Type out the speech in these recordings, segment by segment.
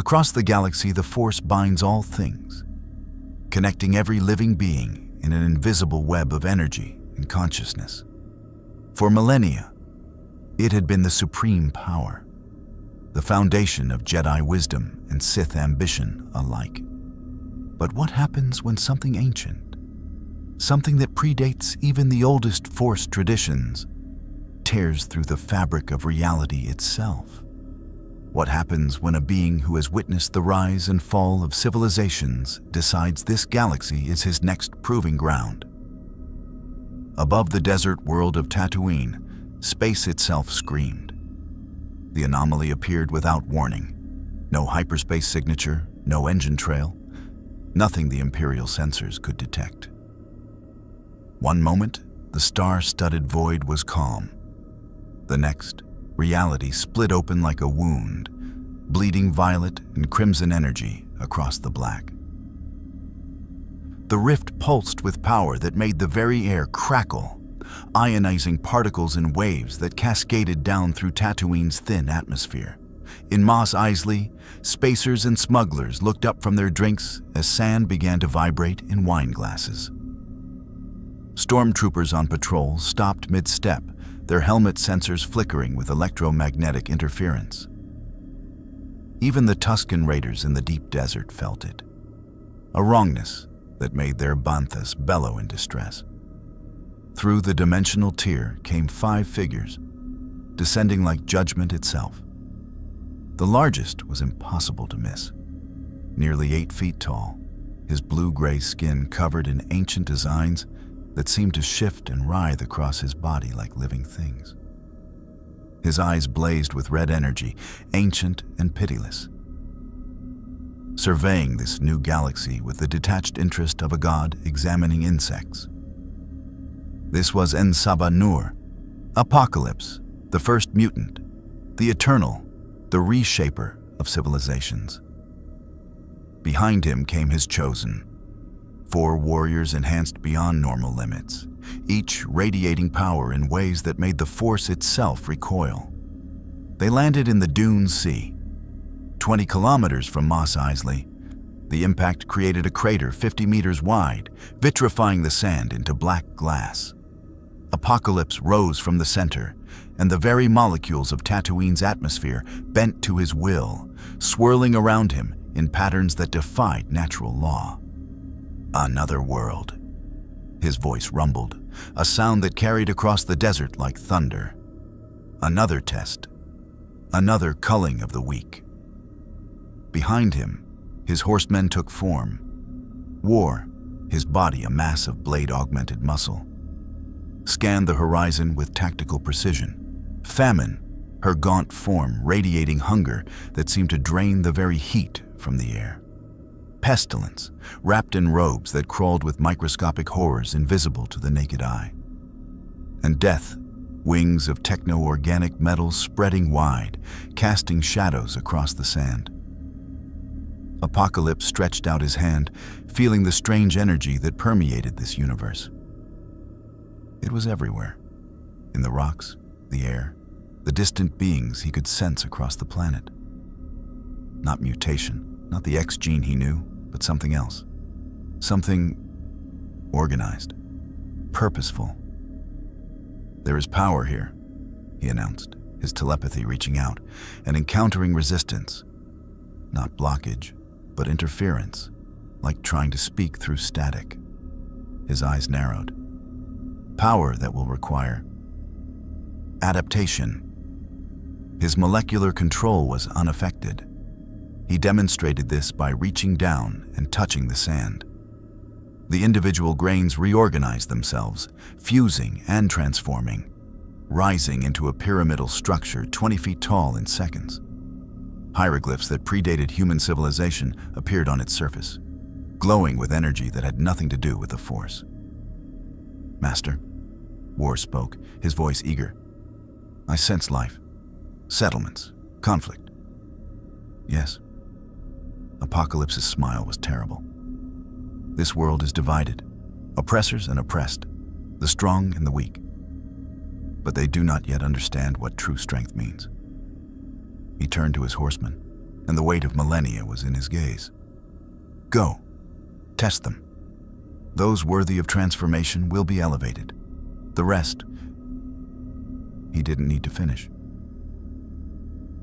Across the galaxy, the Force binds all things, connecting every living being in an invisible web of energy and consciousness. For millennia, it had been the supreme power, the foundation of Jedi wisdom and Sith ambition alike. But what happens when something ancient, something that predates even the oldest Force traditions, tears through the fabric of reality itself? What happens when a being who has witnessed the rise and fall of civilizations decides this galaxy is his next proving ground? Above the desert world of Tatooine, space itself screamed. The anomaly appeared without warning. No hyperspace signature, no engine trail, nothing the Imperial sensors could detect. One moment, the star-studded void was calm. The next, reality split open like a wound, bleeding violet and crimson energy across the black. The rift pulsed with power that made the very air crackle, ionizing particles in waves that cascaded down through Tatooine's thin atmosphere. In Mos Eisley, spacers and smugglers looked up from their drinks as sand began to vibrate in wine glasses. Stormtroopers on patrol stopped mid-step, their helmet sensors flickering with electromagnetic interference. Even the Tusken Raiders in the deep desert felt it, a wrongness that made their banthas bellow in distress. Through the dimensional tier came 5 figures, descending like judgment itself. The largest was impossible to miss. Nearly 8 feet tall, his blue-gray skin covered in ancient designs that seemed to shift and writhe across his body like living things. His eyes blazed with red energy, ancient and pitiless. Surveying this new galaxy with the detached interest of a god examining insects. This was Ensaba Nur, Apocalypse, the first mutant, the eternal, the reshaper of civilizations. Behind him came his chosen, 4 warriors enhanced beyond normal limits, each radiating power in ways that made the Force itself recoil. They landed in the Dune Sea, 20 kilometers from Mos Eisley. The impact created a crater 50 meters wide, vitrifying the sand into black glass. Apocalypse rose from the center, and the very molecules of Tatooine's atmosphere bent to his will, swirling around him in patterns that defied natural law. Another world. His voice rumbled, a sound that carried across the desert like thunder. Another test. Another culling of the weak. Behind him, his horsemen took form. War, his body a mass of blade-augmented muscle, scanned the horizon with tactical precision. Famine, her gaunt form radiating hunger that seemed to drain the very heat from the air. Pestilence, wrapped in robes that crawled with microscopic horrors invisible to the naked eye. And death, wings of techno-organic metals spreading wide, casting shadows across the sand. Apocalypse stretched out his hand, feeling the strange energy that permeated this universe. It was everywhere, in the rocks, the air, the distant beings he could sense across the planet. Not mutation, not the X gene he knew, but something else. Something organized, purposeful. "There is power here," he announced, his telepathy reaching out and encountering resistance. Not blockage, but interference, like trying to speak through static. His eyes narrowed. Power that will require adaptation. His molecular control was unaffected. He demonstrated this by reaching down and touching the sand. The individual grains reorganized themselves, fusing and transforming, rising into a pyramidal structure 20 feet tall in seconds. Hieroglyphs that predated human civilization appeared on its surface, glowing with energy that had nothing to do with the Force. "Master," War spoke, his voice eager. "I sense life, settlements, conflict." "Yes." Apocalypse's smile was terrible. "This world is divided, oppressors and oppressed, the strong and the weak. But they do not yet understand what true strength means." He turned to his horsemen. and the weight of millennia was in his gaze. Go, test them. Those worthy of transformation will be elevated. The rest, he didn't need to finish.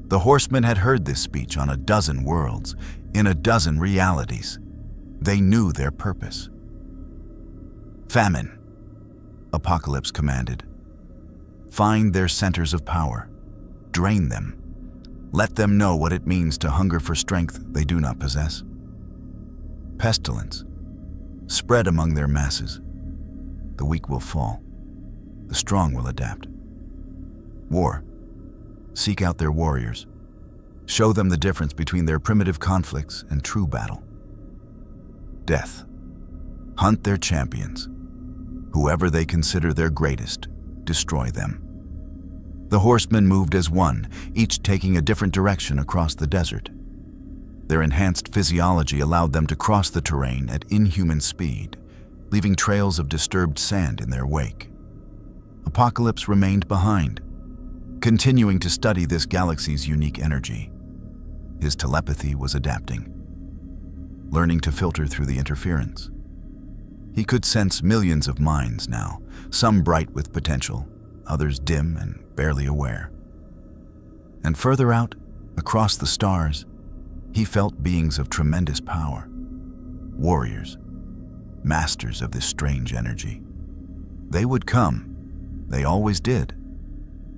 The Horsemen had heard this speech on a dozen worlds, in a dozen realities. They knew their purpose. Famine, Apocalypse commanded. Find their centers of power. Drain them. Let them know what it means to hunger for strength they do not possess. Pestilence, spread among their masses. The weak will fall. The strong will adapt. War, seek out their warriors. Show them the difference between their primitive conflicts and true battle. Death, hunt their champions. Whoever they consider their greatest, destroy them. The Horsemen moved as one, each taking a different direction across the desert. Their enhanced physiology allowed them to cross the terrain at inhuman speed, leaving trails of disturbed sand in their wake. Apocalypse remained behind, continuing to study this galaxy's unique energy. His telepathy was adapting, learning to filter through the interference. He could sense millions of minds now, some bright with potential, others dim and barely aware. And further out, across the stars, he felt beings of tremendous power, warriors, masters of this strange energy. They would come. They always did.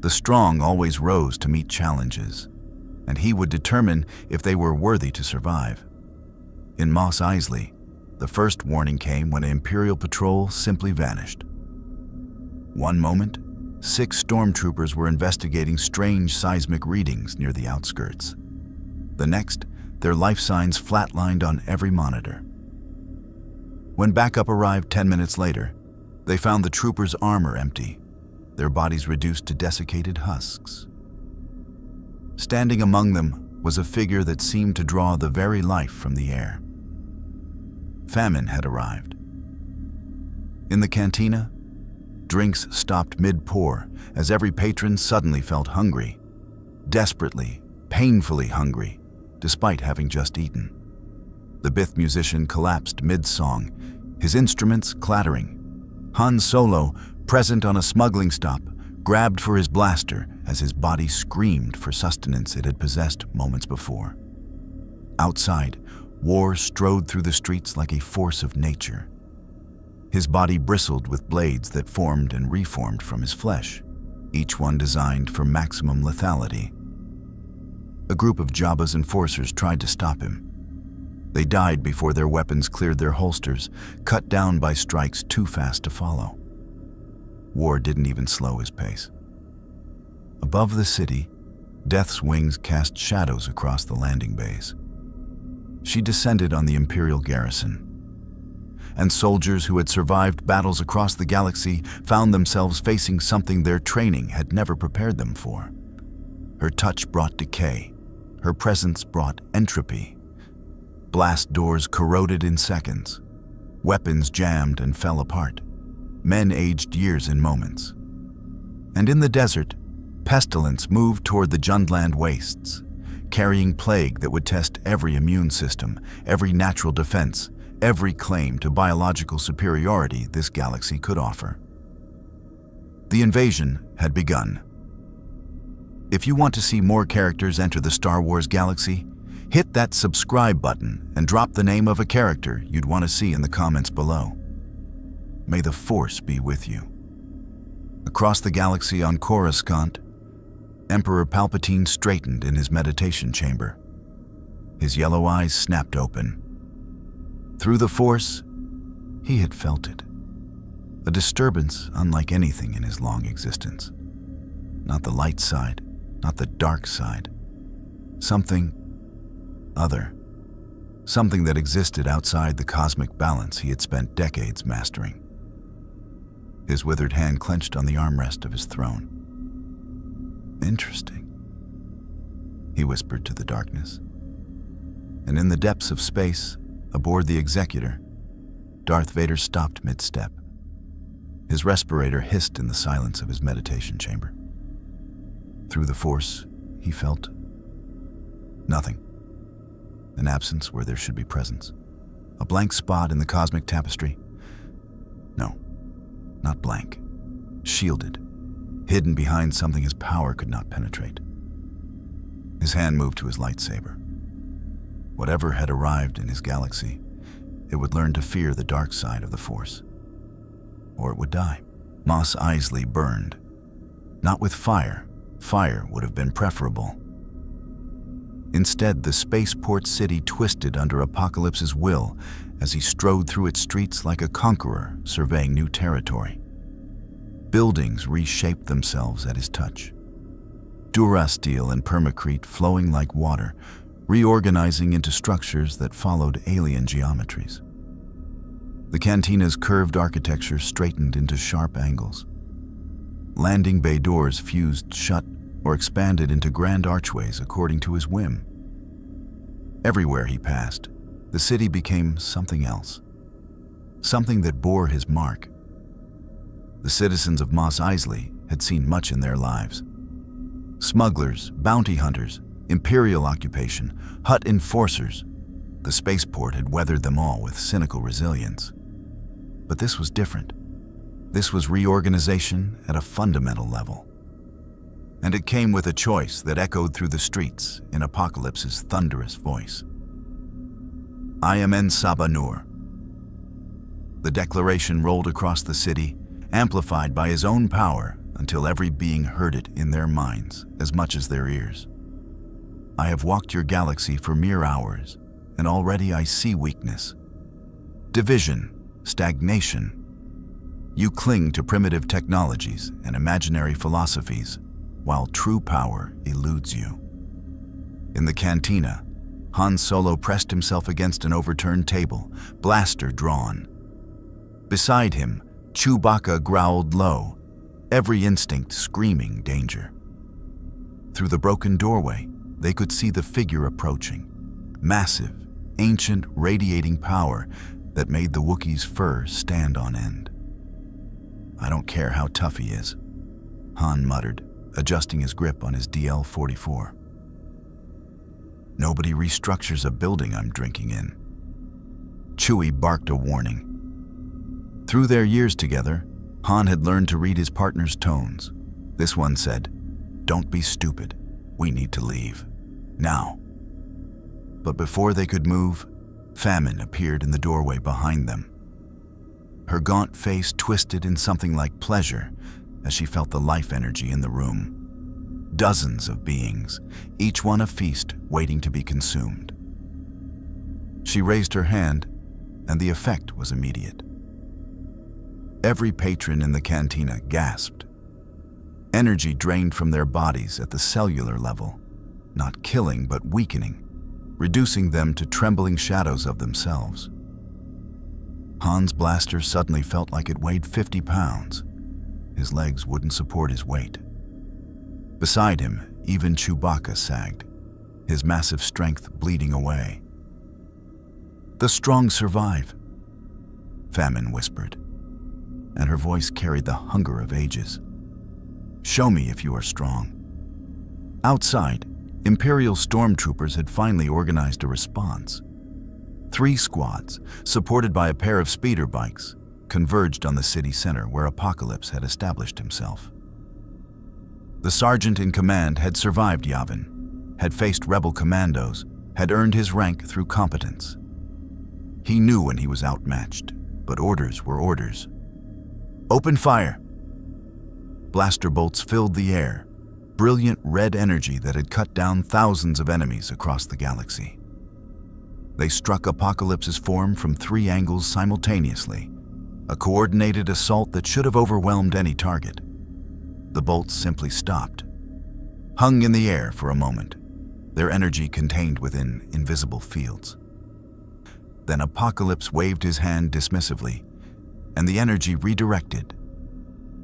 The strong always rose to meet challenges, and he would determine if they were worthy to survive. In Mos Eisley, the first warning came when an Imperial patrol simply vanished. One moment, 6 stormtroopers were investigating strange seismic readings near the outskirts. The next, their life signs flatlined on every monitor. When backup arrived 10 minutes later, they found the troopers' armor empty, their bodies reduced to desiccated husks. Standing among them was a figure that seemed to draw the very life from the air. Famine had arrived. In the cantina, drinks stopped mid-pour as every patron suddenly felt hungry, desperately, painfully hungry, despite having just eaten. The Bith musician collapsed mid-song, his instruments clattering. Han Solo, present on a smuggling stop, grabbed for his blaster as his body screamed for sustenance it had possessed moments before. Outside, war strode through the streets like a force of nature. His body bristled with blades that formed and reformed from his flesh, each one designed for maximum lethality. A group of Jabba's enforcers tried to stop him. They died before their weapons cleared their holsters, cut down by strikes too fast to follow. War didn't even slow his pace. Above the city, Death's wings cast shadows across the landing bays. She descended on the Imperial garrison, and soldiers who had survived battles across the galaxy found themselves facing something their training had never prepared them for. Her touch brought decay. Her presence brought entropy. Blast doors corroded in seconds. Weapons jammed and fell apart. Men aged years in moments. And in the desert, pestilence moved toward the Jundland wastes, carrying plague that would test every immune system, every natural defense, every claim to biological superiority this galaxy could offer. The invasion had begun. If you want to see more characters enter the Star Wars galaxy, hit that subscribe button and drop the name of a character you'd want to see in the comments below. May the Force be with you. Across the galaxy on Coruscant, Emperor Palpatine straightened in his meditation chamber. His yellow eyes snapped open. Through the Force, he had felt it. A disturbance unlike anything in his long existence. Not the light side, not the dark side. Something other. Something that existed outside the cosmic balance he had spent decades mastering. His withered hand clenched on the armrest of his throne. Interesting, he whispered to the darkness. And in the depths of space, aboard the Executor, Darth Vader stopped mid-step. His respirator hissed in the silence of his meditation chamber. Through the Force, he felt nothing. an absence where there should be presence, a blank spot in the cosmic tapestry. No, not blank, shielded, hidden behind something his power could not penetrate. His hand moved to his lightsaber. Whatever had arrived in his galaxy, it would learn to fear the dark side of the Force. Or it would die. Mos Eisley burned. Not with fire. Fire would have been preferable. Instead, the spaceport city twisted under Apocalypse's will as he strode through its streets like a conqueror surveying new territory. Buildings reshaped themselves at his touch. Durasteel and permacrete flowing like water, reorganizing into structures that followed alien geometries. The cantina's curved architecture straightened into sharp angles. Landing bay doors fused shut or expanded into grand archways according to his whim. Everywhere he passed, the city became something else, something that bore his mark. The citizens of Mos Eisley had seen much in their lives. Smugglers, bounty hunters, imperial occupation, Hutt enforcers. The spaceport had weathered them all with cynical resilience. But this was different. This was reorganization at a fundamental level. And it came with a choice that echoed through the streets in Apocalypse's thunderous voice. I am En-Saba Nur. The declaration rolled across the city, amplified by his own power until every being heard it in their minds as much as their ears. I have walked your galaxy for mere hours, and already I see weakness, division, stagnation. You cling to primitive technologies and imaginary philosophies, while true power eludes you. In the cantina, Han Solo pressed himself against an overturned table, blaster drawn. Beside him, Chewbacca growled low, every instinct screaming danger. Through the broken doorway, they could see the figure approaching, massive, ancient, radiating power that made the Wookiee's fur stand on end. I don't care how tough he is, Han muttered, adjusting his grip on his DL-44. Nobody restructures a building I'm drinking in. Chewie barked a warning. Through their years together, Han had learned to read his partner's tones. This one said, "Don't be stupid. We need to leave. Now." But before they could move, Famine appeared in the doorway behind them. Her gaunt face twisted in something like pleasure as she felt the life energy in the room. Dozens of beings, each one a feast waiting to be consumed. She raised her hand, and the effect was immediate. Every patron in the cantina gasped. Energy drained from their bodies at the cellular level, not killing but weakening, reducing them to trembling shadows of themselves. Han's blaster suddenly felt like it weighed 50 pounds. His legs wouldn't support his weight. Beside him, even Chewbacca sagged, his massive strength bleeding away. "The strong survive," Famine whispered, and her voice carried the hunger of ages. "Show me if you are strong." Outside, Imperial stormtroopers had finally organized a response. 3 squads, supported by a pair of speeder bikes, converged on the city center where Apocalypse had established himself. The sergeant in command had survived Yavin, had faced rebel commandos, had earned his rank through competence. He knew when he was outmatched, but orders were orders. "Open fire!" Blaster bolts filled the air, brilliant red energy that had cut down thousands of enemies across the galaxy. They struck Apocalypse's form from 3 angles simultaneously, a coordinated assault that should have overwhelmed any target. The bolts simply stopped, hung in the air for a moment, their energy contained within invisible fields. Then Apocalypse waved his hand dismissively, and the energy redirected,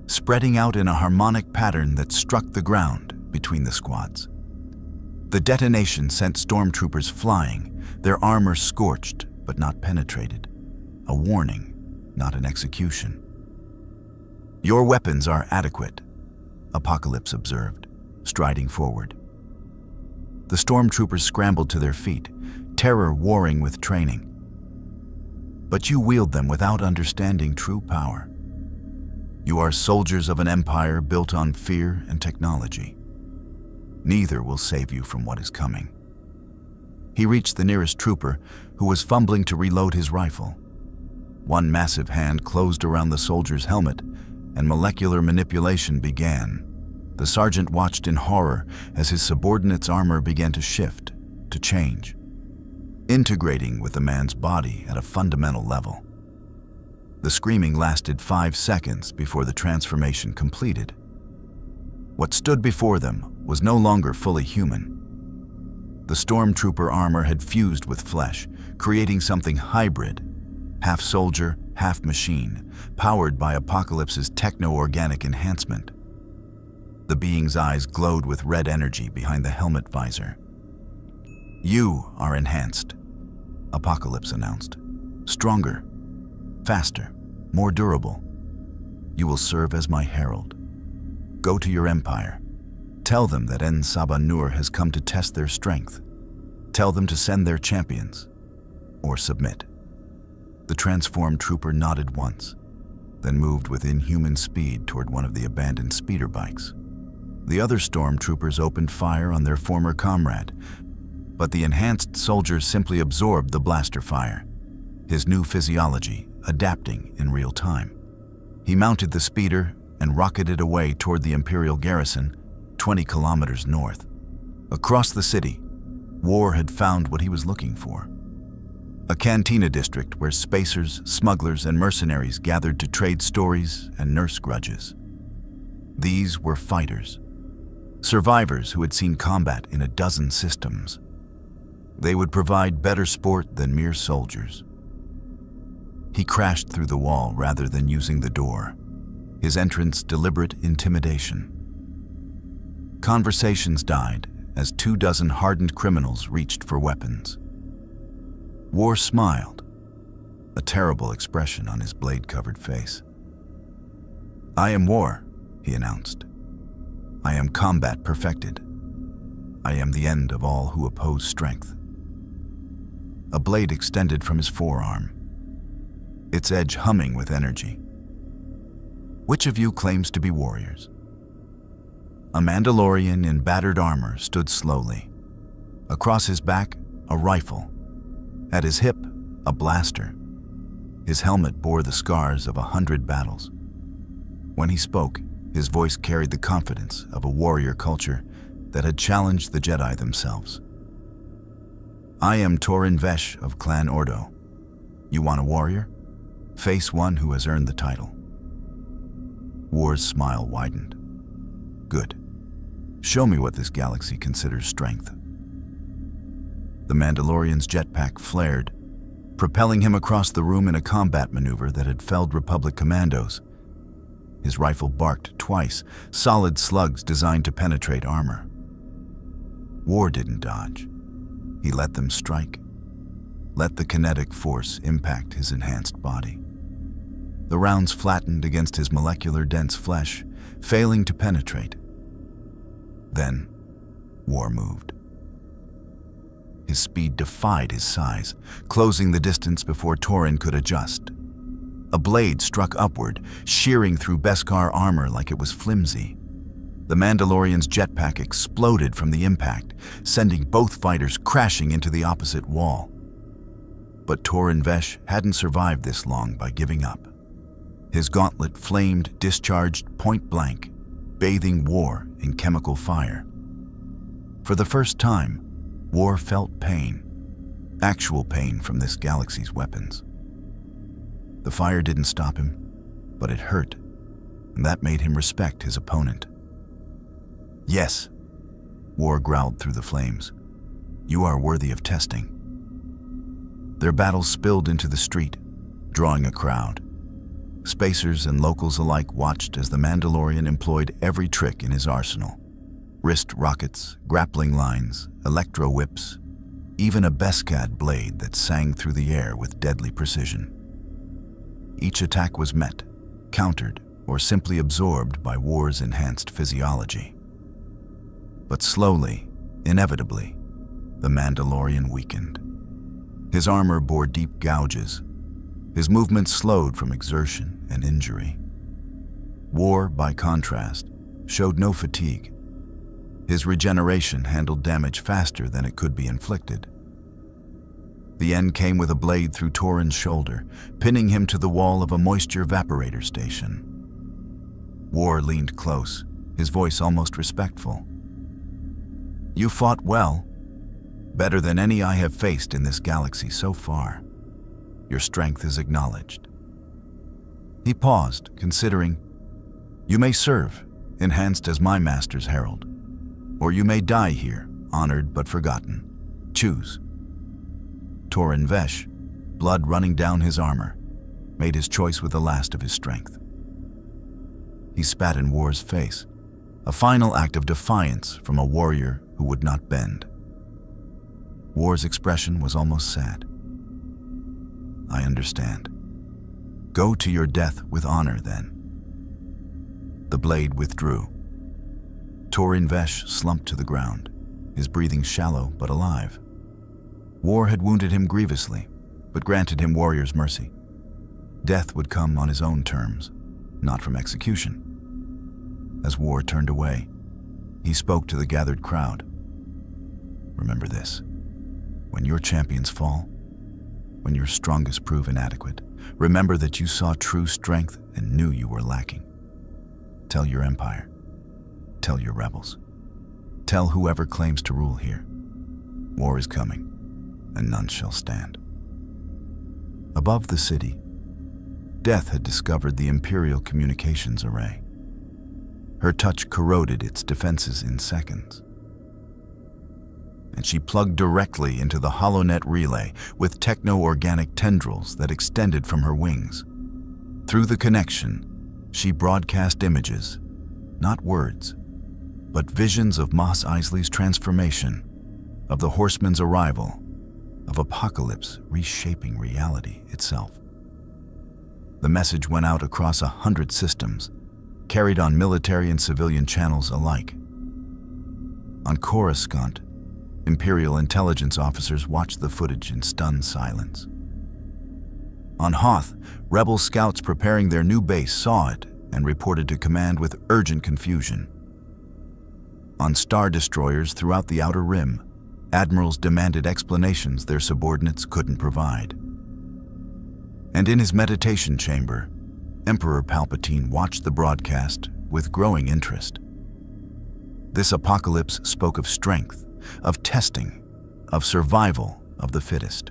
spreading out in a harmonic pattern that struck the ground between the squads. The detonation sent stormtroopers flying, their armor scorched but not penetrated. A warning, not an execution. "Your weapons are adequate," Apocalypse observed, striding forward. The stormtroopers scrambled to their feet, terror warring with training. But you wield them without understanding true power. You are soldiers of an empire built on fear and technology. Neither will save you from what is coming. He reached the nearest trooper, who was fumbling to reload his rifle. One massive hand closed around the soldier's helmet, and molecular manipulation began. The sergeant watched in horror as his subordinate's armor began to shift, to change, integrating with the man's body at a fundamental level. The screaming lasted 5 seconds before the transformation completed. What stood before them was no longer fully human. The stormtrooper armor had fused with flesh, creating something hybrid, half soldier, half machine, powered by Apocalypse's techno-organic enhancement. The being's eyes glowed with red energy behind the helmet visor. "You are enhanced," Apocalypse announced. "Stronger, faster, more durable. You will serve as my herald. Go to your empire. Tell them that En-Saba-Nur has come to test their strength. Tell them to send their champions, or submit." The transformed trooper nodded once, then moved with inhuman speed toward one of the abandoned speeder bikes. The other stormtroopers opened fire on their former comrade, but the enhanced soldier simply absorbed the blaster fire, his new physiology adapting in real time. He mounted the speeder and rocketed away toward the Imperial garrison, 20 kilometers north. Across the city, War had found what he was looking for. A cantina district where spacers, smugglers, and mercenaries gathered to trade stories and nurse grudges. These were fighters, survivors who had seen combat in a dozen systems. They would provide better sport than mere soldiers. He crashed through the wall rather than using the door, his entrance deliberate intimidation. Conversations died as 24 hardened criminals reached for weapons. War smiled, a terrible expression on his blade-covered face. "I am War," he announced. "I am combat perfected. I am the end of all who oppose strength." A blade extended from his forearm, its edge humming with energy. "Which of you claims to be warriors?" A Mandalorian in battered armor stood slowly. Across his back, a rifle. At his hip, a blaster. His helmet bore the scars of 100 battles. When he spoke, his voice carried the confidence of a warrior culture that had challenged the Jedi themselves. "I am Torin Vesh of Clan Ordo. You want a warrior? Face one who has earned the title." War's smile widened. "Good. Show me what this galaxy considers strength." The Mandalorian's jetpack flared, propelling him across the room in a combat maneuver that had felled Republic commandos. His rifle barked twice, solid slugs designed to penetrate armor. War didn't dodge. He let them strike. Let the kinetic force impact his enhanced body. The rounds flattened against his molecular dense flesh, failing to penetrate. Then, War moved. His speed defied his size, closing the distance before Torin could adjust. A blade struck upward, shearing through Beskar armor like it was flimsy. The Mandalorian's jetpack exploded from the impact, sending both fighters crashing into the opposite wall. But Torin Vesh hadn't survived this long by giving up. His gauntlet flamed, discharged point blank, bathing War in chemical fire. For the first time, War felt pain, actual pain from this galaxy's weapons. The fire didn't stop him, but it hurt, and that made him respect his opponent. "Yes," War growled through the flames. "You are worthy of testing." Their battle spilled into the street, drawing a crowd. Spacers and locals alike watched as the Mandalorian employed every trick in his arsenal. Wrist rockets, grappling lines, electro whips, even a Beskar blade that sang through the air with deadly precision. Each attack was met, countered, or simply absorbed by War's enhanced physiology. But slowly, inevitably, the Mandalorian weakened. His armor bore deep gouges. His movements slowed from exertion and injury. War, by contrast, showed no fatigue. His regeneration handled damage faster than it could be inflicted. The end came with a blade through Torin's shoulder, pinning him to the wall of a moisture evaporator station. War leaned close, his voice almost respectful. "You fought well, better than any I have faced in this galaxy so far. Your strength is acknowledged." He paused, considering, "You may serve, enhanced as my master's herald, or you may die here, honored but forgotten. Choose." Torin Vesh, blood running down his armor, made his choice with the last of his strength. He spat in War's face, a final act of defiance from a warrior who would not bend. War's expression was almost sad. "I understand. Go to your death with honor, then." The blade withdrew. Torin Vesh slumped to the ground, his breathing shallow but alive. War had wounded him grievously, but granted him warrior's mercy. Death would come on his own terms, not from execution. As War turned away, he spoke to the gathered crowd. "Remember this. When your champions fall, when your strongest prove inadequate, remember that you saw true strength and knew you were lacking. Tell your empire. Tell your rebels. Tell whoever claims to rule here. War is coming, and none shall stand." Above the city, Death had discovered the Imperial communications array. Her touch corroded its defenses in seconds, and she plugged directly into the HoloNet relay with techno-organic tendrils that extended from her wings. Through the connection, she broadcast images, not words, but visions of Mos Eisley's transformation, of the Horsemen's arrival, of apocalypse reshaping reality itself. The message went out across 100 systems, carried on military and civilian channels alike. On Coruscant, Imperial intelligence officers watched the footage in stunned silence. On Hoth, rebel scouts preparing their new base saw it and reported to command with urgent confusion. On star destroyers throughout the Outer Rim, admirals demanded explanations their subordinates couldn't provide. And in his meditation chamber, Emperor Palpatine watched the broadcast with growing interest. This apocalypse spoke of strength, of testing, of survival of the fittest.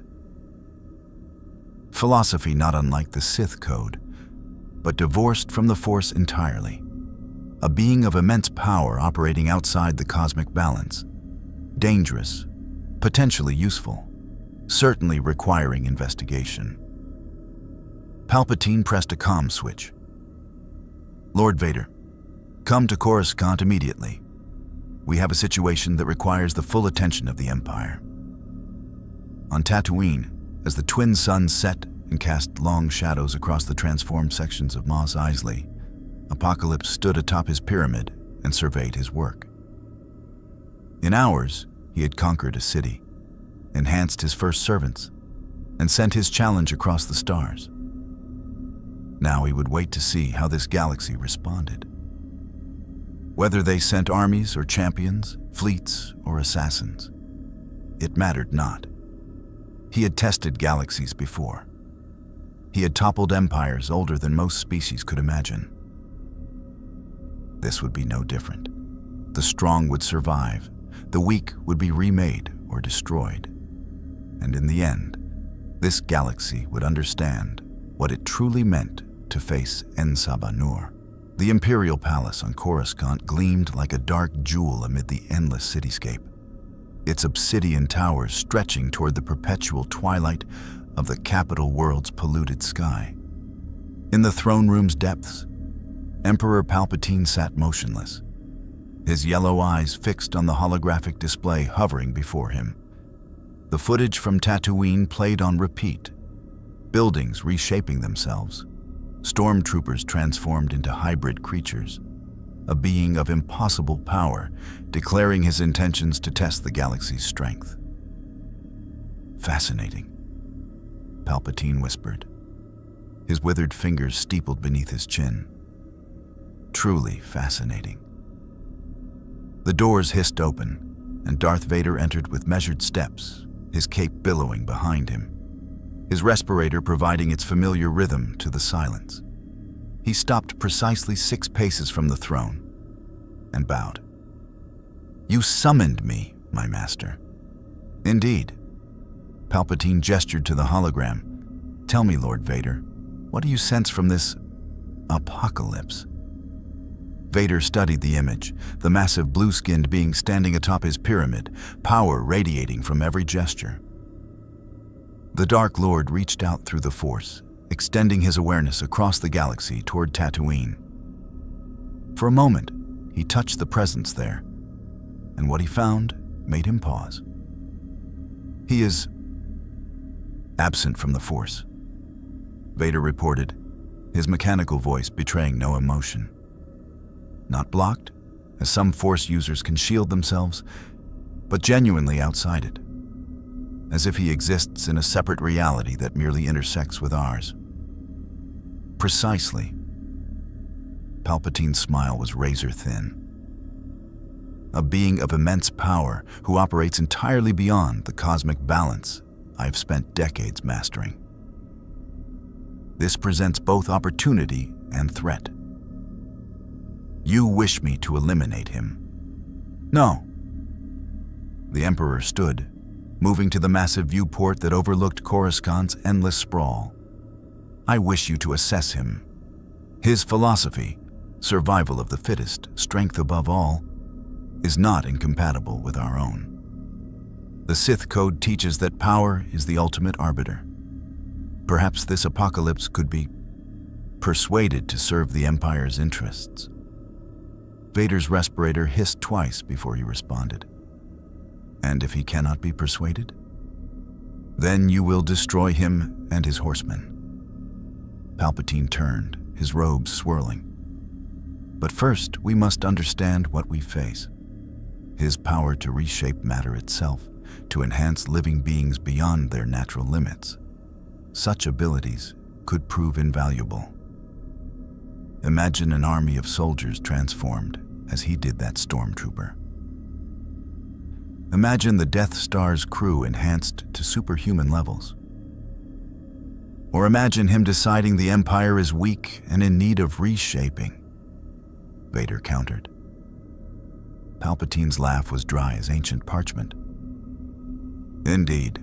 Philosophy not unlike the Sith Code, but divorced from the Force entirely. A being of immense power operating outside the cosmic balance. Dangerous, potentially useful, certainly requiring investigation. Palpatine pressed a comm switch. "Lord Vader, come to Coruscant immediately. We have a situation that requires the full attention of the Empire." On Tatooine, as the twin suns set and cast long shadows across the transformed sections of Mos Eisley, Apocalypse stood atop his pyramid and surveyed his work. In hours, he had conquered a city, enhanced his first servants, and sent his challenge across the stars. Now he would wait to see how this galaxy responded. Whether they sent armies or champions, fleets or assassins, it mattered not. He had tested galaxies before. He had toppled empires older than most species could imagine. This would be no different. The strong would survive, the weak would be remade or destroyed. And in the end, this galaxy would understand what it truly meant to face En Sabah Nur. The Imperial Palace on Coruscant gleamed like a dark jewel amid the endless cityscape, its obsidian towers stretching toward the perpetual twilight of the capital world's polluted sky. In the throne room's depths, Emperor Palpatine sat motionless, his yellow eyes fixed on the holographic display hovering before him. The footage from Tatooine played on repeat, buildings reshaping themselves, stormtroopers transformed into hybrid creatures, a being of impossible power declaring his intentions to test the galaxy's strength. Fascinating, Palpatine whispered. His withered fingers steepled beneath his chin. Truly fascinating. The doors hissed open, and Darth Vader entered with measured steps, his cape billowing behind him, his respirator providing its familiar rhythm to the silence. He stopped precisely 6 paces from the throne and bowed. "You summoned me, my master." "Indeed." Palpatine gestured to the hologram. "Tell me, Lord Vader, what do you sense from this apocalypse?" Vader studied the image, the massive blue-skinned being standing atop his pyramid, power radiating from every gesture. The Dark Lord reached out through the Force, extending his awareness across the galaxy toward Tatooine. For a moment, he touched the presence there, and what he found made him pause. "He is absent from the Force," Vader reported, his mechanical voice betraying no emotion. Not blocked, as some Force users can shield themselves, but genuinely outside it, as if he exists in a separate reality that merely intersects with ours. Precisely. Palpatine's smile was razor-thin. A being of immense power who operates entirely beyond the cosmic balance I've spent decades mastering. This presents both opportunity and threat. You wish me to eliminate him? No. The Emperor stood, moving to the massive viewport that overlooked Coruscant's endless sprawl. I wish you to assess him. His philosophy, survival of the fittest, strength above all, is not incompatible with our own. The Sith Code teaches that power is the ultimate arbiter. Perhaps this apocalypse could be persuaded to serve the Empire's interests. Vader's respirator hissed twice before he responded. And if he cannot be persuaded? Then you will destroy him and his horsemen. Palpatine turned, his robes swirling. But first, we must understand what we face. His power to reshape matter itself, to enhance living beings beyond their natural limits. Such abilities could prove invaluable. Imagine an army of soldiers transformed, as he did that stormtrooper. Imagine the Death Star's crew enhanced to superhuman levels. Or imagine him deciding the Empire is weak and in need of reshaping. Vader countered. Palpatine's laugh was dry as ancient parchment. Indeed.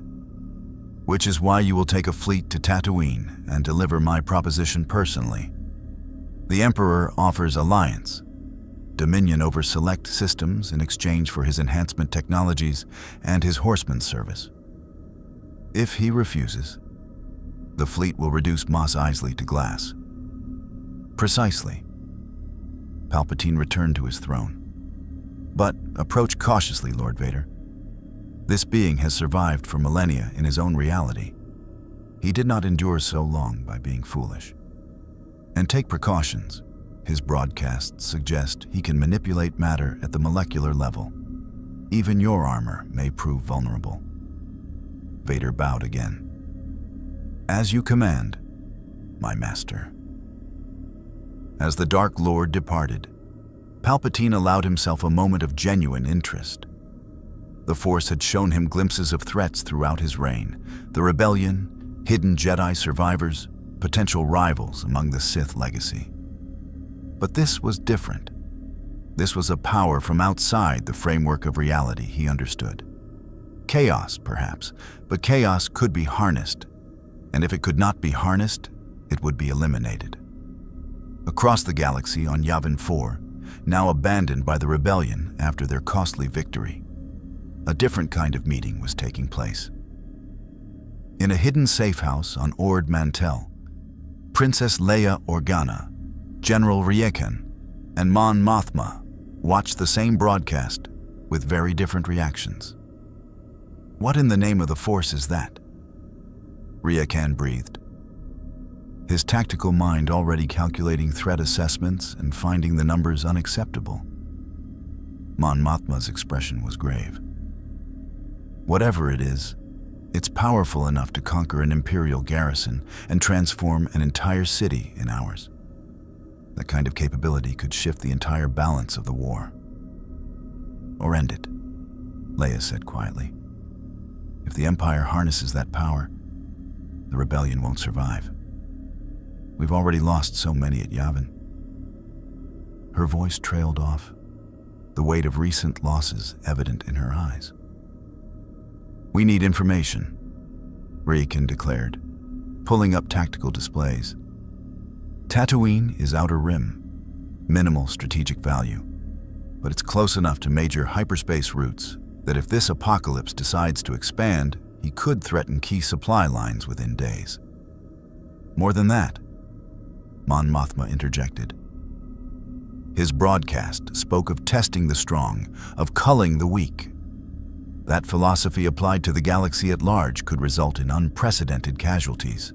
Which is why you will take a fleet to Tatooine and deliver my proposition personally. The Emperor offers alliance, dominion over select systems in exchange for his enhancement technologies and his Horsemen service. If he refuses, the fleet will reduce Mos Eisley to glass. Precisely. Palpatine returned to his throne. But approach cautiously, Lord Vader. This being has survived for millennia in his own reality. He did not endure so long by being foolish. And take precautions. His broadcasts suggest he can manipulate matter at the molecular level. Even your armor may prove vulnerable. Vader bowed again. As you command, my master. As the Dark Lord departed, Palpatine allowed himself a moment of genuine interest. The Force had shown him glimpses of threats throughout his reign: the rebellion, hidden Jedi survivors, potential rivals among the Sith legacy. But this was different. This was a power from outside the framework of reality he understood. Chaos, perhaps, but chaos could be harnessed, and if it could not be harnessed, it would be eliminated. Across the galaxy on Yavin 4, now abandoned by the rebellion after their costly victory, a different kind of meeting was taking place. In a hidden safe house on Ord Mantell, Princess Leia Organa, General Rieken, and Mon Mothma watched the same broadcast with very different reactions. What in the name of the Force is that? Rieken breathed, his tactical mind already calculating threat assessments and finding the numbers unacceptable. Mon Mothma's expression was grave. Whatever it is It's powerful enough to conquer an imperial garrison and transform an entire city in hours. That kind of capability could shift the entire balance of the war. Or end it, Leia said quietly. If the Empire harnesses that power, the rebellion won't survive. We've already lost so many at Yavin. Her voice trailed off, the weight of recent losses evident in her eyes. We need information, Riken declared, pulling up tactical displays. Tatooine is Outer Rim, minimal strategic value, but it's close enough to major hyperspace routes that if this apocalypse decides to expand, he could threaten key supply lines within days. More than that, Mon Mothma interjected. His broadcast spoke of testing the strong, of culling the weak. That philosophy applied to the galaxy at large could result in unprecedented casualties.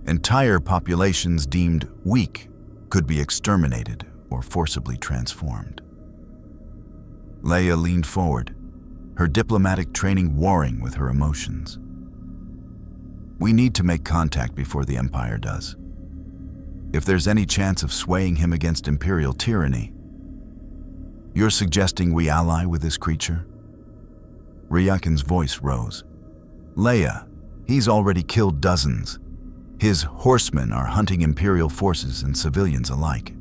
Entire populations deemed weak could be exterminated or forcibly transformed. Leia leaned forward, her diplomatic training warring with her emotions. We need to make contact before the Empire does. If there's any chance of swaying him against Imperial tyranny, you're suggesting we ally with this creature? Ryakin's voice rose. Leia, he's already killed dozens. His horsemen are hunting Imperial forces and civilians alike.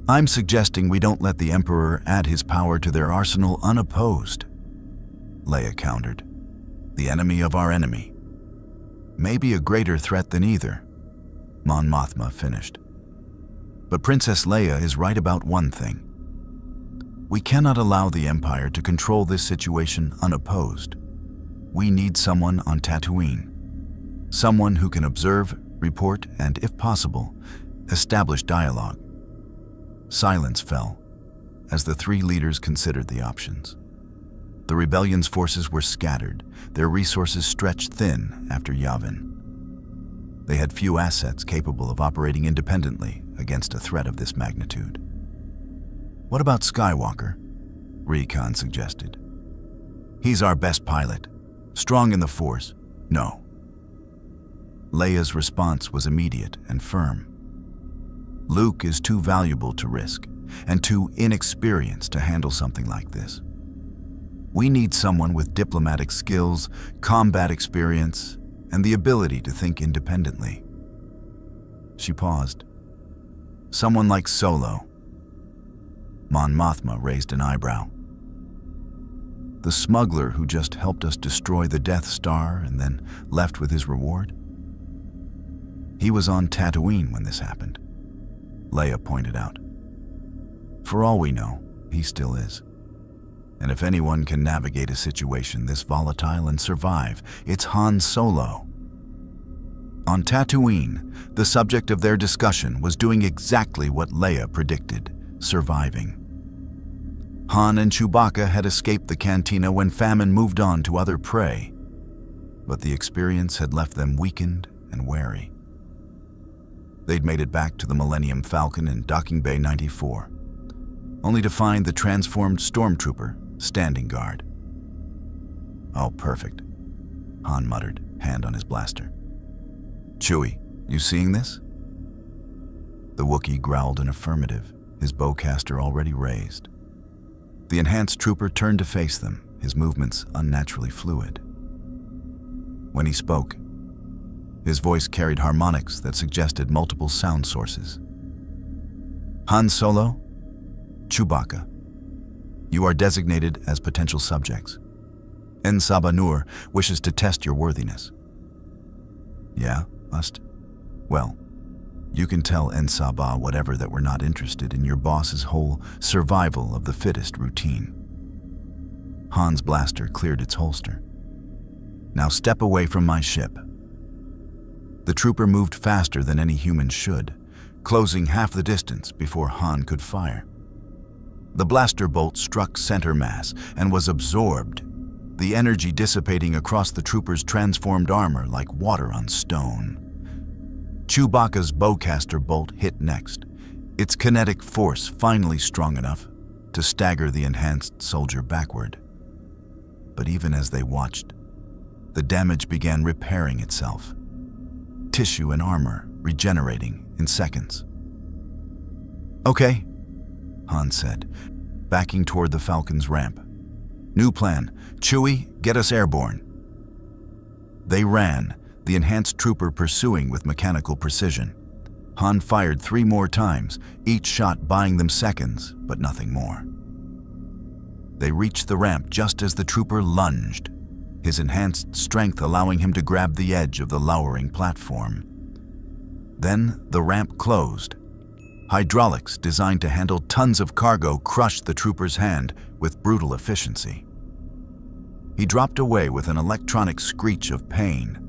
I'm suggesting we don't let the Emperor add his power to their arsenal unopposed, Leia countered. The enemy of our enemy. Maybe a greater threat than either, Mon Mothma finished. But Princess Leia is right about one thing. We cannot allow the Empire to control this situation unopposed. We need someone on Tatooine. Someone who can observe, report, and, if possible, establish dialogue. Silence fell as the three leaders considered the options. The rebellion's forces were scattered, their resources stretched thin after Yavin. They had few assets capable of operating independently against a threat of this magnitude. What about Skywalker? Riken suggested. He's our best pilot, strong in the Force. No. Leia's response was immediate and firm. Luke is too valuable to risk, and too inexperienced to handle something like this. We need someone with diplomatic skills, combat experience, and the ability to think independently. She paused. Someone like Solo. Mon Mothma raised an eyebrow. The smuggler who just helped us destroy the Death Star and then left with his reward? He was on Tatooine when this happened, Leia pointed out. For all we know, he still is. And if anyone can navigate a situation this volatile and survive, it's Han Solo. On Tatooine, the subject of their discussion was doing exactly what Leia predicted, surviving. Han and Chewbacca had escaped the cantina when famine moved on to other prey, but the experience had left them weakened and wary. They'd made it back to the Millennium Falcon in Docking Bay 94, only to find the transformed stormtrooper standing guard. Oh, perfect, Han muttered, hand on his blaster. Chewie, you seeing this? The Wookiee growled an affirmative, his bowcaster already raised. The enhanced trooper turned to face them, his movements unnaturally fluid. When he spoke, his voice carried harmonics that suggested multiple sound sources. Han Solo, Chewbacca, you are designated as potential subjects. En Sabah Nur wishes to test your worthiness. Yeah, must? Well, you can tell En Sabah whatever that we're not interested in your boss's whole survival of the fittest routine. Han's blaster cleared its holster. Now step away from my ship. The trooper moved faster than any human should, closing half the distance before Han could fire. The blaster bolt struck center mass and was absorbed, the energy dissipating across the trooper's transformed armor like water on stone. Chewbacca's bowcaster bolt hit next, its kinetic force finally strong enough to stagger the enhanced soldier backward. But even as they watched, The damage began repairing itself. Tissue and armor regenerating in seconds. "Okay," Han said, backing toward the Falcon's ramp. "New plan. Chewie, get us airborne." They ran, the enhanced trooper pursuing with mechanical precision. Han fired 3 more times, each shot buying them seconds, but nothing more. They reached the ramp just as the trooper lunged, his enhanced strength allowing him to grab the edge of the lowering platform. Then the ramp closed. Hydraulics designed to handle tons of cargo crushed the trooper's hand with brutal efficiency. He dropped away with an electronic screech of pain,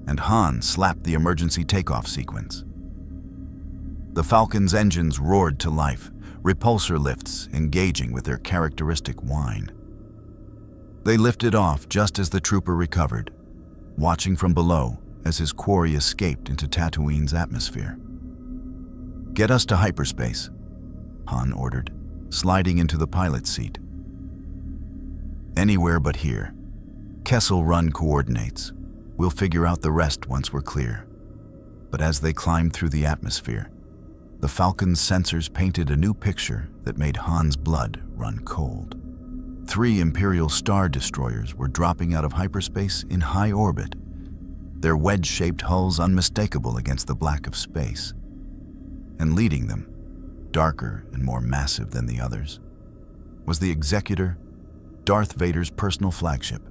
and Han slapped the emergency takeoff sequence. The Falcon's engines roared to life, repulsor lifts engaging with their characteristic whine. They lifted off just as the trooper recovered, watching from below as his quarry escaped into Tatooine's atmosphere. "Get us to hyperspace," Han ordered, sliding into the pilot's seat. "Anywhere but here. Kessel Run coordinates. We'll figure out the rest once we're clear." But as they climbed through the atmosphere, the Falcon's sensors painted a new picture that made Han's blood run cold. 3 Imperial Star Destroyers were dropping out of hyperspace in high orbit, their wedge-shaped hulls unmistakable against the black of space. And leading them, darker and more massive than the others, was the Executor, Darth Vader's personal flagship.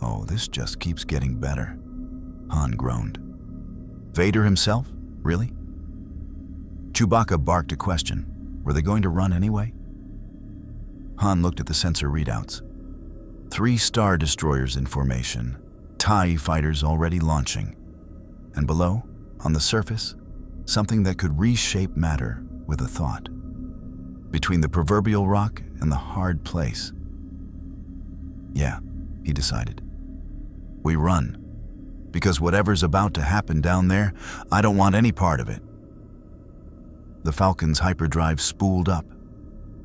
"Oh, this just keeps getting better," Han groaned. "Vader himself? Really?" Chewbacca barked a question. Were they going to run anyway? Han looked at the sensor readouts. 3 Star Destroyers in formation, TIE fighters already launching. And below, on the surface, something that could reshape matter with a thought. Between the proverbial rock and the hard place. "Yeah," he decided. "We run. Because whatever's about to happen down there, I don't want any part of it." The Falcon's hyperdrive spooled up,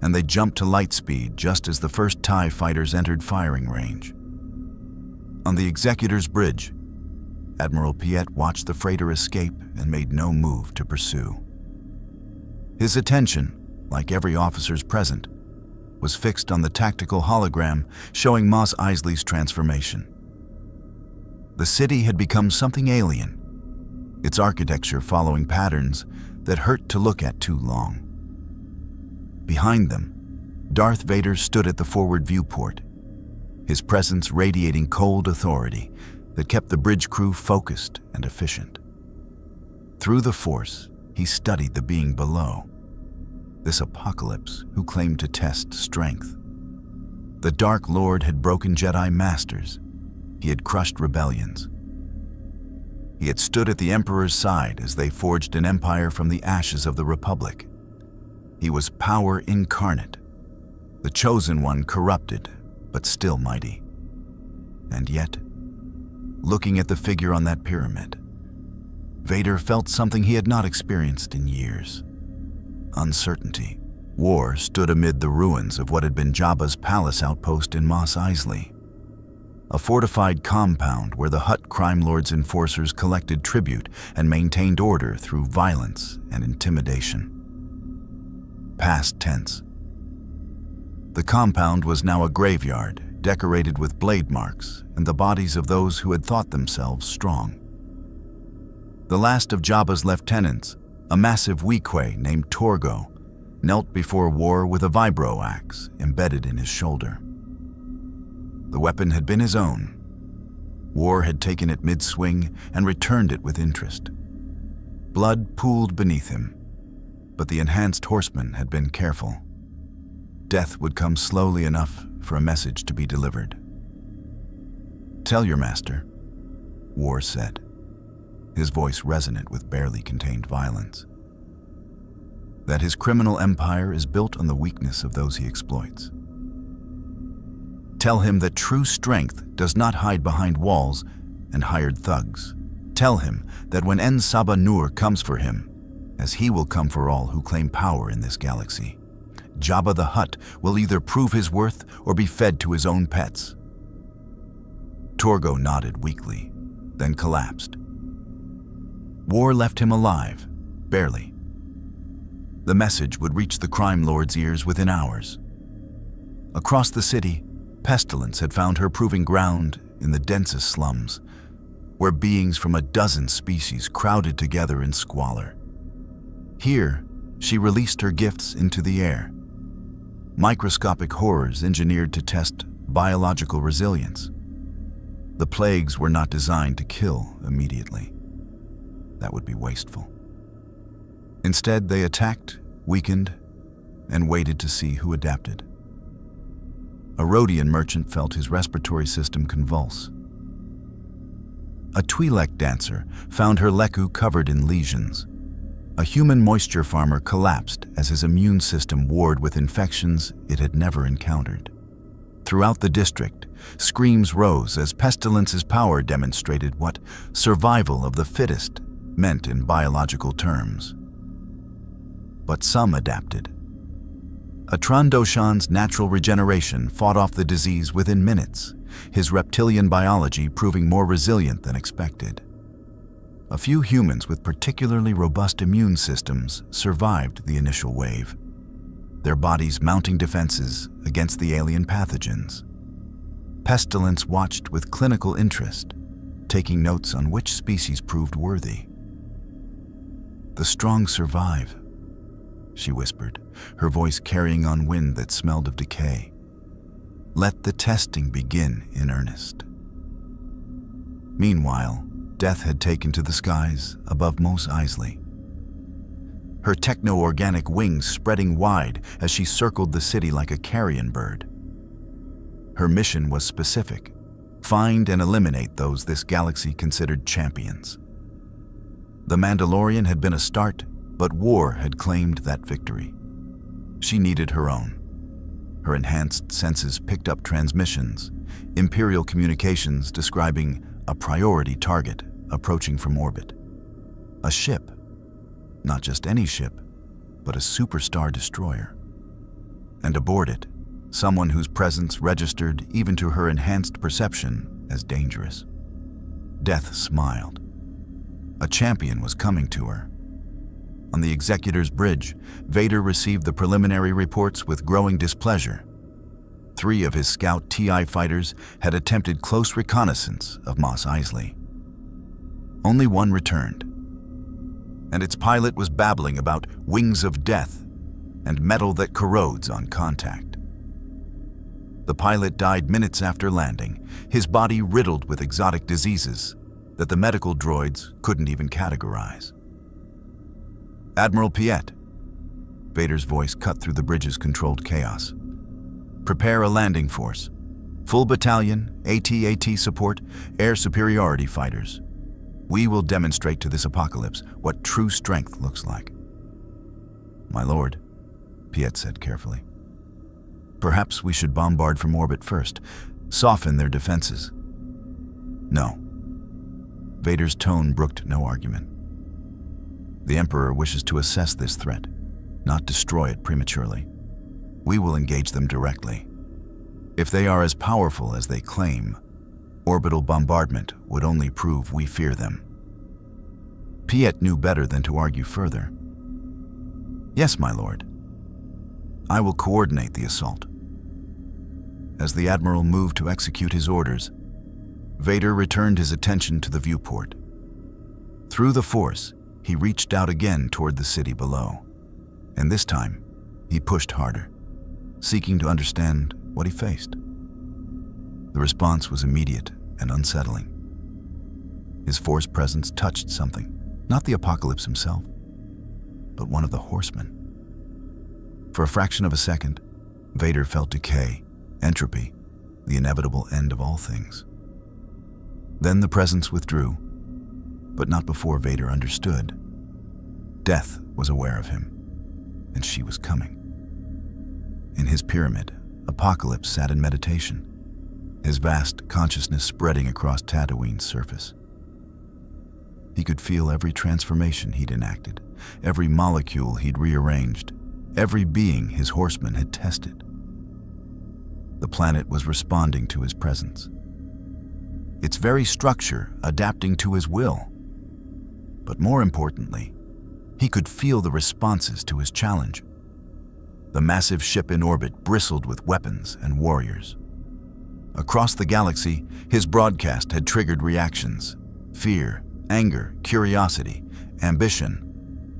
and they jumped to light speed just as the first TIE fighters entered firing range. On the Executor's bridge, Admiral Piet watched the freighter escape and made no move to pursue. His attention, like every officer's present, was fixed on the tactical hologram showing Mos Eisley's transformation. The city had become something alien, its architecture following patterns that hurt to look at too long. Behind them, Darth Vader stood at the forward viewport, his presence radiating cold authority that kept the bridge crew focused and efficient. Through the Force, he studied the being below, this apocalypse who claimed to test strength. The Dark Lord had broken Jedi Masters. He had crushed rebellions. He had stood at the Emperor's side as they forged an empire from the ashes of the Republic. He was power incarnate, the chosen one corrupted, but still mighty. And yet, looking at the figure on that pyramid, Vader felt something he had not experienced in years. Uncertainty. War stood amid the ruins of what had been Jabba's palace outpost in Mos Eisley, a fortified compound where the Hutt crime lord's enforcers collected tribute and maintained order through violence and intimidation. Past tense. The compound was now a graveyard, decorated with blade marks and the bodies of those who had thought themselves strong. The last of Jabba's lieutenants, a massive Weequay named Torgo, knelt before War with a vibro axe embedded in his shoulder. The weapon had been his own. War had taken it mid-swing and returned it with interest. Blood pooled beneath him, but the enhanced Horsemen had been careful. Death would come slowly enough for a message to be delivered. "Tell your master," War said, his voice resonant with barely contained violence, "that his criminal empire is built on the weakness of those he exploits. Tell him that true strength does not hide behind walls and hired thugs. Tell him that when En Saba Nur comes for him, as he will come for all who claim power in this galaxy, Jabba the Hutt will either prove his worth or be fed to his own pets." Torgo nodded weakly, then collapsed. War left him alive, barely. The message would reach the crime lord's ears within hours. Across the city, pestilence had found her proving ground in the densest slums, where beings from a dozen species crowded together in squalor. Here, she released her gifts into the air. Microscopic horrors engineered to test biological resilience. The plagues were not designed to kill immediately. That would be wasteful. Instead, they attacked, weakened, and waited to see who adapted. A Rhodian merchant felt his respiratory system convulse. A Twi'lek dancer found her leku covered in lesions. A human moisture farmer collapsed as his immune system warred with infections it had never encountered. Throughout the district, screams rose as Pestilence's power demonstrated what survival of the fittest meant in biological terms. But some adapted. A Trandoshan's natural regeneration fought off the disease within minutes, his reptilian biology proving more resilient than expected. A few humans with particularly robust immune systems survived the initial wave, their bodies mounting defenses against the alien pathogens. Pestilence watched with clinical interest, taking notes on which species proved worthy. "The strong survive," she whispered, her voice carrying on wind that smelled of decay. "Let the testing begin in earnest." Meanwhile, death had taken to the skies above Mos Eisley. Her techno-organic wings spreading wide as she circled the city like a carrion bird. Her mission was specific: find and eliminate those this galaxy considered champions. The Mandalorian had been a start, but war had claimed that victory. She needed her own. Her enhanced senses picked up transmissions, Imperial communications describing a priority target approaching from orbit. A ship, not just any ship, but a superstar destroyer. And aboard it, someone whose presence registered even to her enhanced perception as dangerous. Death smiled. A champion was coming to her. On the Executor's Bridge, Vader received the preliminary reports with growing displeasure. 3 of his scout TI fighters had attempted close reconnaissance of Mos Eisley. Only one returned, and its pilot was babbling about wings of death and metal that corrodes on contact. The pilot died minutes after landing, his body riddled with exotic diseases that the medical droids couldn't even categorize. "Admiral Piet," Vader's voice cut through the bridge's controlled chaos. "Prepare a landing force. Full battalion, AT-AT support, air superiority fighters. We will demonstrate to this apocalypse what true strength looks like." "My lord," Piet said carefully. "Perhaps we should bombard from orbit first, soften their defenses." "No." Vader's tone brooked no argument. "The Emperor wishes to assess this threat, not destroy it prematurely. We will engage them directly. If they are as powerful as they claim, orbital bombardment would only prove we fear them." Piet knew better than to argue further. "Yes, my lord. I will coordinate the assault." As the Admiral moved to execute his orders, Vader returned his attention to the viewport. Through the Force, he reached out again toward the city below, and this time, he pushed harder, seeking to understand what he faced. The response was immediate and unsettling. His Force presence touched something, not the apocalypse himself, but one of the Horsemen. For a fraction of a second, Vader felt decay, entropy, the inevitable end of all things. Then the presence withdrew, but not before Vader understood. Death was aware of him, and she was coming. In his pyramid, Apocalypse sat in meditation, his vast consciousness spreading across Tatooine's surface. He could feel every transformation he'd enacted, every molecule he'd rearranged, every being his Horsemen had tested. The planet was responding to his presence. its very structure adapting to his will. But more importantly, he could feel the responses to his challenge. The massive ship in orbit bristled with weapons and warriors. Across the galaxy, his broadcast had triggered reactions: fear, anger, curiosity, ambition.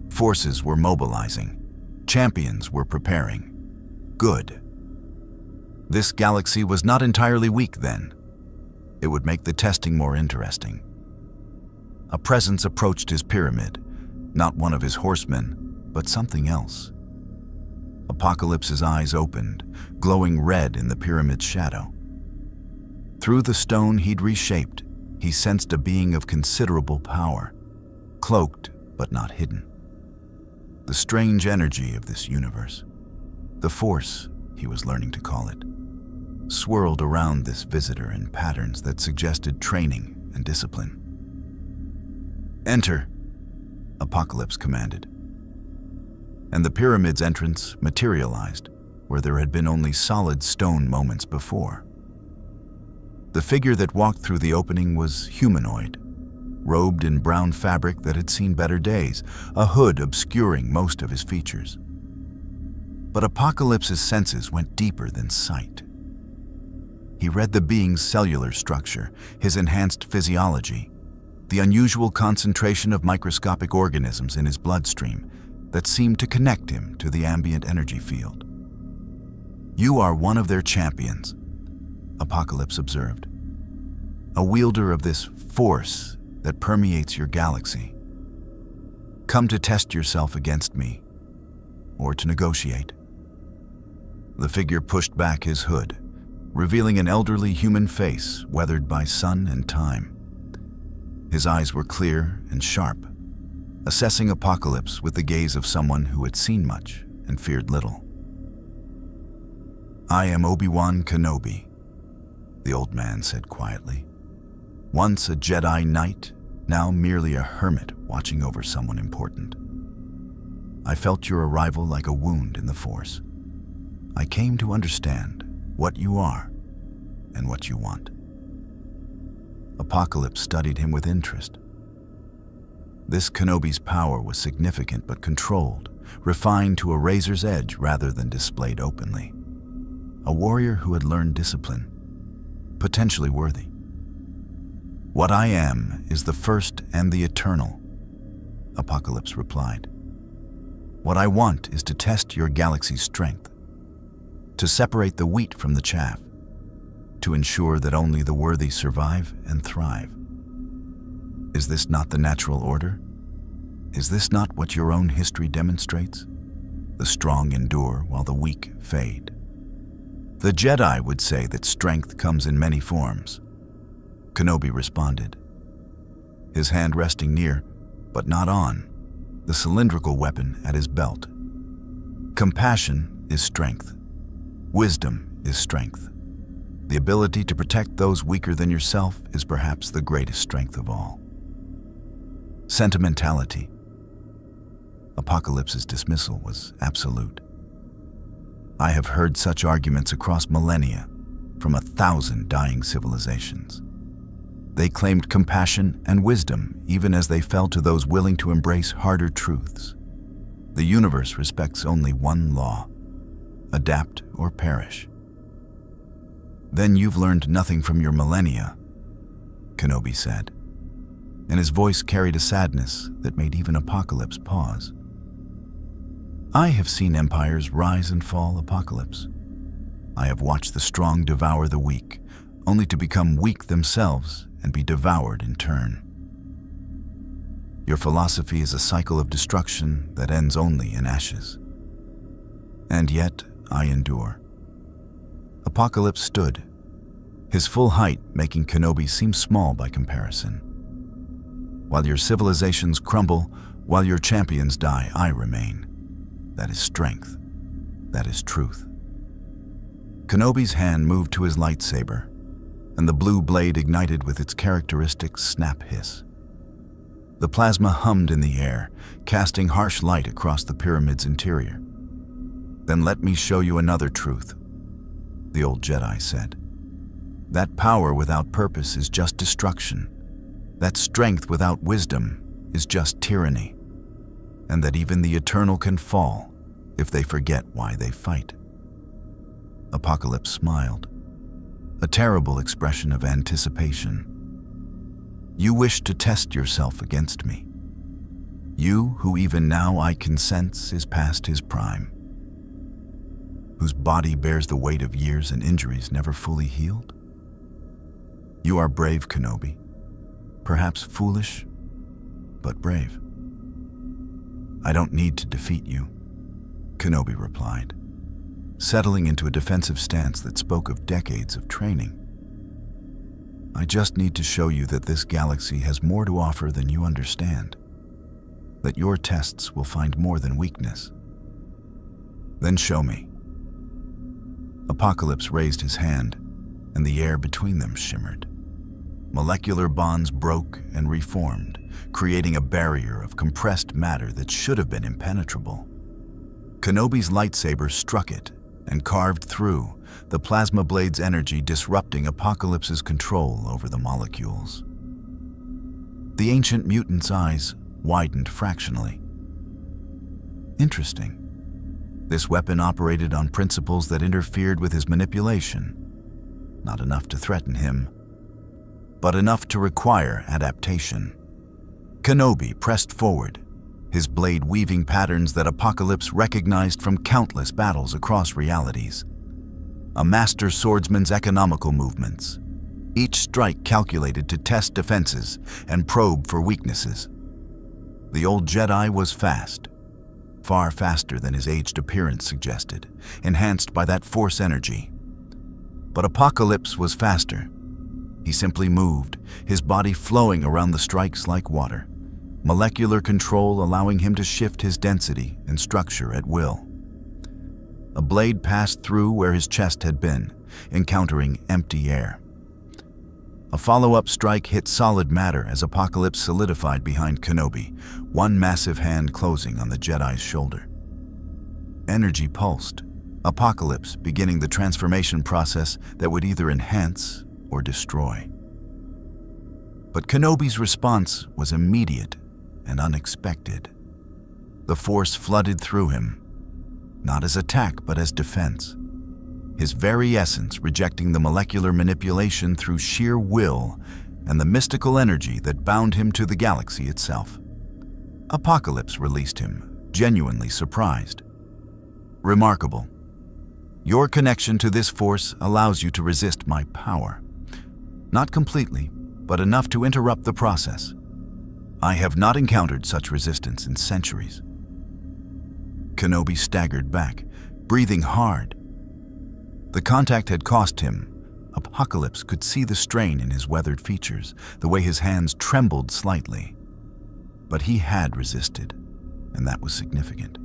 Forces were mobilizing. Champions were preparing. Good. This galaxy was not entirely weak then. It would make the testing more interesting. A presence approached his pyramid, not one of his horsemen, but something else. Apocalypse's eyes opened, glowing red in the pyramid's shadow. Through the stone he'd reshaped, he sensed a being of considerable power, cloaked but not hidden. The strange energy of this universe, the force, he was learning to call it, swirled around this visitor in patterns that suggested training and discipline. "Enter," Apocalypse commanded. And the pyramid's entrance materialized where there had been only solid stone moments before. The figure that walked through the opening was humanoid, robed in brown fabric that had seen better days, a hood obscuring most of his features. But Apocalypse's senses went deeper than sight. He read the being's cellular structure, his enhanced physiology, the unusual concentration of microscopic organisms in his bloodstream that seemed to connect him to the ambient energy field. "You are one of their champions," Apocalypse observed. "A wielder of this force that permeates your galaxy. Come to test yourself against me, or to negotiate." The figure pushed back his hood, revealing an elderly human face weathered by sun and time. His eyes were clear and sharp, assessing Apocalypse with the gaze of someone who had seen much and feared little. "I am Obi-Wan Kenobi," the old man said quietly. "Once a Jedi Knight, now merely a hermit watching over someone important. I felt your arrival like a wound in the Force. I came to understand what you are and what you want." Apocalypse studied him with interest. This Kenobi's power was significant but controlled, refined to a razor's edge rather than displayed openly. A warrior who had learned discipline, potentially worthy. "What I am is the first and the eternal," Apocalypse replied. "What I want is to test your galaxy's strength, to separate the wheat from the chaff, to ensure that only the worthy survive and thrive. Is this not the natural order? Is this not what your own history demonstrates? The strong endure while the weak fade. The Jedi would say that strength comes in many forms," Kenobi responded, his hand resting near, but not on, the cylindrical weapon at his belt. "Compassion is strength. Wisdom is strength. The ability to protect those weaker than yourself is perhaps the greatest strength of all. Sentimentality." Apocalypse's dismissal was absolute. "I have heard such arguments across millennia from 1,000 dying civilizations. They claimed compassion and wisdom even as they fell to those willing to embrace harder truths. The universe respects only one law: adapt or perish." "Then you've learned nothing from your millennia," Kenobi said, and his voice carried a sadness that made even Apocalypse pause. "I have seen empires rise and fall, Apocalypse. I have watched the strong devour the weak, only to become weak themselves and be devoured in turn. Your philosophy is a cycle of destruction that ends only in ashes. And yet, I endure." Apocalypse stood, his full height making Kenobi seem small by comparison. "While your civilizations crumble, while your champions die, I remain. That is strength. That is truth." Kenobi's hand moved to his lightsaber, and the blue blade ignited with its characteristic snap hiss. The plasma hummed in the air, casting harsh light across the pyramid's interior. "Then let me show you another truth," the old Jedi said. That power without purpose is just destruction. That strength without wisdom is just tyranny. And that even the eternal can fall if they forget why they fight. Apocalypse smiled, a terrible expression of anticipation. You wish to test yourself against me. You who even now I can sense is past his prime, whose body bears the weight of years and injuries never fully healed. You are brave, Kenobi. Perhaps foolish, but brave. I don't need to defeat you, Kenobi replied, settling into a defensive stance that spoke of decades of training. I just need to show you that this galaxy has more to offer than you understand, that your tests will find more than weakness. Then show me. Apocalypse raised his hand, and the air between them shimmered. Molecular bonds broke and reformed, creating a barrier of compressed matter that should have been impenetrable. Kenobi's lightsaber struck it and carved through, the plasma blade's energy disrupting Apocalypse's control over the molecules. The ancient mutant's eyes widened fractionally. Interesting. This weapon operated on principles that interfered with his manipulation. Not enough to threaten him, but enough to require adaptation. Kenobi pressed forward, his blade weaving patterns that Apocalypse recognized from countless battles across realities. A master swordsman's economical movements, each strike calculated to test defenses and probe for weaknesses. The old Jedi was fast, far faster than his aged appearance suggested, enhanced by that Force energy. But Apocalypse was faster. He simply moved, his body flowing around the strikes like water, molecular control allowing him to shift his density and structure at will. A blade passed through where his chest had been, encountering empty air. A follow-up strike hit solid matter as Apocalypse solidified behind Kenobi, one massive hand closing on the Jedi's shoulder. Energy pulsed, Apocalypse beginning the transformation process that would either enhance or destroy. But Kenobi's response was immediate and unexpected. The Force flooded through him, not as attack but as defense, his very essence rejecting the molecular manipulation through sheer will and the mystical energy that bound him to the galaxy itself. Apocalypse released him, genuinely surprised. Remarkable. Your connection to this force allows you to resist my power. Not completely, but enough to interrupt the process. I have not encountered such resistance in centuries. Kenobi staggered back, breathing hard. The contact had cost him. Apocalypse could see the strain in his weathered features, the way his hands trembled slightly. But he had resisted, and that was significant.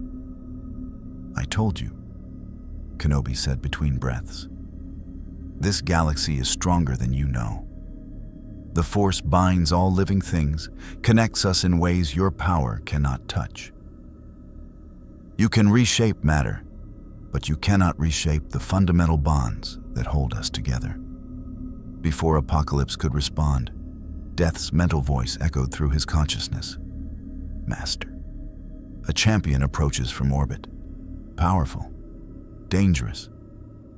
I told you, Kenobi said between breaths. This galaxy is stronger than you know. The Force binds all living things, connects us in ways your power cannot touch. You can reshape matter, but you cannot reshape the fundamental bonds that hold us together. Before Apocalypse could respond, Death's mental voice echoed through his consciousness. Master. A champion approaches from orbit. Powerful, dangerous,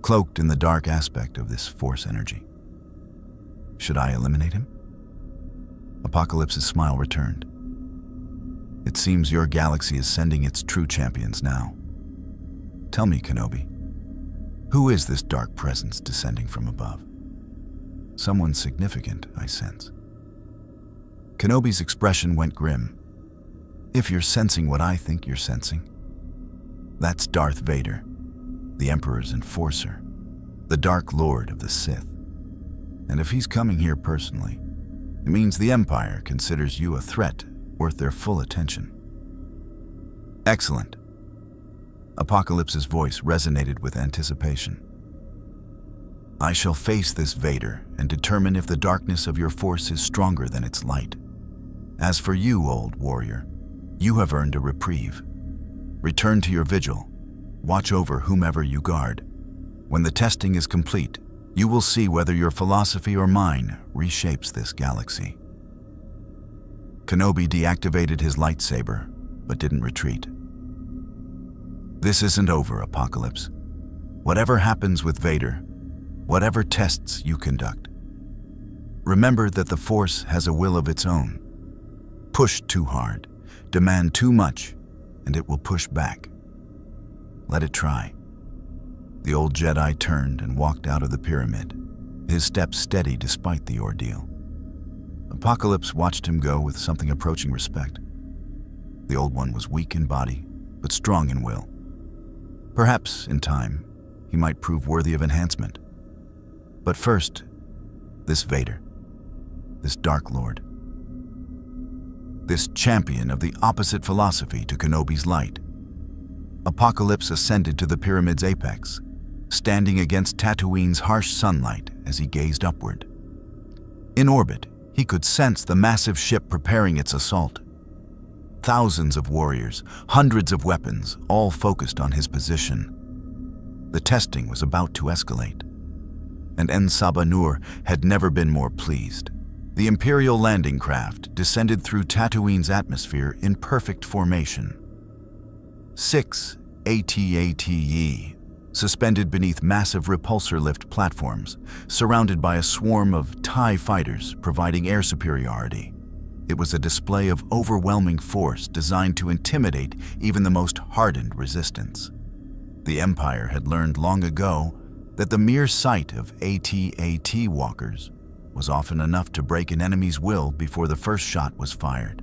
cloaked in the dark aspect of this Force energy. Should I eliminate him? Apocalypse's smile returned. It seems your galaxy is sending its true champions now. Tell me, Kenobi, who is this dark presence descending from above? Someone significant, I sense. Kenobi's expression went grim. If you're sensing what I think you're sensing, that's Darth Vader, the Emperor's enforcer, the Dark Lord of the Sith. And if he's coming here personally, it means the Empire considers you a threat worth their full attention. Excellent. Apocalypse's voice resonated with anticipation. I shall face this Vader and determine if the darkness of your force is stronger than its light. As for you, old warrior, you have earned a reprieve. Return to your vigil. Watch over whomever you guard. When the testing is complete, You will see whether your philosophy or mine reshapes this galaxy. Kenobi deactivated his lightsaber, but didn't retreat. This isn't over, Apocalypse. Whatever happens with Vader, whatever tests you conduct, remember that the Force has a will of its own. Push too hard, demand too much, and it will push back. Let it try. The old Jedi turned and walked out of the pyramid, his steps steady despite the ordeal. Apocalypse watched him go with something approaching respect. The old one was weak in body, but strong in will. Perhaps, in time, he might prove worthy of enhancement. But first, this Vader, this Dark Lord, this champion of the opposite philosophy to Kenobi's light. Apocalypse ascended to the pyramid's apex, standing against Tatooine's harsh sunlight as he gazed upward. In orbit, he could sense the massive ship preparing its assault. Thousands of warriors, hundreds of weapons, all focused on his position. The testing was about to escalate, and Saba Nur had never been more pleased. The Imperial landing craft descended through Tatooine's atmosphere in perfect formation. 6 AT-ATE, suspended beneath massive repulsor lift platforms, surrounded by a swarm of TIE fighters providing air superiority. It was a display of overwhelming force designed to intimidate even the most hardened resistance. The Empire had learned long ago that the mere sight of AT-AT walkers was often enough to break an enemy's will before the first shot was fired.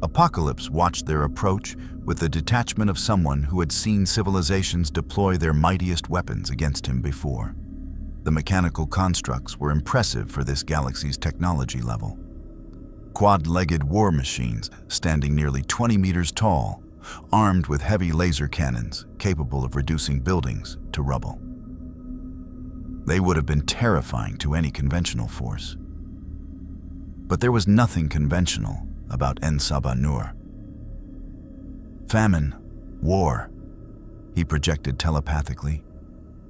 Apocalypse watched their approach with the detachment of someone who had seen civilizations deploy their mightiest weapons against him before. The mechanical constructs were impressive for this galaxy's technology level. Quad-legged war machines standing nearly 20 meters tall, armed with heavy laser cannons capable of reducing buildings to rubble. They would have been terrifying to any conventional force. But there was nothing conventional about Saba Nur. Famine, war, he projected telepathically,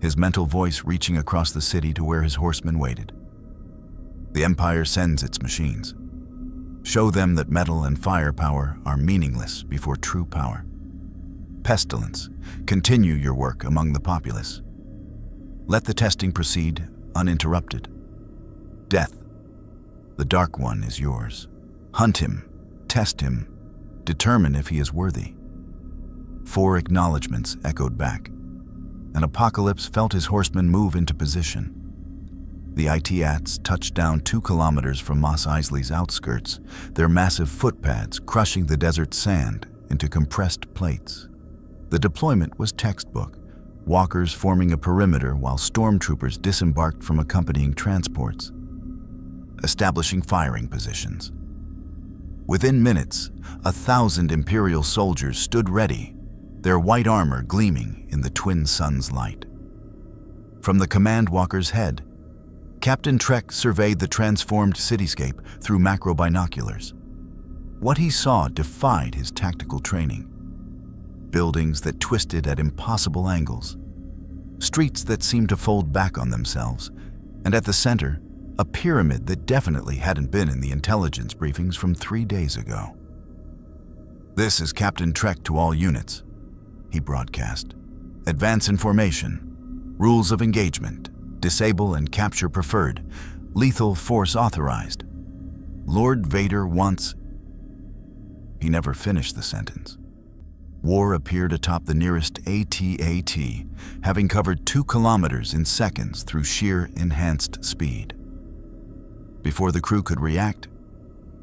his mental voice reaching across the city to where his horsemen waited. The Empire sends its machines. Show them that metal and firepower are meaningless before true power. Pestilence, continue your work among the populace. Let the testing proceed uninterrupted. Death, the Dark One is yours. Hunt him, test him, determine if he is worthy. 4 acknowledgements echoed back, and Apocalypse felt his horsemen move into position. The IT-ATs touched down 2 kilometers from Mos Eisley's outskirts, their massive footpads crushing the desert sand into compressed plates. The deployment was textbook, walkers forming a perimeter while stormtroopers disembarked from accompanying transports, establishing firing positions. Within minutes, 1,000 Imperial soldiers stood ready, their white armor gleaming in the twin suns' light. From the command walker's head, Captain Trek surveyed the transformed cityscape through macro binoculars. What he saw defied his tactical training. Buildings that twisted at impossible angles, streets that seemed to fold back on themselves, and at the center, a pyramid that definitely hadn't been in the intelligence briefings from 3 days ago. "This is Captain Trek to all units," he broadcast. "Advance in formation. Rules of engagement. Disable and capture preferred. Lethal force authorized. Lord Vader wants..." He never finished the sentence. War appeared atop the nearest AT-AT, having covered 2 kilometers in seconds through sheer enhanced speed. Before the crew could react,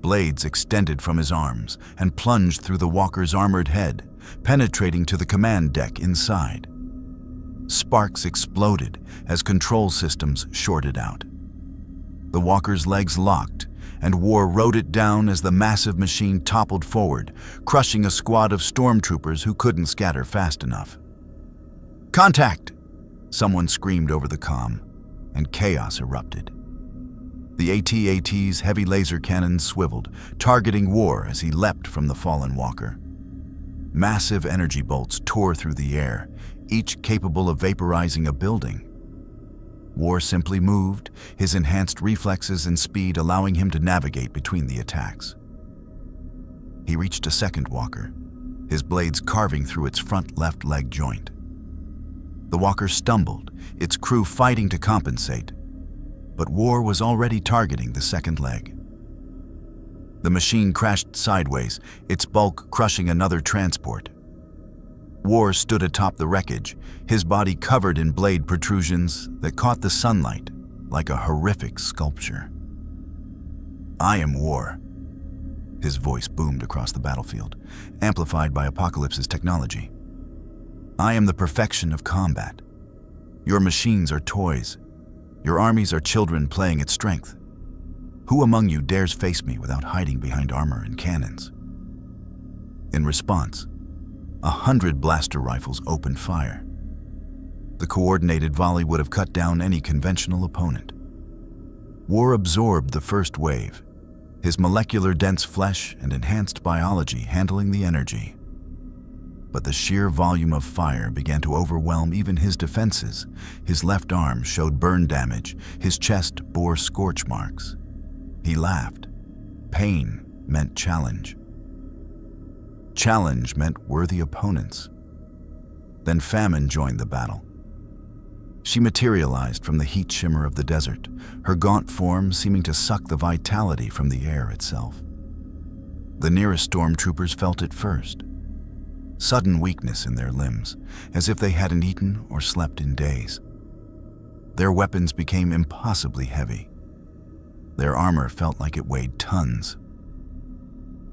blades extended from his arms and plunged through the walker's armored head, penetrating to the command deck inside. Sparks exploded as control systems shorted out. The walker's legs locked, and War rode it down as the massive machine toppled forward, crushing a squad of stormtroopers who couldn't scatter fast enough. "Contact!" someone screamed over the comm, and chaos erupted. The AT-AT's heavy laser cannons swiveled, targeting War as he leapt from the fallen walker. Massive energy bolts tore through the air, each capable of vaporizing a building. War simply moved, his enhanced reflexes and speed allowing him to navigate between the attacks. He reached a second walker, his blades carving through its front left leg joint. The walker stumbled, its crew fighting to compensate, but War was already targeting the second leg. The machine crashed sideways, its bulk crushing another transport. War stood atop the wreckage, his body covered in blade protrusions that caught the sunlight like a horrific sculpture. "I am War." His voice boomed across the battlefield, amplified by Apocalypse's technology. "I am the perfection of combat. Your machines are toys. Your armies are children playing at strength. Who among you dares face me without hiding behind armor and cannons?" In response, 100 blaster rifles opened fire. The coordinated volley would have cut down any conventional opponent. War absorbed the first wave, his molecular dense flesh and enhanced biology handling the energy. But the sheer volume of fire began to overwhelm even his defenses. His left arm showed burn damage, his chest bore scorch marks. He laughed. Pain meant challenge. Challenge meant worthy opponents. Then famine joined the battle. She materialized from the heat shimmer of the desert, her gaunt form seeming to suck the vitality from the air itself. The nearest stormtroopers felt it first. Sudden weakness in their limbs, as if they hadn't eaten or slept in days. Their weapons became impossibly heavy. Their armor felt like it weighed tons.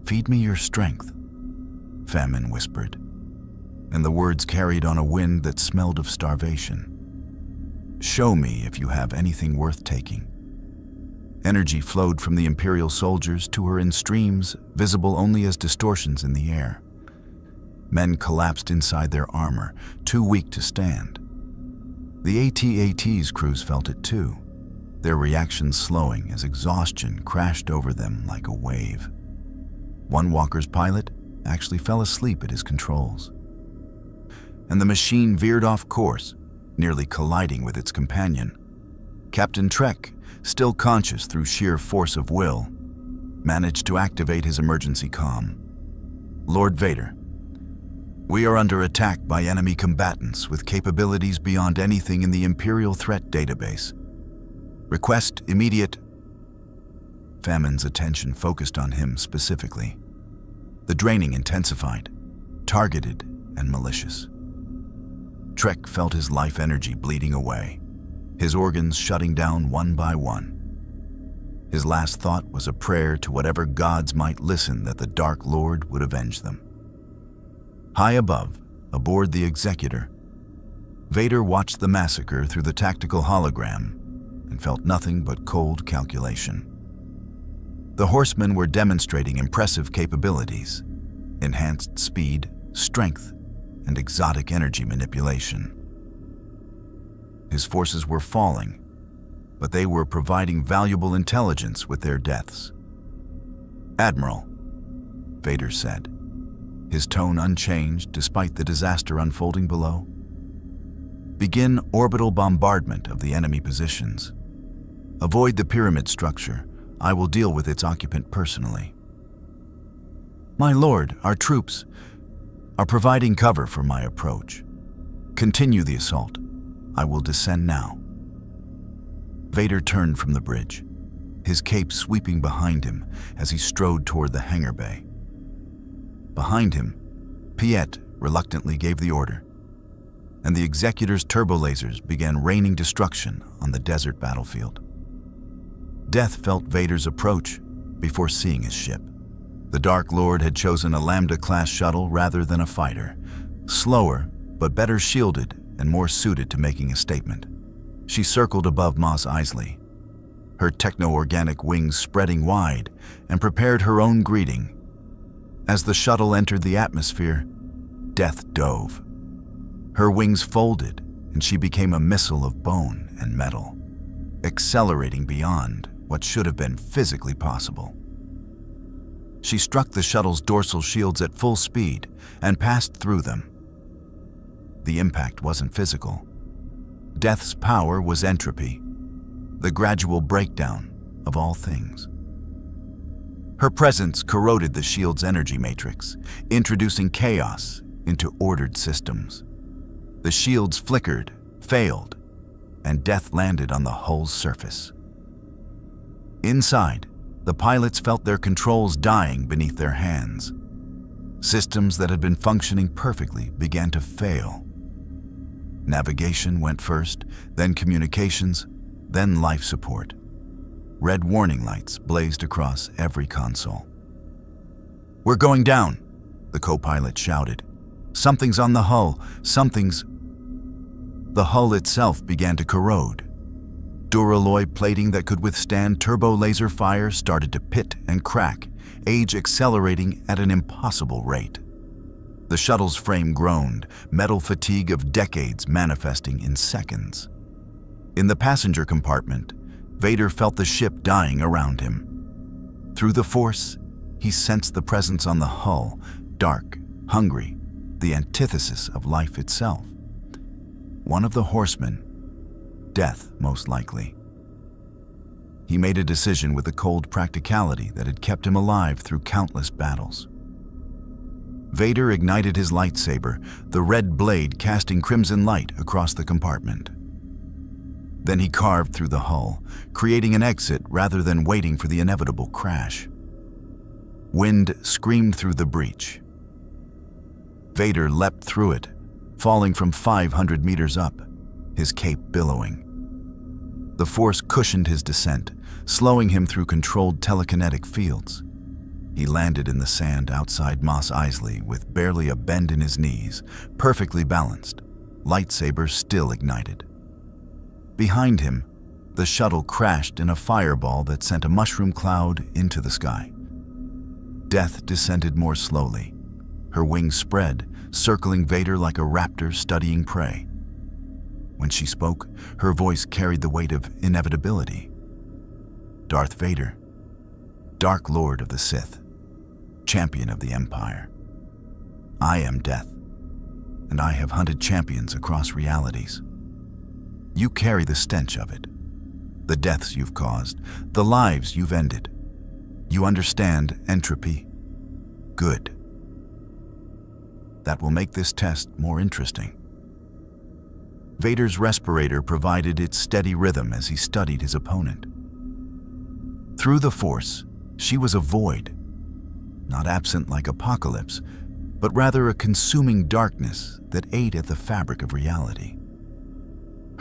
"Feed me your strength," Famine whispered, and the words carried on a wind that smelled of starvation. "Show me if you have anything worth taking." Energy flowed from the Imperial soldiers to her in streams, visible only as distortions in the air. Men collapsed inside their armor, too weak to stand. The AT-AT's crews felt it too, their reactions slowing as exhaustion crashed over them like a wave. One walker's pilot actually fell asleep at his controls. And the machine veered off course, nearly colliding with its companion. Captain Trek, still conscious through sheer force of will, managed to activate his emergency comm. "Lord Vader, we are under attack by enemy combatants with capabilities beyond anything in the Imperial threat database. Request immediate..." Famine's attention focused on him specifically. The draining intensified, targeted and malicious. Trek felt his life energy bleeding away, his organs shutting down one by one. His last thought was a prayer to whatever gods might listen that the Dark Lord would avenge them. High above, aboard the Executor, Vader watched the massacre through the tactical hologram and felt nothing but cold calculation. The Horsemen were demonstrating impressive capabilities, enhanced speed, strength, and exotic energy manipulation. His forces were falling, but they were providing valuable intelligence with their deaths. "Admiral," Vader said, his tone unchanged despite the disaster unfolding below. "Begin orbital bombardment of the enemy positions. Avoid the pyramid structure. I will deal with its occupant personally." "My lord, our troops are providing cover for my approach. Continue the assault. I will descend now." Vader turned from the bridge, his cape sweeping behind him as he strode toward the hangar bay. Behind him, Piet reluctantly gave the order, and the Executor's turbolasers began raining destruction on the desert battlefield. Death felt Vader's approach before seeing his ship. The Dark Lord had chosen a Lambda-class shuttle rather than a fighter, slower but better shielded and more suited to making a statement. She circled above Mos Eisley, her techno-organic wings spreading wide, and prepared her own greeting. As the shuttle entered the atmosphere, Death dove. Her wings folded, and she became a missile of bone and metal, accelerating beyond what should have been physically possible. She struck the shuttle's dorsal shields at full speed and passed through them. The impact wasn't physical. Death's power was entropy, the gradual breakdown of all things. Her presence corroded the shield's energy matrix, introducing chaos into ordered systems. The shields flickered, failed, and death landed on the hull's surface. Inside, the pilots felt their controls dying beneath their hands. Systems that had been functioning perfectly began to fail. Navigation went first, then communications, then life support. Red warning lights blazed across every console. "We're going down," the co-pilot shouted. "Something's on the hull, something's—" The hull itself began to corrode. Duralloy plating that could withstand turbo laser fire started to pit and crack, age accelerating at an impossible rate. The shuttle's frame groaned, metal fatigue of decades manifesting in seconds. In the passenger compartment, Vader felt the ship dying around him. Through the Force, he sensed the presence on the hull, dark, hungry, the antithesis of life itself. One of the Horsemen, death most likely. He made a decision with the cold practicality that had kept him alive through countless battles. Vader ignited his lightsaber, the red blade casting crimson light across the compartment. Then he carved through the hull, creating an exit rather than waiting for the inevitable crash. Wind screamed through the breach. Vader leapt through it, falling from 500 meters up, his cape billowing. The Force cushioned his descent, slowing him through controlled telekinetic fields. He landed in the sand outside Mos Eisley with barely a bend in his knees, perfectly balanced, lightsaber still ignited. Behind him, the shuttle crashed in a fireball that sent a mushroom cloud into the sky. Death descended more slowly. Her wings spread, circling Vader like a raptor studying prey. When she spoke, her voice carried the weight of inevitability. Darth Vader, Dark Lord of the Sith, champion of the Empire. I am death, and I have hunted champions across realities. You carry the stench of it, the deaths you've caused, the lives you've ended. You understand entropy. Good. That will make this test more interesting. Vader's respirator provided its steady rhythm as he studied his opponent. Through the Force, she was a void, not absent like Apocalypse, but rather a consuming darkness that ate at the fabric of reality.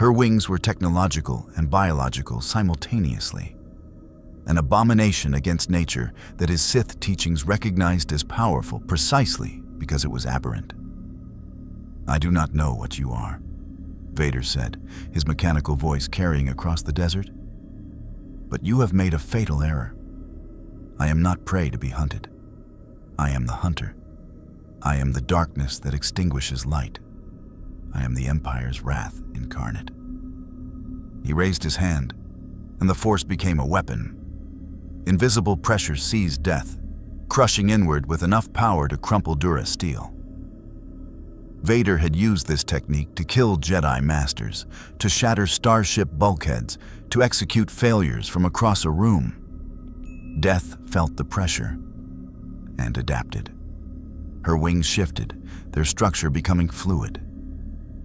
Her wings were technological and biological simultaneously, an abomination against nature that his Sith teachings recognized as powerful precisely because it was aberrant. "I do not know what you are," Vader said, his mechanical voice carrying across the desert. "But you have made a fatal error. I am not prey to be hunted. I am the hunter. I am the darkness that extinguishes light. I am the Empire's wrath incarnate." He raised his hand, and the Force became a weapon. Invisible pressure seized Death, crushing inward with enough power to crumple Dura steel. Vader had used this technique to kill Jedi Masters, to shatter starship bulkheads, to execute failures from across a room. Death felt the pressure and adapted. Her wings shifted, their structure becoming fluid.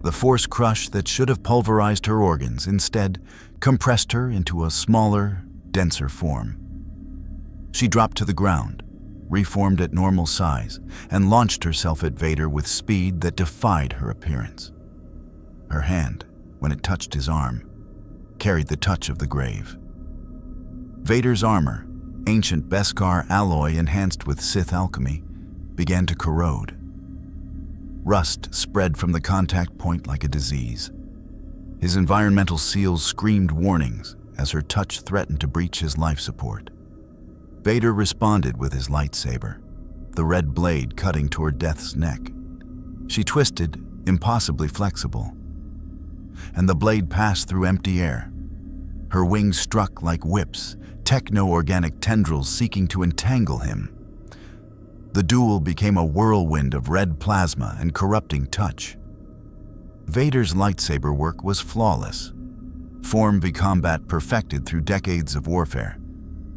The Force crush that should have pulverized her organs instead compressed her into a smaller, denser form. She dropped to the ground, reformed at normal size, and launched herself at Vader with speed that defied her appearance. Her hand, when it touched his arm, carried the touch of the grave. Vader's armor, ancient Beskar alloy enhanced with Sith alchemy, began to corrode. Rust spread from the contact point like a disease. His environmental seals screamed warnings as her touch threatened to breach his life support. Vader responded with his lightsaber, the red blade cutting toward Death's neck. She twisted, impossibly flexible, and the blade passed through empty air. Her wings struck like whips, techno-organic tendrils seeking to entangle him. The duel became a whirlwind of red plasma and corrupting touch. Vader's lightsaber work was flawless. Form v combat perfected through decades of warfare,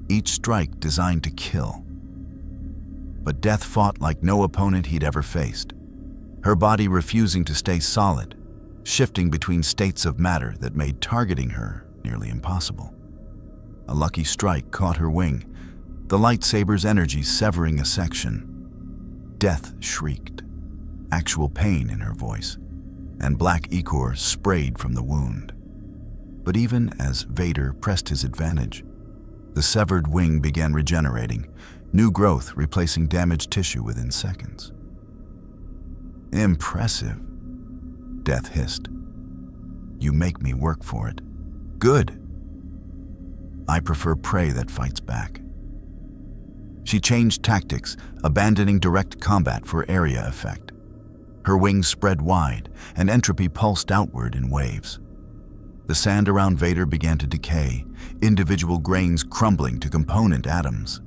each strike designed to kill. But Death fought like no opponent he'd ever faced, her body refusing to stay solid, shifting between states of matter that made targeting her nearly impossible. A lucky strike caught her wing, the lightsaber's energy severing a section. Death shrieked, actual pain in her voice, and black ichor sprayed from the wound. But even as Vader pressed his advantage, the severed wing began regenerating, new growth replacing damaged tissue within seconds. Impressive, Death hissed. You make me work for it. Good. I prefer prey that fights back. She changed tactics, abandoning direct combat for area effect. Her wings spread wide, and entropy pulsed outward in waves. The sand around Vader began to decay, individual grains crumbling to component atoms.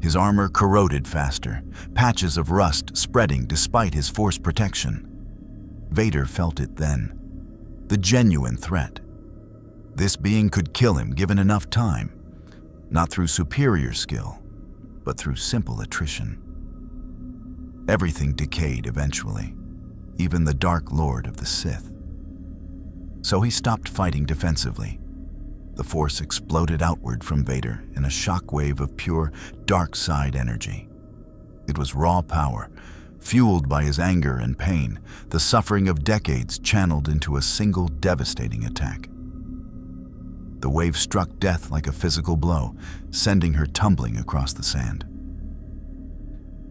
His armor corroded faster, patches of rust spreading despite his force protection. Vader felt it then, the genuine threat. This being could kill him given enough time, not through superior skill, but through simple attrition. Everything decayed eventually, even the Dark Lord of the Sith. So he stopped fighting defensively. The Force exploded outward from Vader in a shockwave of pure dark side energy. It was raw power, fueled by his anger and pain, the suffering of decades channeled into a single devastating attack. The wave struck Death like a physical blow, sending her tumbling across the sand.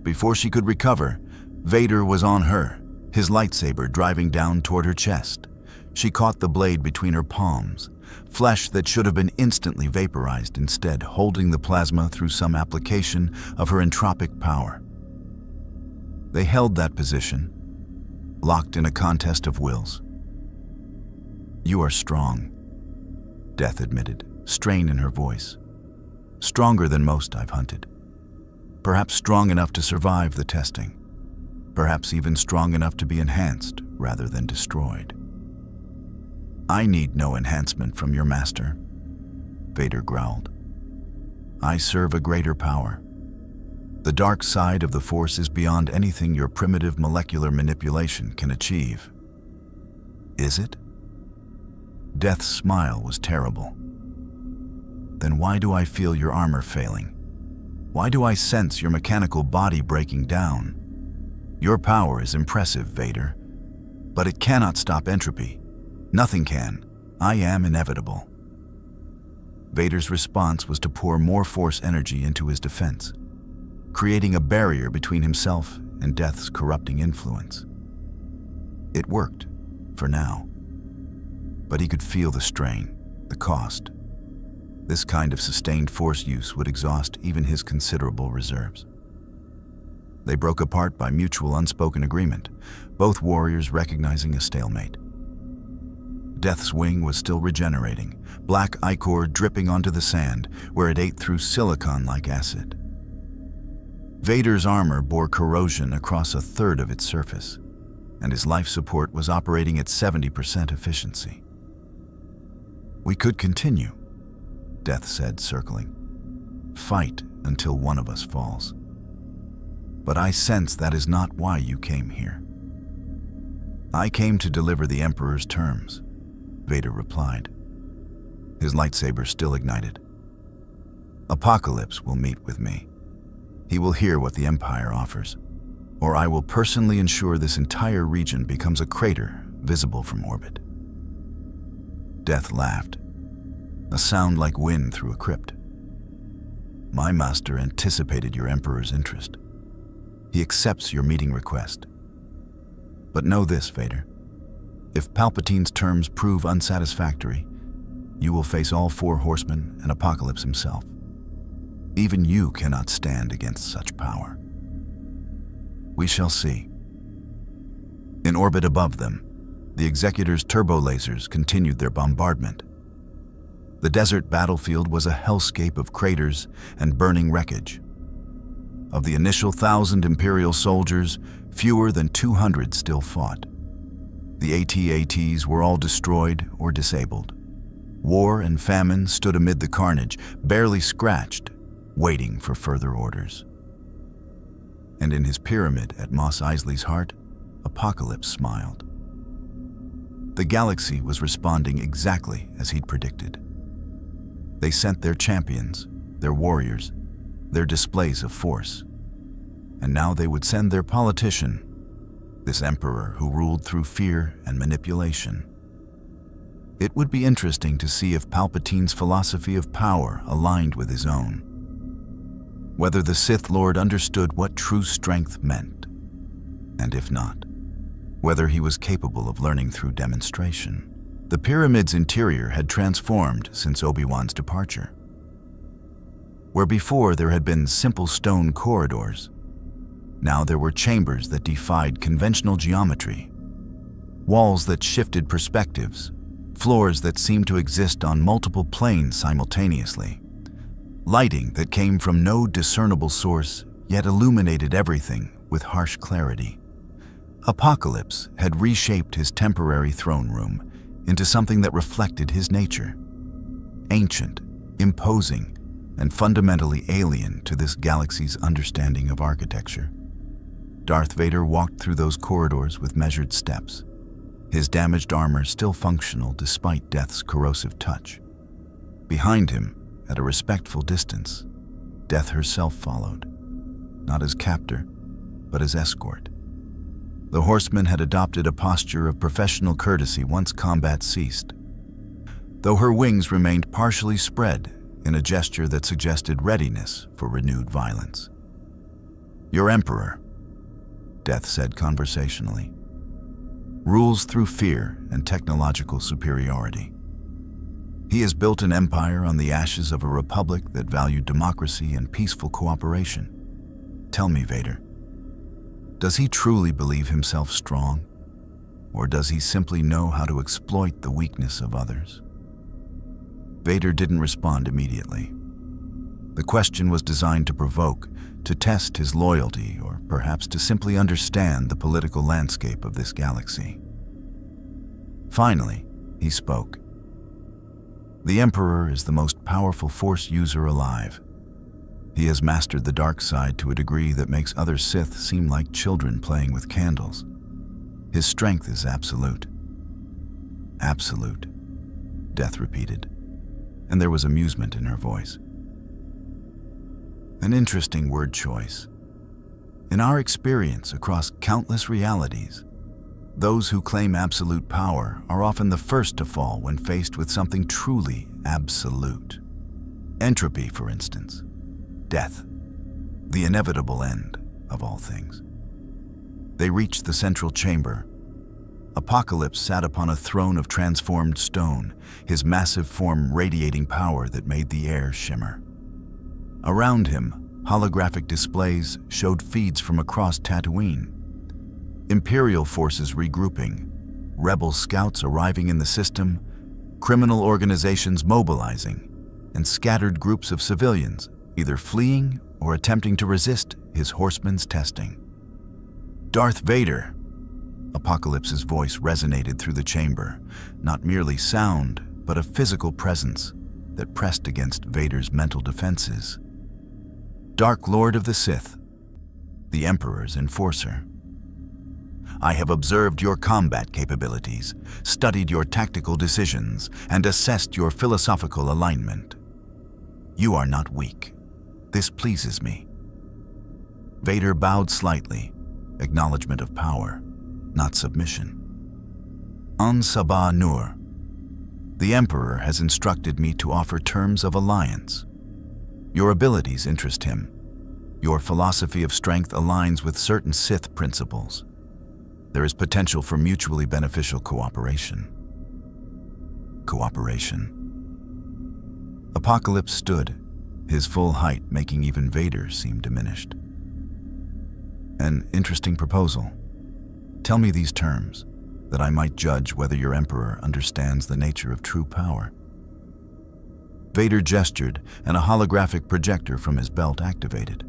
Before she could recover, Vader was on her, his lightsaber driving down toward her chest. She caught the blade between her palms, flesh that should have been instantly vaporized instead holding the plasma through some application of her entropic power. They held that position, locked in a contest of wills. You are strong, Death admitted, strain in her voice. Stronger than most I've hunted. Perhaps strong enough to survive the testing. Perhaps even strong enough to be enhanced rather than destroyed. I need no enhancement from your master, Vader growled. I serve a greater power. The dark side of the Force is beyond anything your primitive molecular manipulation can achieve. Is it? Death's smile was terrible. Then why do I feel your armor failing? Why do I sense your mechanical body breaking down? Your power is impressive, Vader, but it cannot stop entropy. Nothing can. I am inevitable. Vader's response was to pour more Force energy into his defense, creating a barrier between himself and Death's corrupting influence. It worked, for now. But he could feel the strain, the cost. This kind of sustained Force use would exhaust even his considerable reserves. They broke apart by mutual unspoken agreement, both warriors recognizing a stalemate. Death's wing was still regenerating, black ichor dripping onto the sand where it ate through silicon like acid. Vader's armor bore corrosion across a third of its surface, and his life support was operating at 70% efficiency. We could continue, Death said, circling. Fight until one of us falls. But I sense that is not why you came here. I came to deliver the Emperor's terms, Vader replied. His lightsaber still ignited. Apocalypse will meet with me. He will hear what the Empire offers, or I will personally ensure this entire region becomes a crater visible from orbit. Death laughed, a sound like wind through a crypt. My master anticipated your Emperor's interest. He accepts your meeting request. But know this, Vader. If Palpatine's terms prove unsatisfactory, you will face all 4 Horsemen and Apocalypse himself. Even you cannot stand against such power. We shall see. In orbit above them, the Executor's turbo lasers continued their bombardment. The desert battlefield was a hellscape of craters and burning wreckage. Of the initial 1,000 Imperial soldiers, fewer than 200 still fought. The AT-ATs were all destroyed or disabled. War and famine stood amid the carnage, barely scratched, waiting for further orders. And in his pyramid at Mos Eisley's heart, Apocalypse smiled. The galaxy was responding exactly as he'd predicted. They sent their champions, their warriors, their displays of force. And now they would send their politician, this emperor who ruled through fear and manipulation. It would be interesting to see if Palpatine's philosophy of power aligned with his own. Whether the Sith Lord understood what true strength meant, and if not, whether he was capable of learning through demonstration. The pyramid's interior had transformed since Obi-Wan's departure. Where before there had been simple stone corridors, now there were chambers that defied conventional geometry, walls that shifted perspectives, floors that seemed to exist on multiple planes simultaneously, lighting that came from no discernible source yet illuminated everything with harsh clarity. Apocalypse had reshaped his temporary throne room into something that reflected his nature, ancient, imposing, and fundamentally alien to this galaxy's understanding of architecture. Darth Vader walked through those corridors with measured steps, his damaged armor still functional despite death's corrosive touch. Behind him, at a respectful distance, Death herself followed, not as captor, but as escort. The Horsemen had adopted a posture of professional courtesy once combat ceased, though her wings remained partially spread in a gesture that suggested readiness for renewed violence. "Your Emperor," Death said conversationally, "rules through fear and technological superiority. He has built an empire on the ashes of a republic that valued democracy and peaceful cooperation. Tell me, Vader, does he truly believe himself strong, or does he simply know how to exploit the weakness of others?" Vader didn't respond immediately. The question was designed to provoke, to test his loyalty, or perhaps to simply understand the political landscape of this galaxy. Finally, he spoke. "The Emperor is the most powerful Force user alive. He has mastered the dark side to a degree that makes other Sith seem like children playing with candles. His strength is absolute." "Absolute," Death repeated, and there was amusement in her voice. An interesting word choice. In our experience across countless realities, those who claim absolute power are often the first to fall when faced with something truly absolute. Entropy, for instance. Death. The inevitable end of all things. They reached the central chamber. Apocalypse sat upon a throne of transformed stone, his massive form radiating power that made the air shimmer. Around him, holographic displays showed feeds from across Tatooine. Imperial forces regrouping, rebel scouts arriving in the system, criminal organizations mobilizing, and scattered groups of civilians either fleeing or attempting to resist his Horsemen's testing. "Darth Vader!" Apocalypse's voice resonated through the chamber, not merely sound, but a physical presence that pressed against Vader's mental defenses. "Dark Lord of the Sith, the Emperor's enforcer. I have observed your combat capabilities, studied your tactical decisions, and assessed your philosophical alignment. You are not weak. This pleases me." Vader bowed slightly, acknowledgement of power, not submission. "On Sabah Nur, the Emperor has instructed me to offer terms of alliance. Your abilities interest him. Your philosophy of strength aligns with certain Sith principles. There is potential for mutually beneficial cooperation." Cooperation. Apocalypse stood, his full height making even Vader seem diminished. "An interesting proposal. Tell me these terms, that I might judge whether your Emperor understands the nature of true power." Vader gestured, and a holographic projector from his belt activated.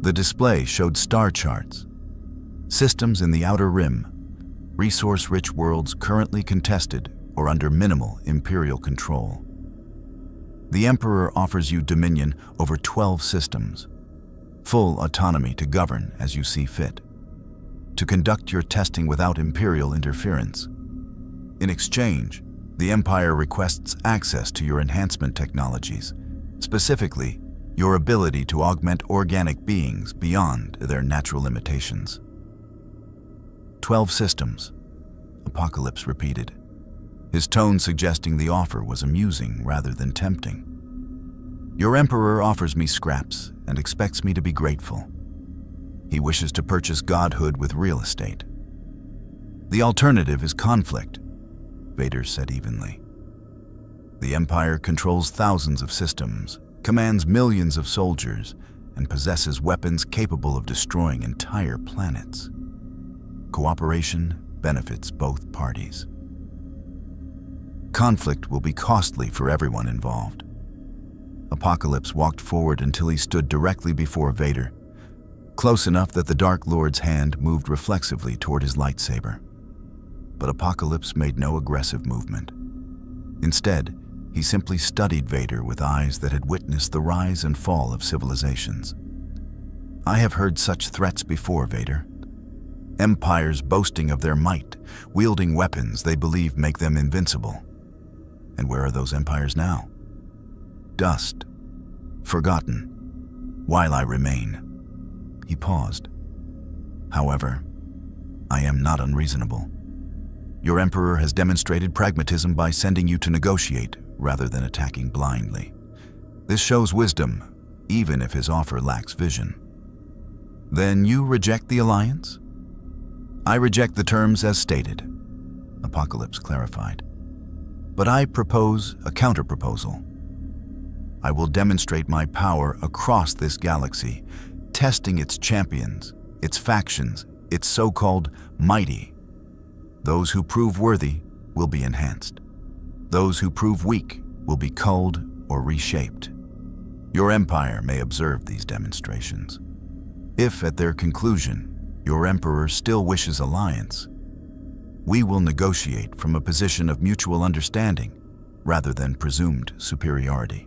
The display showed star charts, systems in the outer rim, resource-rich worlds currently contested or under minimal Imperial control. The Emperor offers you dominion over 12 systems, full autonomy to govern as you see fit, to conduct your testing without Imperial interference. In exchange, the Empire requests access to your enhancement technologies, specifically your ability to augment organic beings beyond their natural limitations. 12 systems, Apocalypse repeated, his tone suggesting the offer was amusing rather than tempting. Your Emperor offers me scraps and expects me to be grateful. He wishes to purchase godhood with real estate. The alternative is conflict, Vader said evenly. The Empire controls thousands of systems, commands millions of soldiers, and possesses weapons capable of destroying entire planets. Cooperation benefits both parties. Conflict will be costly for everyone involved. Apocalypse walked forward until he stood directly before Vader, close enough that the Dark Lord's hand moved reflexively toward his lightsaber. But Apocalypse made no aggressive movement. Instead, he simply studied Vader with eyes that had witnessed the rise and fall of civilizations. I have heard such threats before, Vader. Empires boasting of their might, wielding weapons they believe make them invincible. And where are those empires now? Dust, forgotten, while I remain. He paused. However, I am not unreasonable. Your Emperor has demonstrated pragmatism by sending you to negotiate rather than attacking blindly. This shows wisdom, even if his offer lacks vision. Then you reject the alliance? I reject the terms as stated, Apocalypse clarified. But I propose a counterproposal. I will demonstrate my power across this galaxy, testing its champions, its factions, its so-called mighty. Those who prove worthy will be enhanced. Those who prove weak will be culled or reshaped. Your Empire may observe these demonstrations. If, at their conclusion, your Emperor still wishes alliance, we will negotiate from a position of mutual understanding rather than presumed superiority.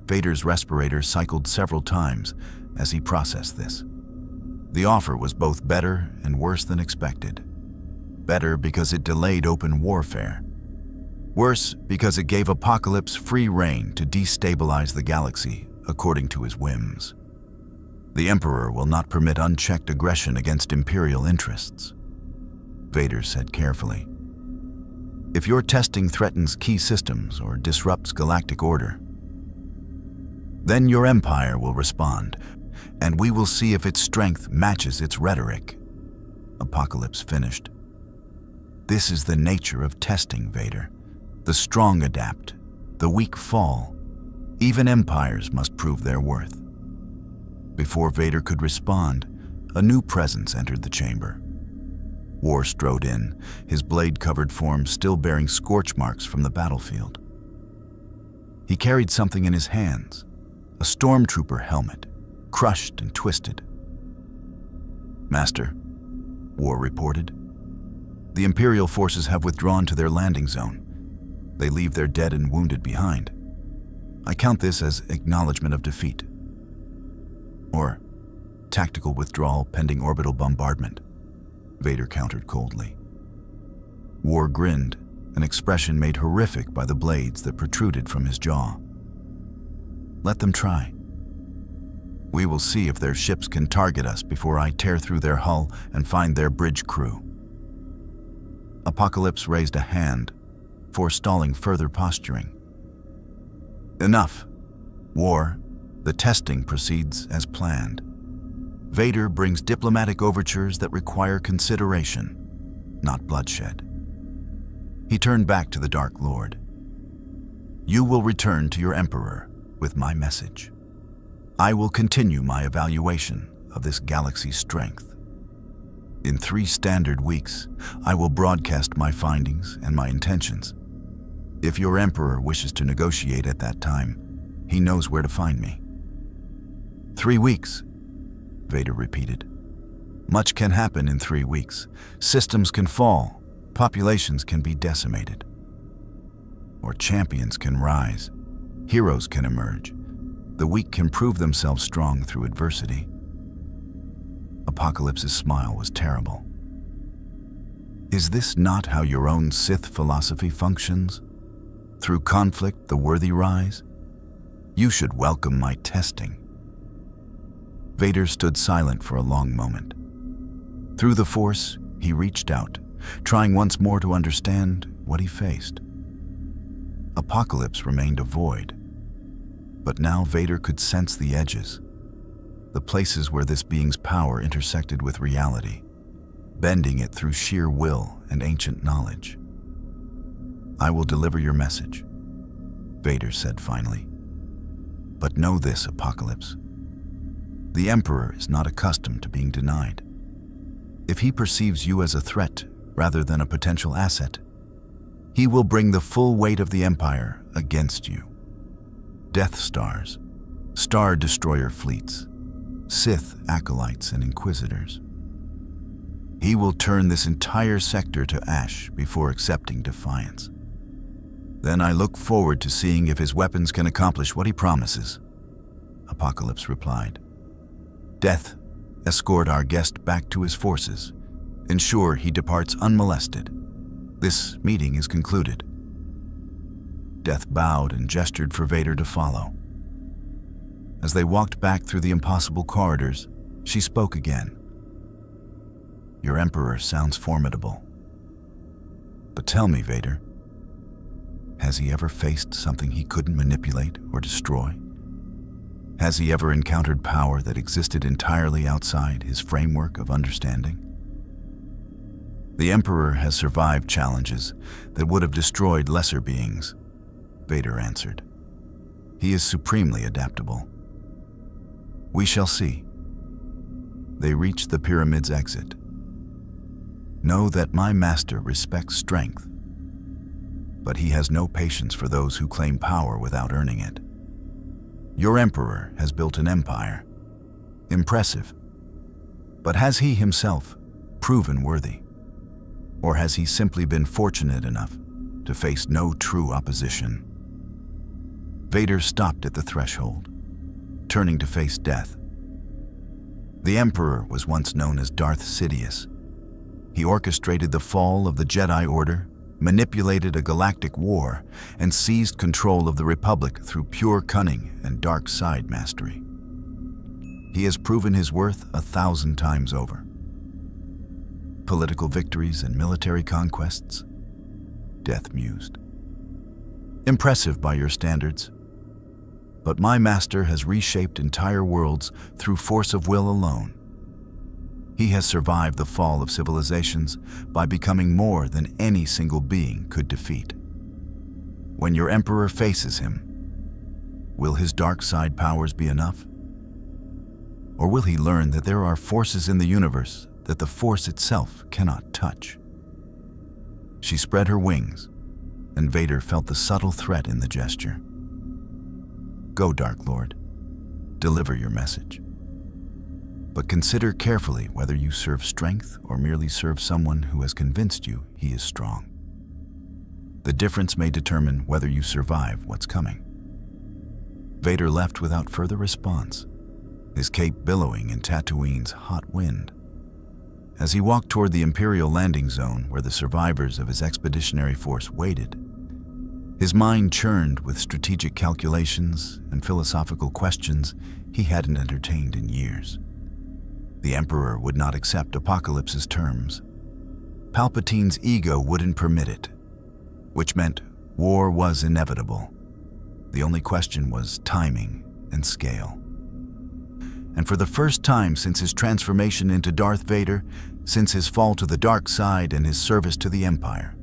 Vader's respirator cycled several times as he processed this. The offer was both better and worse than expected. Better because it delayed open warfare. Worse because it gave Apocalypse free rein to destabilize the galaxy according to his whims. The Emperor will not permit unchecked aggression against Imperial interests, Vader said carefully. If your testing threatens key systems or disrupts galactic order, then your Empire will respond, and we will see if its strength matches its rhetoric, Apocalypse finished. This is the nature of testing, Vader. The strong adapt, the weak fall. Even empires must prove their worth. Before Vader could respond, a new presence entered the chamber. War strode in, his blade-covered form still bearing scorch marks from the battlefield. He carried something in his hands, a stormtrooper helmet, crushed and twisted. Master, War reported. The Imperial forces have withdrawn to their landing zone. They leave their dead and wounded behind. I count this as acknowledgement of defeat. Or tactical withdrawal pending orbital bombardment, Vader countered coldly. War grinned, an expression made horrific by the blades that protruded from his jaw. Let them try. We will see if their ships can target us before I tear through their hull and find their bridge crew. Apocalypse raised a hand, forestalling further posturing. Enough. War, the testing proceeds as planned. Vader brings diplomatic overtures that require consideration, not bloodshed. He turned back to the Dark Lord. You will return to your Emperor with my message. I will continue my evaluation of this galaxy's strength. In 3 standard weeks, I will broadcast my findings and my intentions. If your Emperor wishes to negotiate at that time, he knows where to find me. 3 weeks, Vader repeated. Much can happen in 3 weeks. Systems can fall, populations can be decimated. Or champions can rise, heroes can emerge. The weak can prove themselves strong through adversity. Apocalypse's smile was terrible. Is this not how your own Sith philosophy functions? Through conflict, the worthy rise? You should welcome my testing. Vader stood silent for a long moment. Through the Force, he reached out, trying once more to understand what he faced. Apocalypse remained a void, but now Vader could sense the edges, the places where this being's power intersected with reality, bending it through sheer will and ancient knowledge. I will deliver your message, Vader said finally. But know this, Apocalypse. The Emperor is not accustomed to being denied. If he perceives you as a threat rather than a potential asset, he will bring the full weight of the Empire against you. Death Stars, Star Destroyer fleets, Sith acolytes and inquisitors. He will turn this entire sector to ash before accepting defiance. Then I look forward to seeing if his weapons can accomplish what he promises, Apocalypse replied. Death, escort our guest back to his forces. Ensure he departs unmolested. This meeting is concluded. Death bowed and gestured for Vader to follow. As they walked back through the impossible corridors, she spoke again. Your Emperor sounds formidable. But tell me, Vader, has he ever faced something he couldn't manipulate or destroy? Has he ever encountered power that existed entirely outside his framework of understanding? The Emperor has survived challenges that would have destroyed lesser beings, Vader answered. He is supremely adaptable. We shall see. They reached the pyramid's exit. Know that my master respects strength, but he has no patience for those who claim power without earning it. Your Emperor has built an empire. Impressive. But has he himself proven worthy? Or has he simply been fortunate enough to face no true opposition? Vader stopped at the threshold, turning to face death. The Emperor was once known as Darth Sidious. He orchestrated the fall of the Jedi Order, manipulated a galactic war, and seized control of the Republic through pure cunning and dark side mastery. He has proven his worth 1,000 times over. Political victories and military conquests? Death mused. Impressive by your standards. But my master has reshaped entire worlds through force of will alone. He has survived the fall of civilizations by becoming more than any single being could defeat. When your Emperor faces him, will his dark side powers be enough? Or will he learn that there are forces in the universe that the Force itself cannot touch? She spread her wings, and Vader felt the subtle threat in the gesture. Go, Dark Lord. Deliver your message. But consider carefully whether you serve strength or merely serve someone who has convinced you he is strong. The difference may determine whether you survive what's coming. Vader left without further response, his cape billowing in Tatooine's hot wind. As he walked toward the Imperial landing zone where the survivors of his expeditionary force waited, his mind churned with strategic calculations and philosophical questions he hadn't entertained in years. The Emperor would not accept Apocalypse's terms. Palpatine's ego wouldn't permit it, which meant war was inevitable. The only question was timing and scale. And for the first time since his transformation into Darth Vader, since his fall to the dark side and his service to the Empire,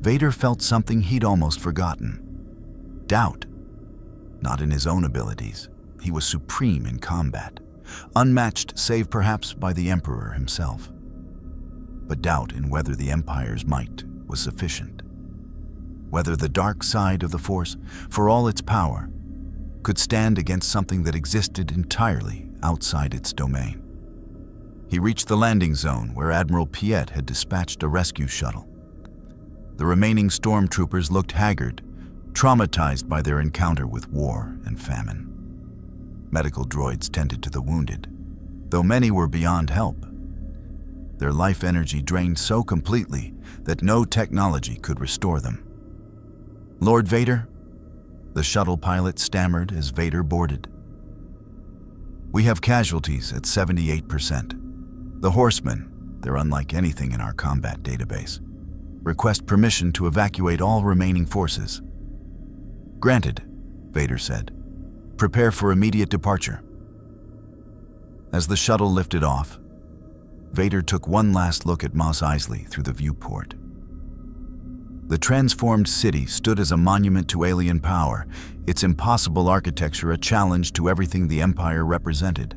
Vader felt something he'd almost forgotten. Doubt. Not in his own abilities. He was supreme in combat, unmatched save perhaps by the Emperor himself. But doubt in whether the Empire's might was sufficient. Whether the dark side of the Force, for all its power, could stand against something that existed entirely outside its domain. He reached the landing zone where Admiral Piet had dispatched a rescue shuttle. The remaining stormtroopers looked haggard, traumatized by their encounter with war and famine. Medical droids tended to the wounded, though many were beyond help. Their life energy drained so completely that no technology could restore them. "Lord Vader?" the shuttle pilot stammered as Vader boarded. "We have casualties at 78%. The Horsemen, they're unlike anything in our combat database. Request permission to evacuate all remaining forces." "Granted," Vader said. "Prepare for immediate departure." As the shuttle lifted off, Vader took one last look at Mos Eisley through the viewport. The transformed city stood as a monument to alien power, its impossible architecture a challenge to everything the Empire represented.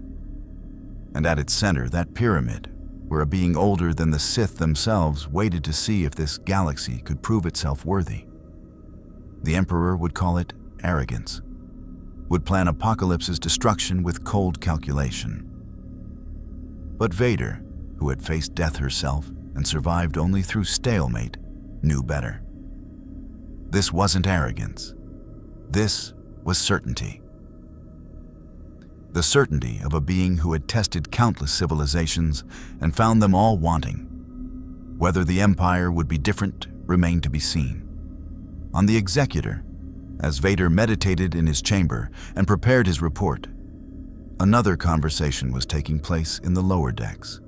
And at its center, that pyramid, where a being older than the Sith themselves waited to see if this galaxy could prove itself worthy. The Emperor would call it arrogance, would plan Apocalypse's destruction with cold calculation. But Vader, who had faced death herself and survived only through stalemate, knew better. This wasn't arrogance. This was certainty. The certainty of a being who had tested countless civilizations and found them all wanting. Whether the Empire would be different remained to be seen. On the Executor, as Vader meditated in his chamber and prepared his report, another conversation was taking place in the lower decks.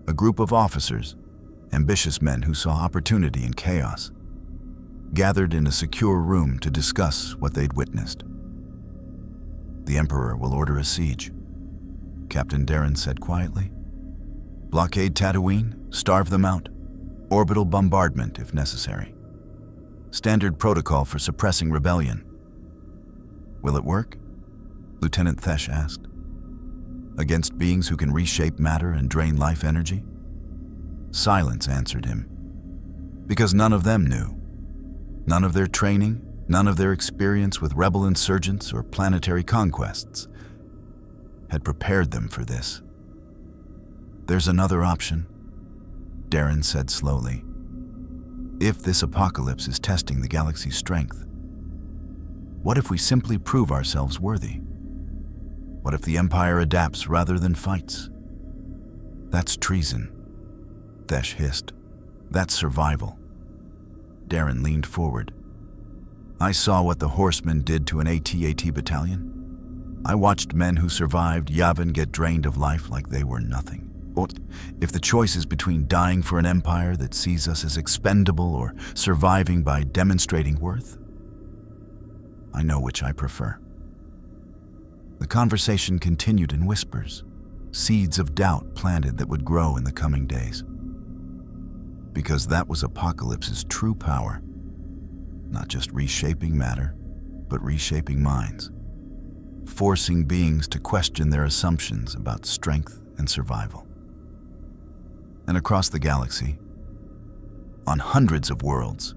A group of officers, ambitious men who saw opportunity in chaos, gathered in a secure room to discuss what they'd witnessed. "The Emperor will order a siege," Captain Darren said quietly. "Blockade Tatooine, starve them out, orbital bombardment if necessary. Standard protocol for suppressing rebellion." "Will it work?" Lieutenant Thesh asked. "Against beings who can reshape matter and drain life energy?" Silence answered him. Because none of them knew. None of their training, none of their experience with rebel insurgents or planetary conquests had prepared them for this. "There's another option," Darren said slowly. "If this apocalypse is testing the galaxy's strength, what if we simply prove ourselves worthy? What if the Empire adapts rather than fights?" "That's treason," Thesh hissed. "That's survival." Darren leaned forward. "I saw what the Horsemen did to an AT-AT battalion. I watched men who survived Yavin get drained of life like they were nothing. But if the choice is between dying for an empire that sees us as expendable or surviving by demonstrating worth, I know which I prefer." The conversation continued in whispers, seeds of doubt planted that would grow in the coming days. Because that was Apocalypse's true power, not just reshaping matter, but reshaping minds, forcing beings to question their assumptions about strength and survival. And across the galaxy, on hundreds of worlds,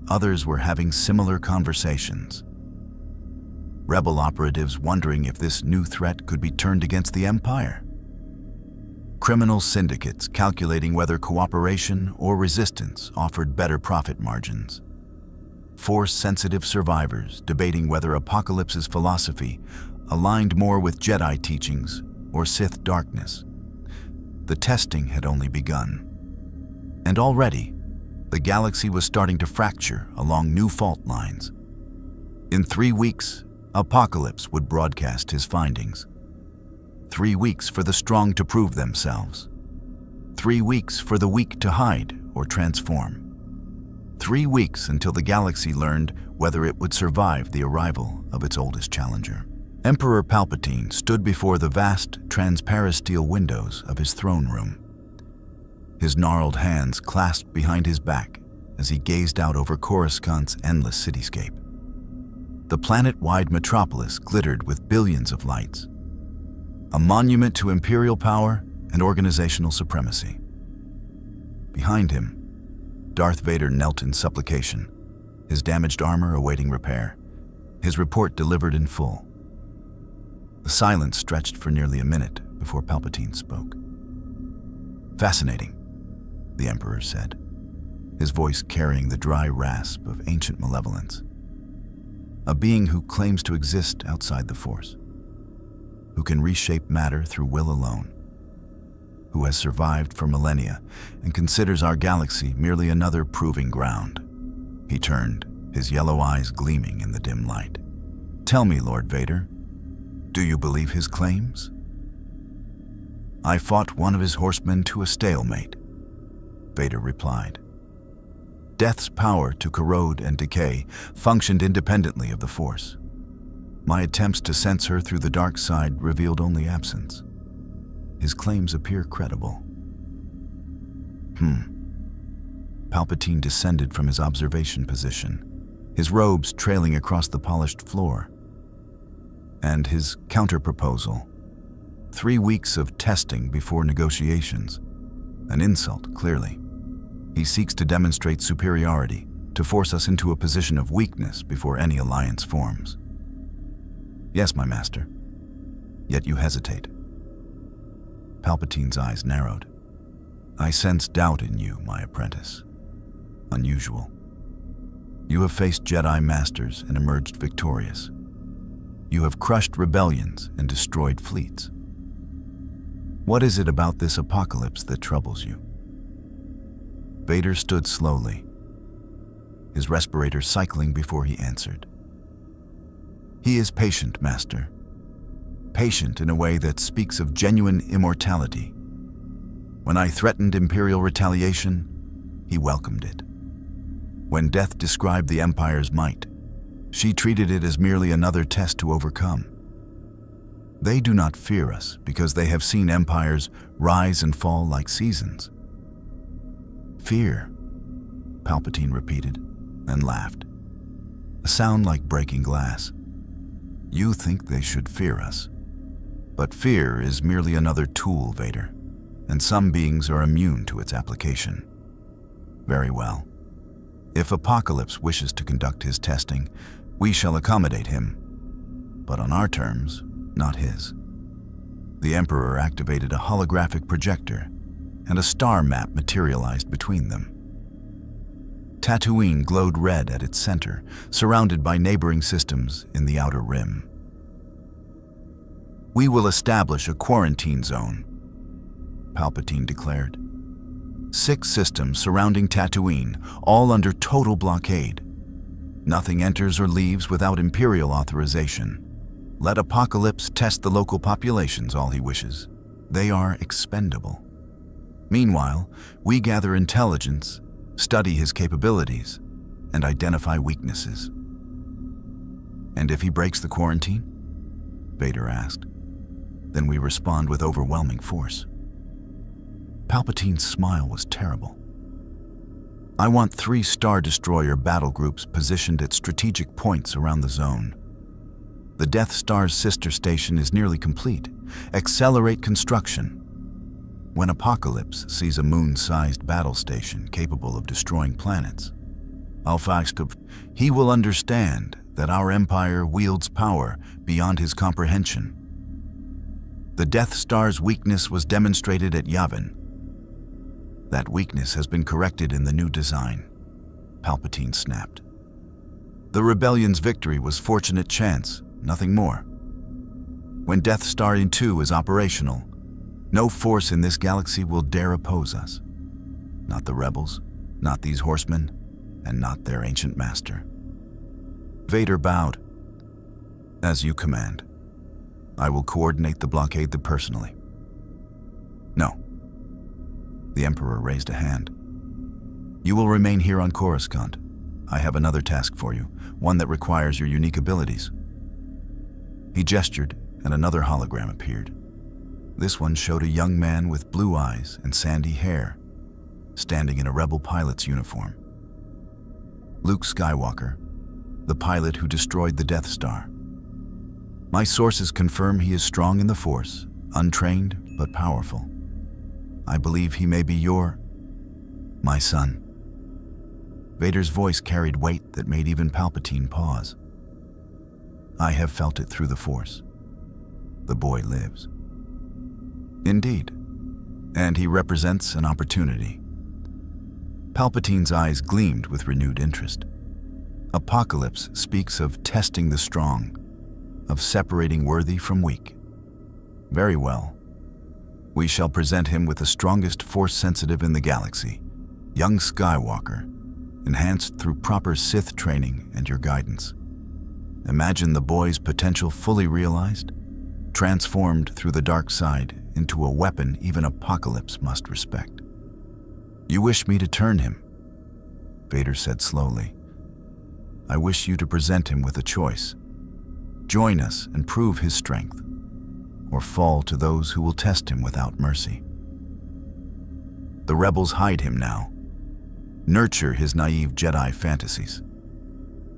others were having similar conversations. Rebel operatives wondering if this new threat could be turned against the Empire. Criminal syndicates calculating whether cooperation or resistance offered better profit margins. Force-sensitive survivors debating whether Apocalypse's philosophy aligned more with Jedi teachings or Sith darkness. The testing had only begun. And already, the galaxy was starting to fracture along new fault lines. In 3 weeks, Apocalypse would broadcast his findings. 3 weeks for the strong to prove themselves. 3 weeks for the weak to hide or transform. 3 weeks until the galaxy learned whether it would survive the arrival of its oldest challenger. Emperor Palpatine stood before the vast, transparasteel windows of his throne room. His gnarled hands clasped behind his back as he gazed out over Coruscant's endless cityscape. The planet-wide metropolis glittered with billions of lights, a monument to imperial power and organizational supremacy. Behind him, Darth Vader knelt in supplication, his damaged armor awaiting repair, his report delivered in full. The silence stretched for nearly a minute before Palpatine spoke. "Fascinating," the Emperor said, his voice carrying the dry rasp of ancient malevolence. "A being who claims to exist outside the Force, who can reshape matter through will alone, who has survived for millennia and considers our galaxy merely another proving ground." He turned, his yellow eyes gleaming in the dim light. "Tell me, Lord Vader, do you believe his claims?" "I fought one of his horsemen to a stalemate," Vader replied. "Death's power to corrode and decay functioned independently of the Force. My attempts to sense her through the dark side revealed only absence. His claims appear credible." Palpatine descended from his observation position, his robes trailing across the polished floor. And his counter-proposal: 3 weeks of testing before negotiations. An insult, clearly. He seeks to demonstrate superiority, to force us into a position of weakness before any alliance forms. "Yes, my master. Yet you hesitate." Palpatine's eyes narrowed. "I sense doubt in you, my apprentice. Unusual. You have faced Jedi Masters and emerged victorious. You have crushed rebellions and destroyed fleets. What is it about this apocalypse that troubles you?" Vader stood slowly, his respirator cycling before he answered. "He is patient, Master. Patient in a way that speaks of genuine immortality. When I threatened Imperial retaliation, he welcomed it. When death described the Empire's might, she treated it as merely another test to overcome. They do not fear us because they have seen empires rise and fall like seasons." "Fear," Palpatine repeated, and laughed, a sound like breaking glass. "You think they should fear us. But fear is merely another tool, Vader, and some beings are immune to its application. Very well. If Apocalypse wishes to conduct his testing, we shall accommodate him, but on our terms, not his." The Emperor activated a holographic projector, and a star map materialized between them. Tatooine glowed red at its center, surrounded by neighboring systems in the outer rim. "We will establish a quarantine zone," Palpatine declared. 6 systems surrounding Tatooine, all under total blockade. Nothing enters or leaves without Imperial authorization. Let Apocalypse test the local populations all he wishes. They are expendable. Meanwhile, we gather intelligence, study his capabilities, and identify weaknesses. "And if he breaks the quarantine?" Vader asked. "Then we respond with overwhelming force." Palpatine's smile was terrible. "I want 3 Star Destroyer battle groups positioned at strategic points around the zone. The Death Star's sister station is nearly complete. Accelerate construction. When Apocalypse sees a moon-sized battle station capable of destroying planets, he will understand that our Empire wields power beyond his comprehension. The Death Star's weakness was demonstrated at Yavin. That weakness has been corrected in the new design," Palpatine snapped. "The Rebellion's victory was fortunate chance, nothing more. When Death Star 2 is operational, no force in this galaxy will dare oppose us. Not the rebels, not these horsemen, and not their ancient master." Vader bowed. "As you command. I will coordinate the blockade personally." "No." The Emperor raised a hand. "You will remain here on Coruscant. I have another task for you, one that requires your unique abilities." He gestured, and another hologram appeared. This one showed a young man with blue eyes and sandy hair, standing in a rebel pilot's uniform. Luke Skywalker, the pilot who destroyed the Death Star. My sources confirm he is strong in the Force, untrained but powerful. I believe he may be my son. Vader's voice carried weight that made even Palpatine pause. I have felt it through the Force. The boy lives. Indeed, and he represents an opportunity. Palpatine's eyes gleamed with renewed interest. Apocalypse speaks of testing the strong, of separating worthy from weak. Very well. We shall present him with the strongest force sensitive in the galaxy, young Skywalker, enhanced through proper Sith training and your guidance. Imagine the boy's potential fully realized, transformed through the dark side into a weapon even Apocalypse must respect. You wish me to turn him? Vader said slowly. I wish you to present him with a choice. Join us and prove his strength, or fall to those who will test him without mercy. The rebels hide him now, nurture his naive Jedi fantasies.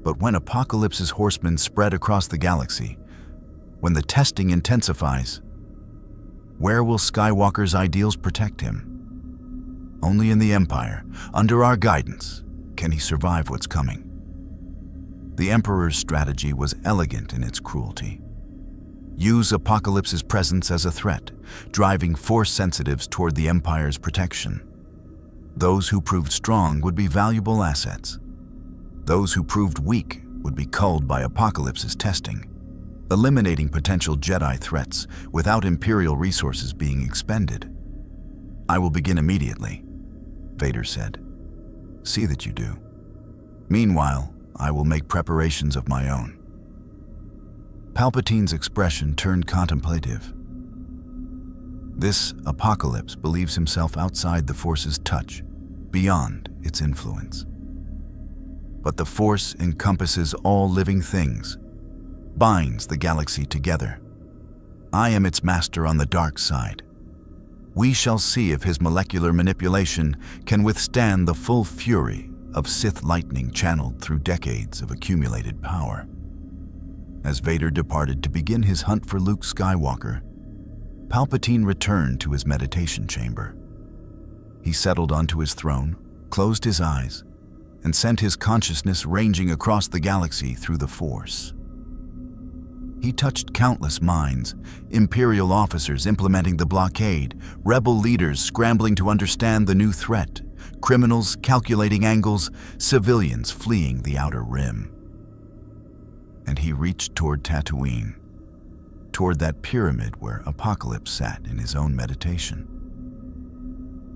But when Apocalypse's horsemen spread across the galaxy, when the testing intensifies, where will Skywalker's ideals protect him? Only in the Empire, under our guidance, can he survive what's coming. The Emperor's strategy was elegant in its cruelty. Use Apocalypse's presence as a threat, driving Force sensitives toward the Empire's protection. Those who proved strong would be valuable assets. Those who proved weak would be culled by Apocalypse's testing, eliminating potential Jedi threats without Imperial resources being expended. I will begin immediately, Vader said. See that you do. Meanwhile, I will make preparations of my own. Palpatine's expression turned contemplative. This Apocalypse believes himself outside the Force's touch, beyond its influence. But the Force encompasses all living things, binds the galaxy together. I am its master on the dark side. We shall see if his molecular manipulation can withstand the full fury of Sith lightning channeled through decades of accumulated power. As Vader departed to begin his hunt for Luke Skywalker, Palpatine returned to his meditation chamber. He settled onto his throne, closed his eyes, and sent his consciousness ranging across the galaxy through the Force. He touched countless minds, Imperial officers implementing the blockade, rebel leaders scrambling to understand the new threat, criminals calculating angles, civilians fleeing the Outer Rim. And he reached toward Tatooine, toward that pyramid where Apocalypse sat in his own meditation.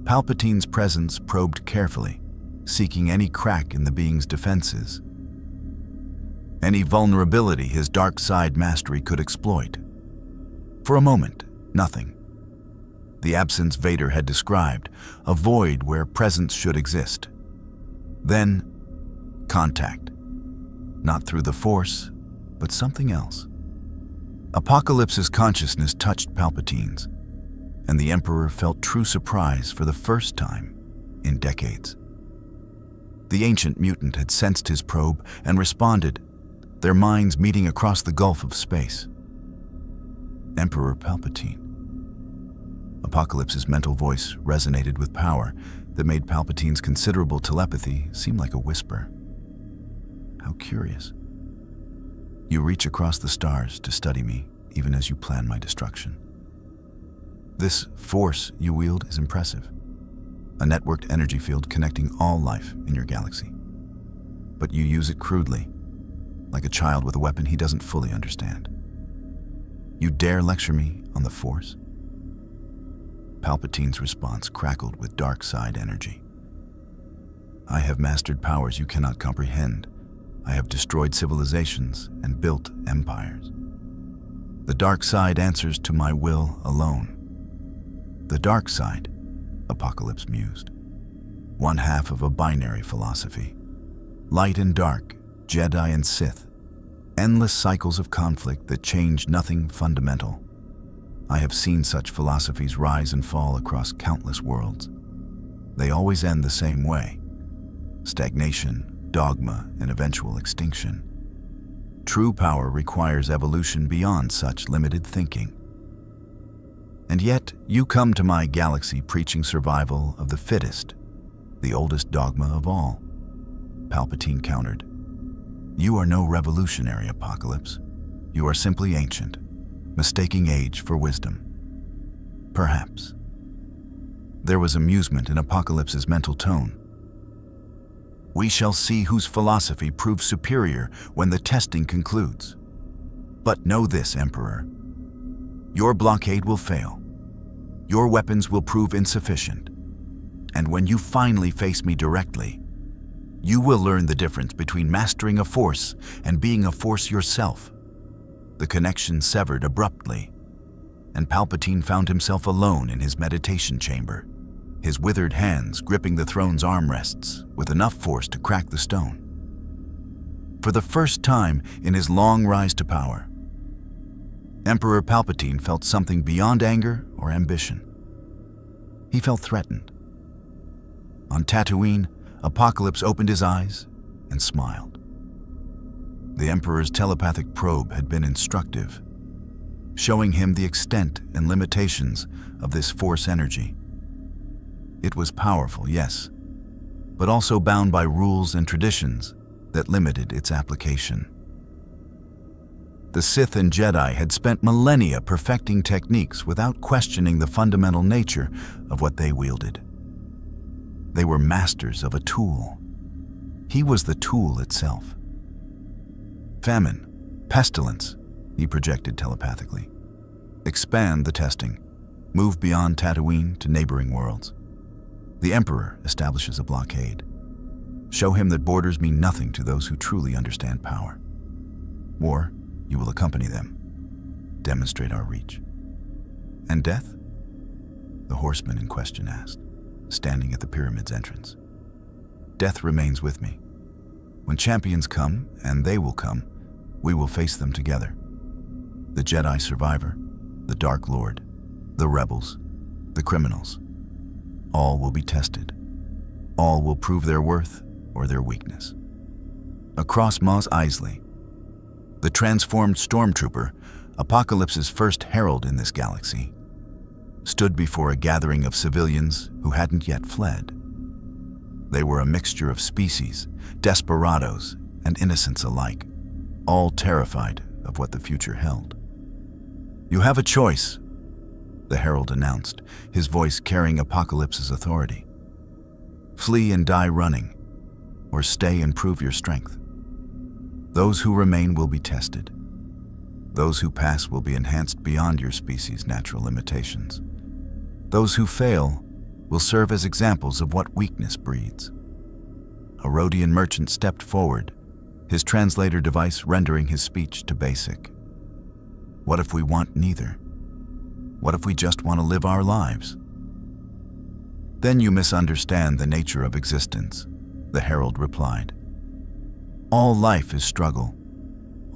Palpatine's presence probed carefully, seeking any crack in the being's defenses, any vulnerability his dark side mastery could exploit. For a moment, nothing. The absence Vader had described, a void where presence should exist. Then, contact. Not through the Force, but something else. Apocalypse's consciousness touched Palpatine's, and the Emperor felt true surprise for the first time in decades. The ancient mutant had sensed his probe and responded, their minds meeting across the gulf of space. Emperor Palpatine. Apocalypse's mental voice resonated with power that made Palpatine's considerable telepathy seem like a whisper. How curious. You reach across the stars to study me, even as you plan my destruction. This Force you wield is impressive. A networked energy field connecting all life in your galaxy. But you use it crudely, like a child with a weapon he doesn't fully understand. You dare lecture me on the Force? Palpatine's response crackled with dark side energy. I have mastered powers you cannot comprehend. I have destroyed civilizations and built empires. The dark side answers to my will alone. The dark side, Apocalypse mused. One half of a binary philosophy. Light and dark, Jedi and Sith. Endless cycles of conflict that change nothing fundamental. I have seen such philosophies rise and fall across countless worlds. They always end the same way. Stagnation, dogma, and eventual extinction. True power requires evolution beyond such limited thinking. And yet, you come to my galaxy preaching survival of the fittest, the oldest dogma of all. Palpatine countered. You are no revolutionary, Apocalypse. You are simply ancient, mistaking age for wisdom. Perhaps. There was amusement in Apocalypse's mental tone. We shall see whose philosophy proves superior when the testing concludes. But know this, Emperor. Your blockade will fail. Your weapons will prove insufficient. And when you finally face me directly, you will learn the difference between mastering a force and being a force yourself. The connection severed abruptly, and Palpatine found himself alone in his meditation chamber, his withered hands gripping the throne's armrests with enough force to crack the stone. For the first time in his long rise to power, Emperor Palpatine felt something beyond anger or ambition. He felt threatened. On Tatooine, Apocalypse opened his eyes and smiled. The Emperor's telepathic probe had been instructive, showing him the extent and limitations of this force energy. It was powerful, yes, but also bound by rules and traditions that limited its application. The Sith and Jedi had spent millennia perfecting techniques without questioning the fundamental nature of what they wielded. They were masters of a tool. He was the tool itself. Famine, pestilence, he projected telepathically. Expand the testing. Move beyond Tatooine to neighboring worlds. The Emperor establishes a blockade. Show him that borders mean nothing to those who truly understand power. Or you will accompany them. Demonstrate our reach. And death? The horseman in question asked, standing at the pyramid's entrance. Death remains with me. When champions come, and they will come, we will face them together. The Jedi survivor, the Dark Lord, the rebels, the criminals. All will be tested. All will prove their worth or their weakness. Across Mos Eisley, the transformed stormtrooper, Apocalypse's first herald in this galaxy, stood before a gathering of civilians who hadn't yet fled. They were a mixture of species, desperados, and innocents alike, all terrified of what the future held. You have a choice, the herald announced, his voice carrying Apocalypse's authority. Flee and die running, or stay and prove your strength. Those who remain will be tested. Those who pass will be enhanced beyond your species' natural limitations. Those who fail will serve as examples of what weakness breeds. A Rhodian merchant stepped forward, his translator device rendering his speech to basic. What if we want neither? What if we just want to live our lives? Then you misunderstand the nature of existence, the herald replied. All life is struggle.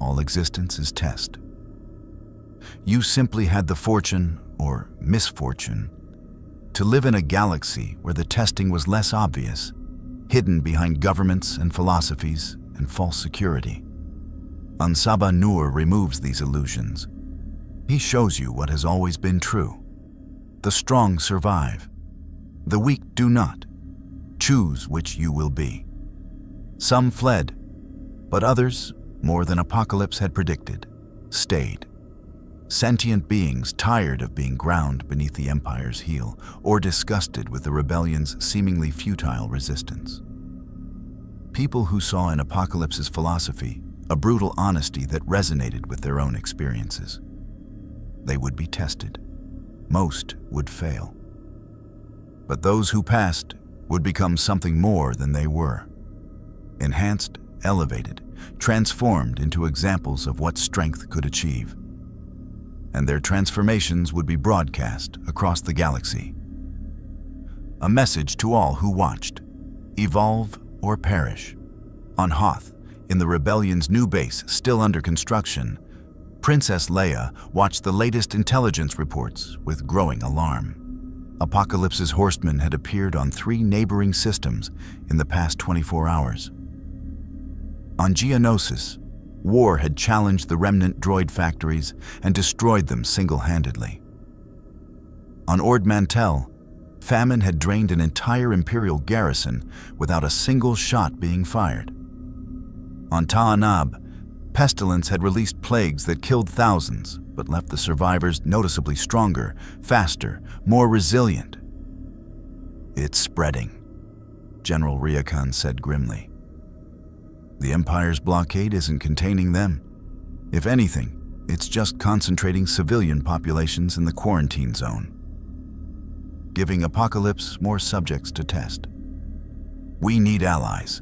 All existence is test. You simply had the fortune, or misfortune, to live in a galaxy where the testing was less obvious, hidden behind governments and philosophies and false security. Unsaba Nur removes these illusions. He shows you what has always been true. The strong survive. The weak do not. Choose which you will be. Some fled, but others, more than Apocalypse had predicted, stayed. Sentient beings tired of being ground beneath the Empire's heel or disgusted with the rebellion's seemingly futile resistance. People who saw in Apocalypse's philosophy a brutal honesty that resonated with their own experiences. They would be tested. Most would fail. But those who passed would become something more than they were. Enhanced, elevated, transformed into examples of what strength could achieve. And their transformations would be broadcast across the galaxy. A message to all who watched: evolve or perish. On Hoth, in the rebellion's new base still under construction, Princess Leia watched the latest intelligence reports with growing alarm. Apocalypse's horsemen had appeared on 3 neighboring systems in the past 24 hours. On Geonosis, war had challenged the remnant droid factories and destroyed them single-handedly. On Ord Mantell, famine had drained an entire Imperial garrison without a single shot being fired. On Ta'anab, pestilence had released plagues that killed thousands but left the survivors noticeably stronger, faster, more resilient. "It's spreading," General Ryakan said grimly. "The Empire's blockade isn't containing them. If anything, it's just concentrating civilian populations in the quarantine zone, giving Apocalypse more subjects to test. We need allies,"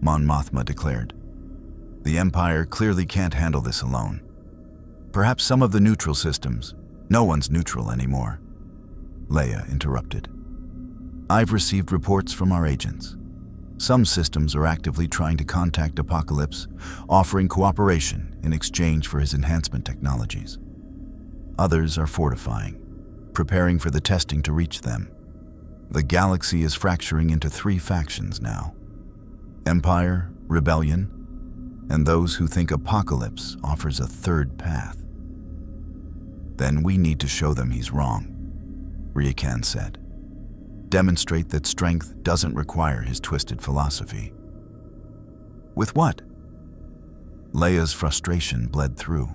Mon Mothma declared. "The Empire clearly can't handle this alone. Perhaps some of the neutral systems. No one's neutral anymore." Leia interrupted. "I've received reports from our agents. Some systems are actively trying to contact Apocalypse, offering cooperation in exchange for his enhancement technologies. Others are fortifying, preparing for the testing to reach them. The galaxy is fracturing into 3 factions now: Empire, Rebellion, and those who think Apocalypse offers a third path." "Then we need to show them he's wrong," Ryakan said. "Demonstrate that strength doesn't require his twisted philosophy." "With what?" Leia's frustration bled through.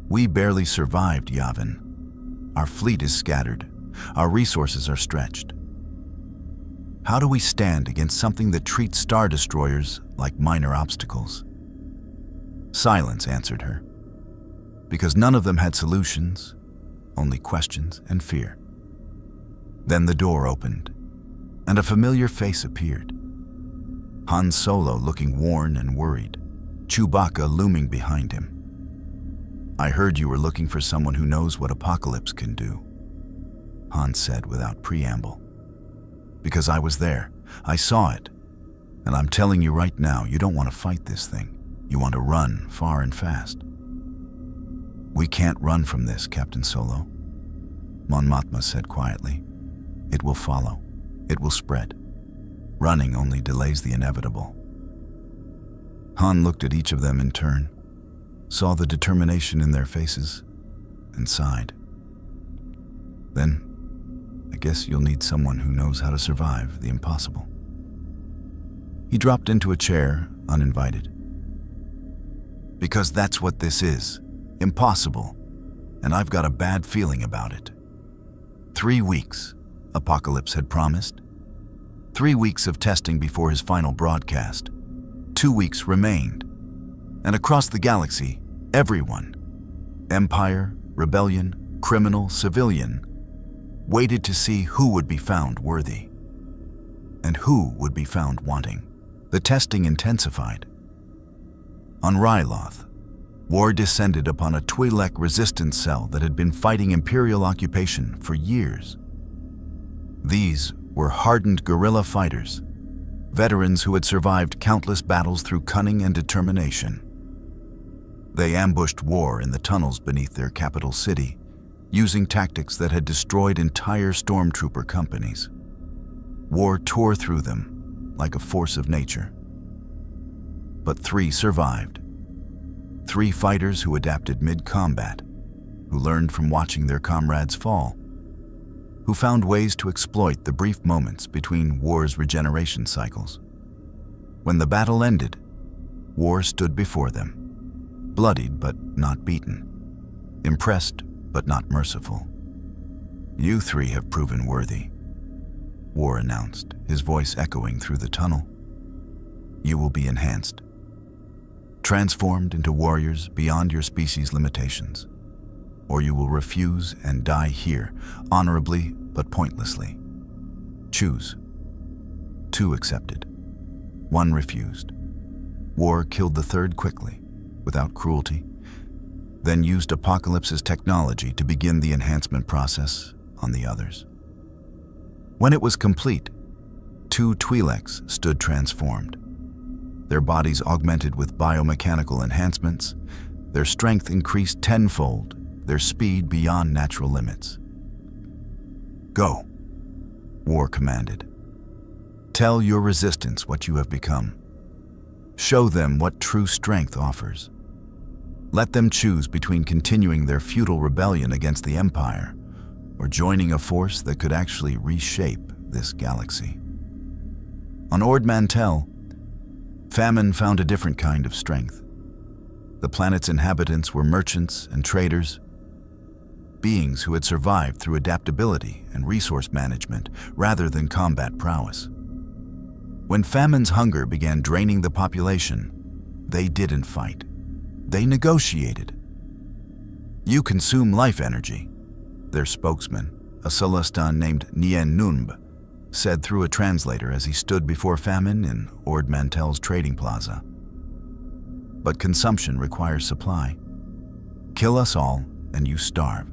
"We barely survived, Yavin. Our fleet is scattered. Our resources are stretched. How do we stand against something that treats Star Destroyers like minor obstacles?" Silence answered her, because none of them had solutions, only questions and fear. Then the door opened, and a familiar face appeared. Han Solo looking worn and worried, Chewbacca looming behind him. "I heard you were looking for someone who knows what Apocalypse can do," Han said without preamble. "Because I was there. I saw it. And I'm telling you right now, you don't want to fight this thing. You want to run far and fast." "We can't run from this, Captain Solo," Mon Mothma said quietly. "It will follow. It will spread. Running only delays the inevitable." Han looked at each of them in turn, saw the determination in their faces, and sighed. "Then, I guess you'll need someone who knows how to survive the impossible." He dropped into a chair, uninvited. "Because that's what this is. Impossible. And I've got a bad feeling about it. 3 weeks, Apocalypse had promised. 3 weeks of testing before his final broadcast. 2 weeks remained. And across the galaxy, everyone, Empire, Rebellion, criminal, civilian, waited to see who would be found worthy and who would be found wanting. The testing intensified. On Ryloth, war descended upon a Twi'lek resistance cell that had been fighting Imperial occupation for years. These were hardened guerrilla fighters, veterans who had survived countless battles through cunning and determination. They ambushed war in the tunnels beneath their capital city, using tactics that had destroyed entire stormtrooper companies. War tore through them like a force of nature. But 3 survived. 3 fighters who adapted mid-combat, who learned from watching their comrades fall, who found ways to exploit the brief moments between war's regeneration cycles. When the battle ended, war stood before them, bloodied but not beaten, impressed but not merciful. "You 3 have proven worthy," War announced, his voice echoing through the tunnel. "You will be enhanced, transformed into warriors beyond your species' limitations, or you will refuse and die here, honorably but pointlessly. Choose." 2 accepted. 1 refused. War killed the 3rd quickly, without cruelty, then used Apocalypse's technology to begin the enhancement process on the others. When it was complete, 2 Twi'leks stood transformed. Their bodies augmented with biomechanical enhancements, their strength increased tenfold, their speed beyond natural limits. "Go," War commanded. "Tell your resistance what you have become. Show them what true strength offers. Let them choose between continuing their futile rebellion against the Empire or joining a force that could actually reshape this galaxy." On Ord Mantell, famine found a different kind of strength. The planet's inhabitants were merchants and traders, beings who had survived through adaptability and resource management rather than combat prowess. When famine's hunger began draining the population, they didn't fight. They negotiated. "You consume life energy," their spokesman, a Celestin named Nien Nunb, said through a translator as he stood before famine in Ord Mantell's trading plaza. "But consumption requires supply. Kill us all and you starve.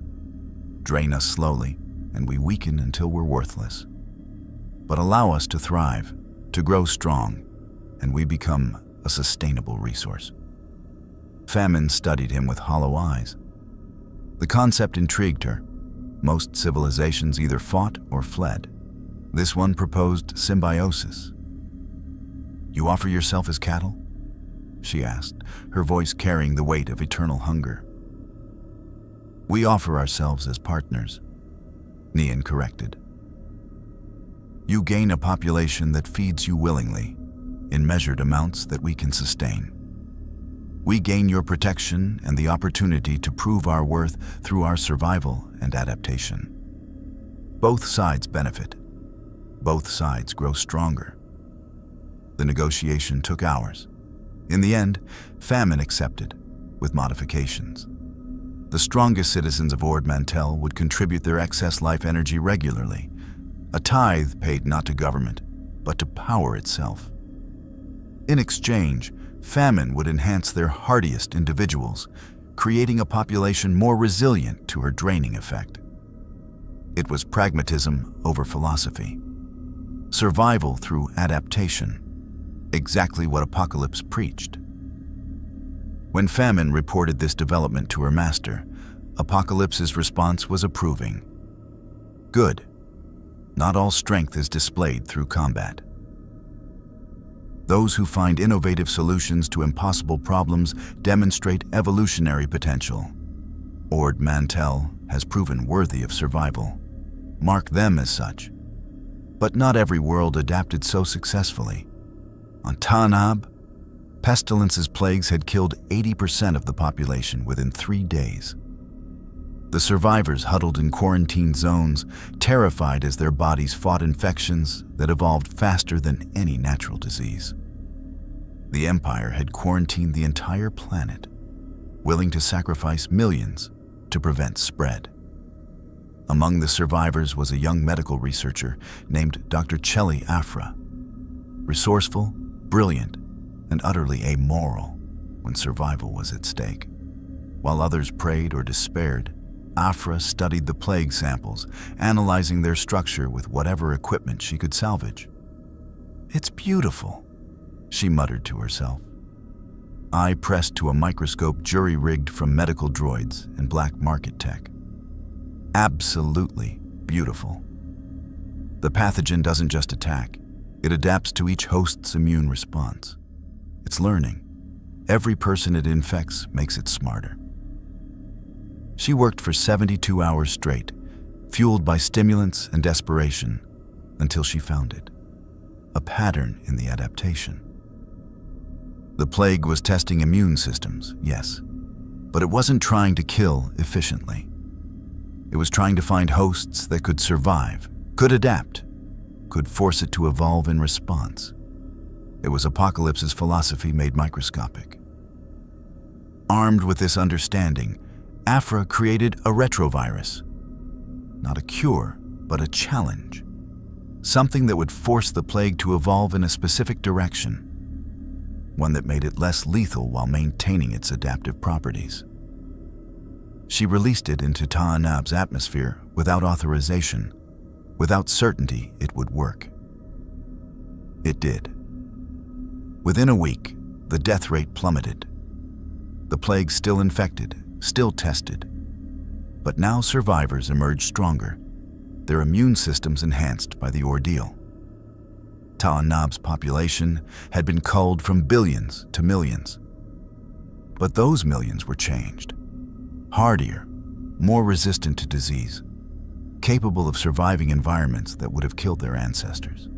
Drain us slowly and we weaken until we're worthless. But allow us to thrive, to grow strong, and we become a sustainable resource." Famine studied him with hollow eyes. The concept intrigued her. Most civilizations either fought or fled. This one proposed symbiosis. "You offer yourself as cattle?" she asked, her voice carrying the weight of eternal hunger. "We offer ourselves as partners," Nien corrected. "You gain a population that feeds you willingly, in measured amounts that we can sustain. We gain your protection and the opportunity to prove our worth through our survival and adaptation. Both sides benefit. Both sides grow stronger." The negotiation took hours. In the end, famine accepted, with modifications. The strongest citizens of Ord Mantell would contribute their excess life energy regularly, a tithe paid not to government, but to power itself. In exchange, famine would enhance their hardiest individuals, creating a population more resilient to her draining effect. It was pragmatism over philosophy. Survival through adaptation, exactly what Apocalypse preached. When Famine reported this development to her master, Apocalypse's response was approving. "Good. Not all strength is displayed through combat. Those who find innovative solutions to impossible problems demonstrate evolutionary potential. Ord Mantell has proven worthy of survival. Mark them as such. But not every world adapted so successfully. On Ta'anab, Pestilence's plagues had killed 80% of the population within 3 days. The survivors huddled in quarantine zones, terrified as their bodies fought infections that evolved faster than any natural disease. The Empire had quarantined the entire planet, willing to sacrifice millions to prevent spread. Among the survivors was a young medical researcher named Dr. Chelly Afra, resourceful, brilliant, and utterly amoral when survival was at stake. While others prayed or despaired, Afra studied the plague samples, analyzing their structure with whatever equipment she could salvage. "It's beautiful," she muttered to herself. Eye pressed to a microscope jury-rigged from medical droids and black market tech. Absolutely beautiful. The pathogen doesn't just attack, it adapts to each host's immune response. It's learning. Every person it infects makes it smarter. She worked for 72 hours straight, fueled by stimulants and desperation, until she found it. A pattern in the adaptation. The plague was testing immune systems, yes, but it wasn't trying to kill efficiently. It was trying to find hosts that could survive, could adapt, could force it to evolve in response. It was Apocalypse's philosophy made microscopic. Armed with this understanding, Afra created a retrovirus. Not a cure, but a challenge. Something that would force the plague to evolve in a specific direction. One that made it less lethal while maintaining its adaptive properties. She released it into Ta'anab's atmosphere without authorization, without certainty it would work. It did. Within a week, the death rate plummeted. The plague still infected, still tested. But now survivors emerged stronger, their immune systems enhanced by the ordeal. Ta'anab's population had been culled from billions to millions. But those millions were changed. Hardier, more resistant to disease, capable of surviving environments that would have killed their ancestors.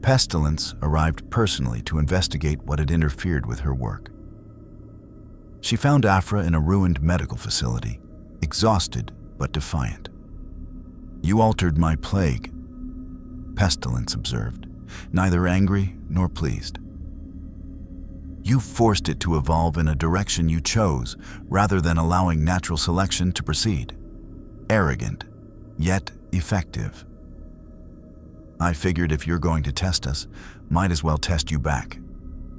Pestilence arrived personally to investigate what had interfered with her work. She found Afra in a ruined medical facility, exhausted but defiant. "You altered my plague," Pestilence observed, neither angry nor pleased. "You forced it to evolve in a direction you chose, rather than allowing natural selection to proceed. Arrogant, yet effective." "I figured if you're going to test us, might as well test you back,"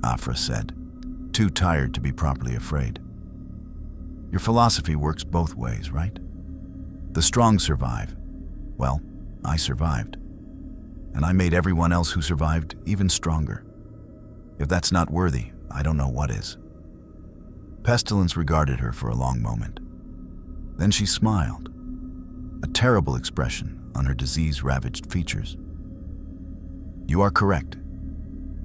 Afra said, too tired to be properly afraid. "Your philosophy works both ways, right? The strong survive. Well, I survived. And I made everyone else who survived even stronger. If that's not worthy, I don't know what is." Pestilence regarded her for a long moment. Then she smiled, a terrible expression on her disease-ravaged features. "You are correct.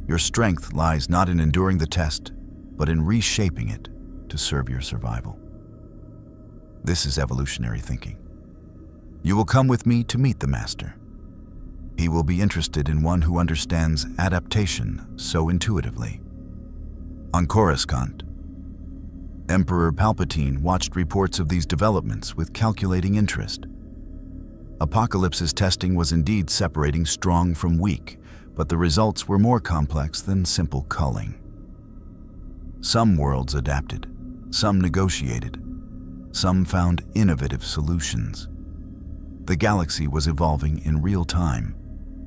Your strength lies not in enduring the test, but in reshaping it to serve your survival. This is evolutionary thinking. You will come with me to meet the Master. He will be interested in one who understands adaptation so intuitively." On Coruscant, Emperor Palpatine watched reports of these developments with calculating interest. Apocalypse's testing was indeed separating strong from weak, but the results were more complex than simple culling. Some worlds adapted, some negotiated, some found innovative solutions. The galaxy was evolving in real time,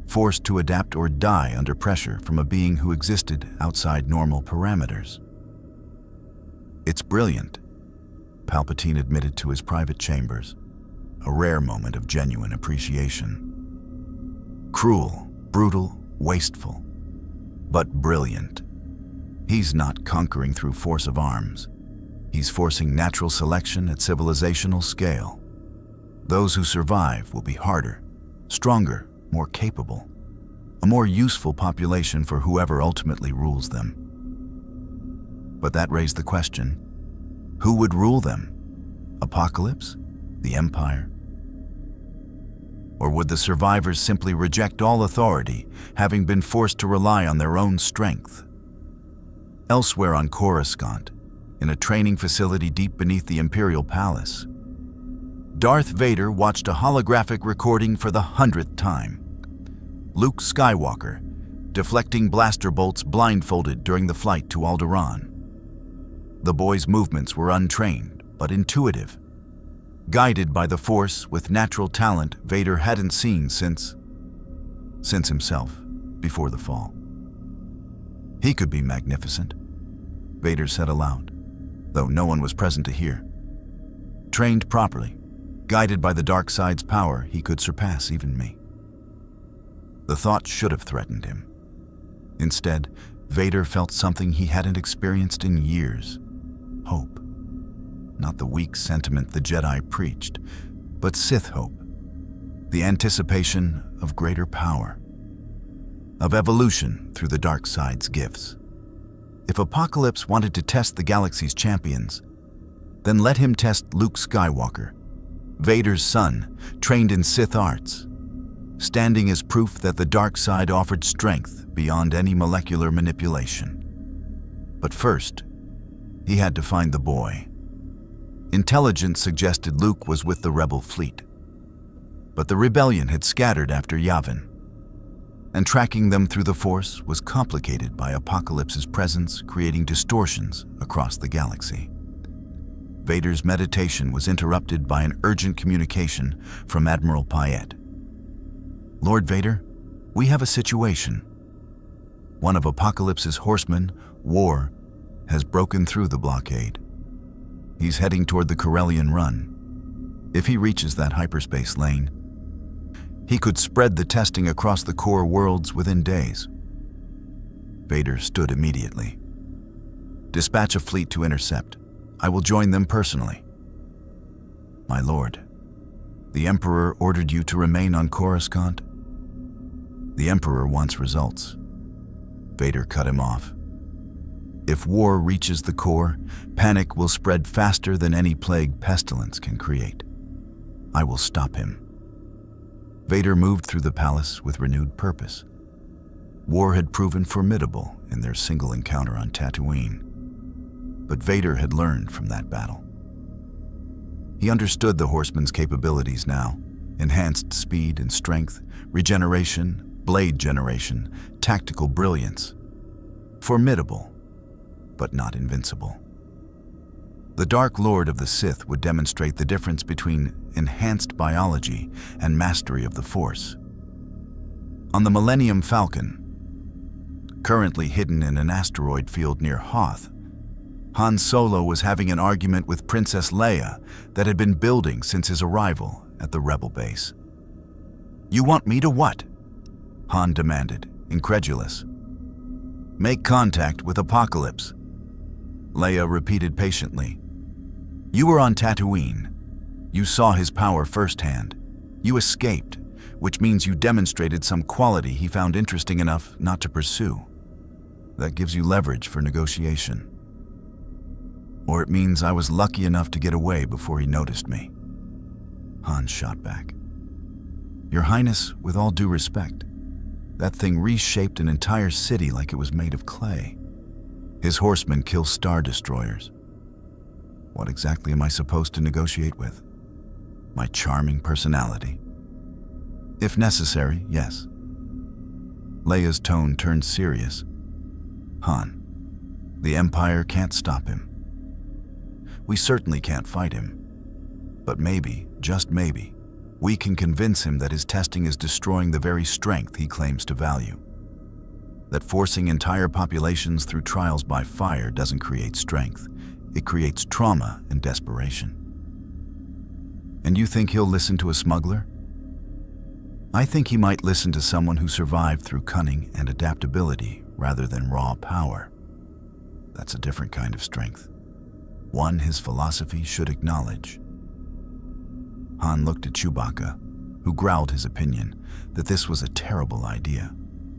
forced to adapt or die under pressure from a being who existed outside normal parameters. "It's brilliant," Palpatine admitted to his private chambers, a rare moment of genuine appreciation. "Cruel, brutal, wasteful, but brilliant. He's not conquering through force of arms. He's forcing natural selection at civilizational scale. Those who survive will be harder, stronger, more capable, a more useful population for whoever ultimately rules them." But that raised the question, who would rule them? Apocalypse? The Empire? Or would the survivors simply reject all authority, having been forced to rely on their own strength? Elsewhere on Coruscant, in a training facility deep beneath the Imperial Palace, Darth Vader watched a holographic recording for the 100th time. Luke Skywalker, deflecting blaster bolts blindfolded during the flight to Alderaan. The boy's movements were untrained, but intuitive, guided by the Force with natural talent Vader hadn't seen since himself, before the fall. "He could be magnificent," Vader said aloud, though no one was present to hear. "Trained properly, guided by the dark side's power, he could surpass even me." The thought should have threatened him. Instead, Vader felt something he hadn't experienced in years: hope. Not the weak sentiment the Jedi preached, but Sith hope. The anticipation of greater power, of evolution through the dark side's gifts. If Apocalypse wanted to test the galaxy's champions, then let him test Luke Skywalker, Vader's son, trained in Sith arts, standing as proof that the dark side offered strength beyond any molecular manipulation. But first, he had to find the boy. Intelligence suggested Luke was with the rebel fleet, but the rebellion had scattered after Yavin, and tracking them through the Force was complicated by Apocalypse's presence, creating distortions across the galaxy. Vader's meditation was interrupted by an urgent communication from Admiral Payet. "Lord Vader, we have a situation. One of Apocalypse's horsemen, War, has broken through the blockade. He's heading toward the Corellian Run. If he reaches that hyperspace lane, he could spread the testing across the core worlds within days." Vader stood immediately. "Dispatch a fleet to intercept. I will join them personally." "My lord, the Emperor ordered you to remain on Coruscant." "The Emperor wants results." Vader cut him off. "If War reaches the core, panic will spread faster than any plague Pestilence can create. I will stop him." Vader moved through the palace with renewed purpose. War had proven formidable in their single encounter on Tatooine. but Vader had learned from that battle. He understood the Horsemen's capabilities now: enhanced speed and strength, regeneration, blade generation, tactical brilliance. Formidable, but not invincible. The Dark Lord of the Sith would demonstrate the difference between enhanced biology and mastery of the Force. On the Millennium Falcon, currently hidden in an asteroid field near Hoth, Han Solo was having an argument with Princess Leia that had been building since his arrival at the Rebel base. "You want me to what?" Han demanded, incredulous. "Make contact with Apocalypse," Leia repeated patiently. "You were on Tatooine. You saw his power firsthand. You escaped, which means you demonstrated some quality he found interesting enough not to pursue. That gives you leverage for negotiation. Or it means I was lucky enough to get away before he noticed me." Han shot back. "Your Highness, with all due respect, that thing reshaped an entire city like it was made of clay. His horsemen kill Star Destroyers. What exactly am I supposed to negotiate with? My charming personality? If necessary, yes." Leia's tone turned serious. "Han, the Empire can't stop him. We certainly can't fight him. But maybe, just maybe, we can convince him that his testing is destroying the very strength he claims to value. That forcing entire populations through trials by fire doesn't create strength. It creates trauma and desperation. And you think he'll listen to a smuggler? I think he might listen to someone who survived through cunning and adaptability rather than raw power. That's a different kind of strength. One his philosophy should acknowledge." Han looked at Chewbacca, who growled his opinion that this was a terrible idea,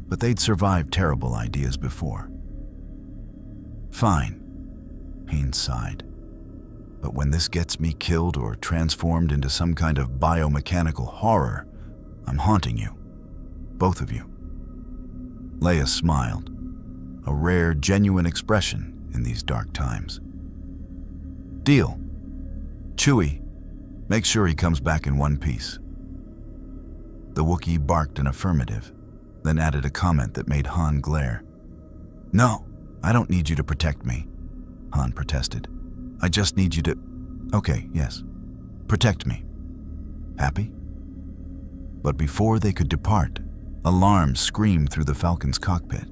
but they'd survived terrible ideas before. "Fine," Haynes sighed. "But when this gets me killed or transformed into some kind of biomechanical horror, I'm haunting you. Both of you." Leia smiled, a rare, genuine expression in these dark times. "Deal. Chewie, make sure he comes back in one piece." The Wookiee barked an affirmative, then added a comment that made Han glare. "No, I don't need you to protect me," Han protested. "I just need you to... Okay, yes. Protect me. Happy?" But before they could depart, alarms screamed through the Falcon's cockpit.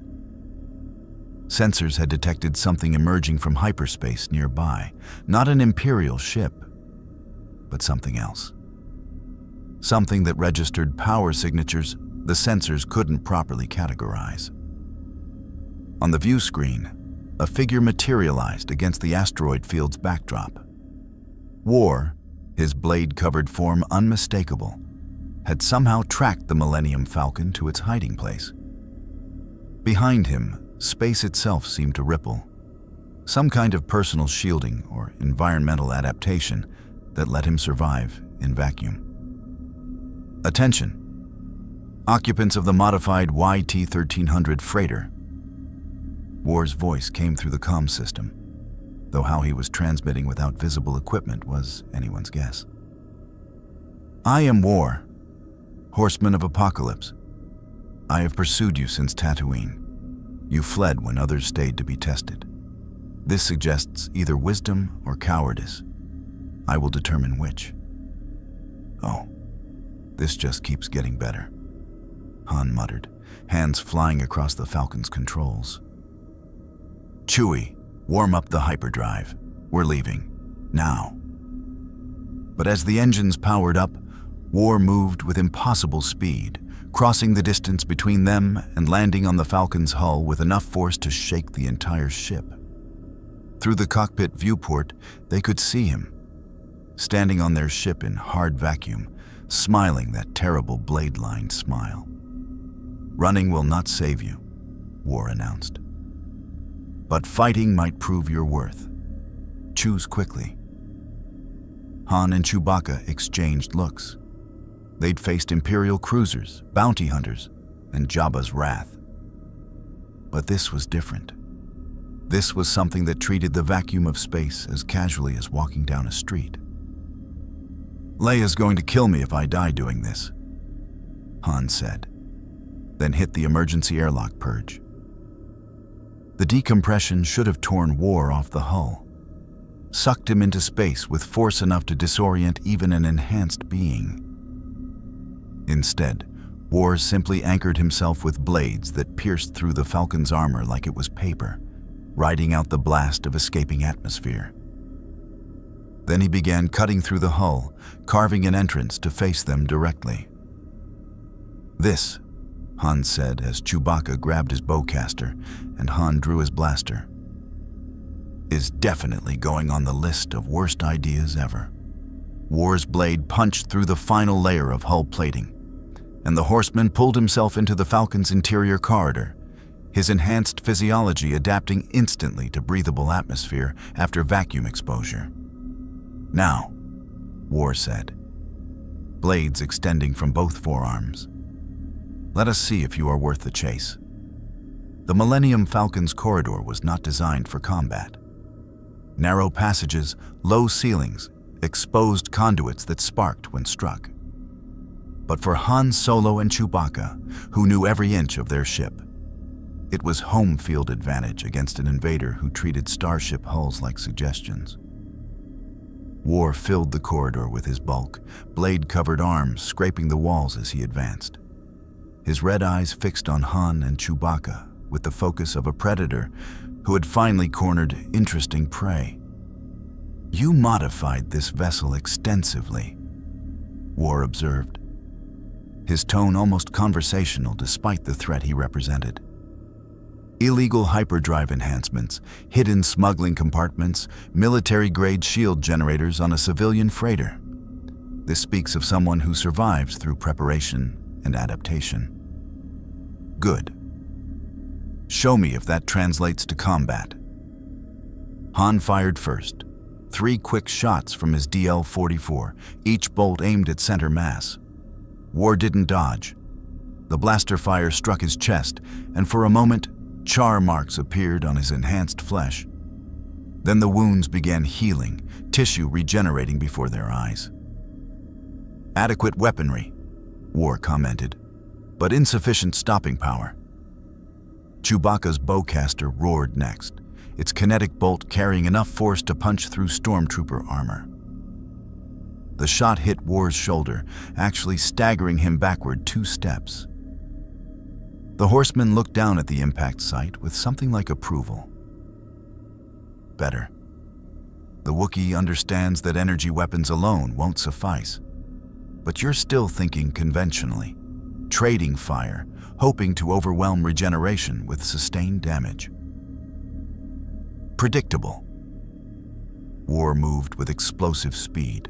Sensors had detected something emerging from hyperspace nearby, not an Imperial ship, but something else. Something that registered power signatures the sensors couldn't properly categorize. On the view screen, a figure materialized against the asteroid field's backdrop. War, his blade-covered form unmistakable, had somehow tracked the Millennium Falcon to its hiding place. Behind him, space itself seemed to ripple, some kind of personal shielding or environmental adaptation that let him survive in vacuum. "Attention! Occupants of the modified YT-1300 freighter." War's voice came through the comm system, though how he was transmitting without visible equipment was anyone's guess. "I am War, Horseman of Apocalypse. I have pursued you since Tatooine. You fled when others stayed to be tested. This suggests either wisdom or cowardice. I will determine which." "Oh, this just keeps getting better," Han muttered, hands flying across the Falcon's controls. "Chewie, warm up the hyperdrive. We're leaving. Now." But as the engines powered up, War moved with impossible speed, crossing the distance between them and landing on the Falcon's hull with enough force to shake the entire ship. Through the cockpit viewport, they could see him, standing on their ship in hard vacuum, smiling that terrible blade-lined smile. "Running will not save you," War announced. "But fighting might prove your worth. Choose quickly." Han and Chewbacca exchanged looks. They'd faced Imperial cruisers, bounty hunters, and Jabba's wrath. But this was different. This was something that treated the vacuum of space as casually as walking down a street. "Leia's going to kill me if I die doing this," Han said, then hit the emergency airlock purge. The decompression should have torn War off the hull, sucked him into space with force enough to disorient even an enhanced being. Instead, War simply anchored himself with blades that pierced through the Falcon's armor like it was paper, riding out the blast of escaping atmosphere. Then he began cutting through the hull, carving an entrance to face them directly. "This," Han said as Chewbacca grabbed his bowcaster and Han drew his blaster, "is definitely going on the list of worst ideas ever." War's blade punched through the final layer of hull plating, and the Horseman pulled himself into the Falcon's interior corridor, his enhanced physiology adapting instantly to breathable atmosphere after vacuum exposure. "Now," War said, blades extending from both forearms, "let us see if you are worth the chase." The Millennium Falcon's corridor was not designed for combat. Narrow passages, low ceilings, exposed conduits that sparked when struck. But for Han Solo and Chewbacca, who knew every inch of their ship, it was home field advantage against an invader who treated starship hulls like suggestions. War filled the corridor with his bulk, blade-covered arms scraping the walls as he advanced. His red eyes fixed on Han and Chewbacca with the focus of a predator who had finally cornered interesting prey. "You modified this vessel extensively," War observed, his tone almost conversational despite the threat he represented. Illegal hyperdrive enhancements, hidden smuggling compartments, military-grade shield generators on a civilian freighter. This speaks of someone who survives through preparation and adaptation. "Good. Show me if that translates to combat." Han fired first, 3 quick shots from his DL-44, each bolt aimed at center mass. War didn't dodge. The blaster fire struck his chest, and for a moment, char marks appeared on his enhanced flesh. Then the wounds began healing, tissue regenerating before their eyes. "Adequate weaponry," War commented, "but insufficient stopping power." Chewbacca's bowcaster roared next, its kinetic bolt carrying enough force to punch through stormtrooper armor. The shot hit War's shoulder, actually staggering him backward 2 steps. The Horseman looked down at the impact site with something like approval. "Better. The Wookiee understands that energy weapons alone won't suffice. But you're still thinking conventionally, trading fire, hoping to overwhelm regeneration with sustained damage." "Predictable." War moved with explosive speed,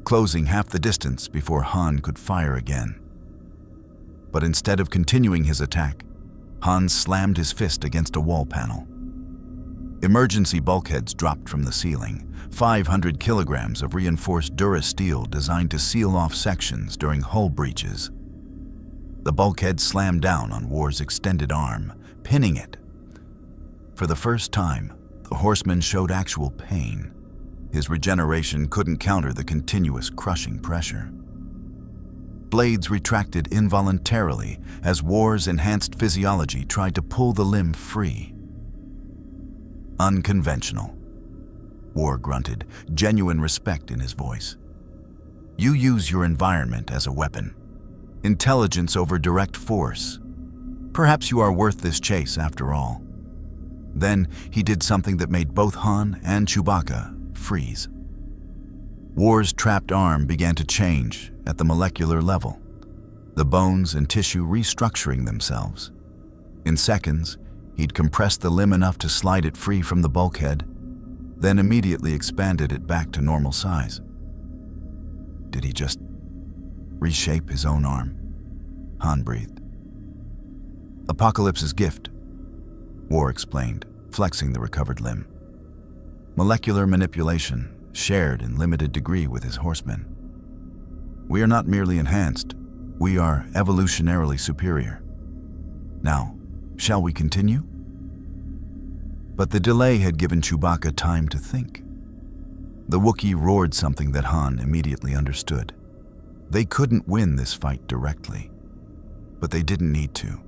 closing half the distance before Han could fire again. But instead of continuing his attack, Han slammed his fist against a wall panel. Emergency bulkheads dropped from the ceiling, 500 kilograms of reinforced durasteel designed to seal off sections during hull breaches. The bulkhead slammed down on War's extended arm, pinning it. For the first time, the Horseman showed actual pain. His regeneration couldn't counter the continuous crushing pressure. Blades retracted involuntarily as War's enhanced physiology tried to pull the limb free. "Unconventional," War grunted, genuine respect in his voice. "You use your environment as a weapon. Intelligence over direct force. Perhaps you are worth this chase after all." Then he did something that made both Han and Chewbacca freeze. War's trapped arm began to change at the molecular level, the bones and tissue restructuring themselves. In seconds, he'd compressed the limb enough to slide it free from the bulkhead, then immediately expanded it back to normal size. Did he just reshape his own arm? Han breathed. "Apocalypse's gift," War explained, flexing the recovered limb. "Molecular manipulation, shared in limited degree with his Horsemen. We are not merely enhanced, we are evolutionarily superior. Now, shall we continue?" But the delay had given Chewbacca time to think. The Wookiee roared something that Han immediately understood. They couldn't win this fight directly, but they didn't need to.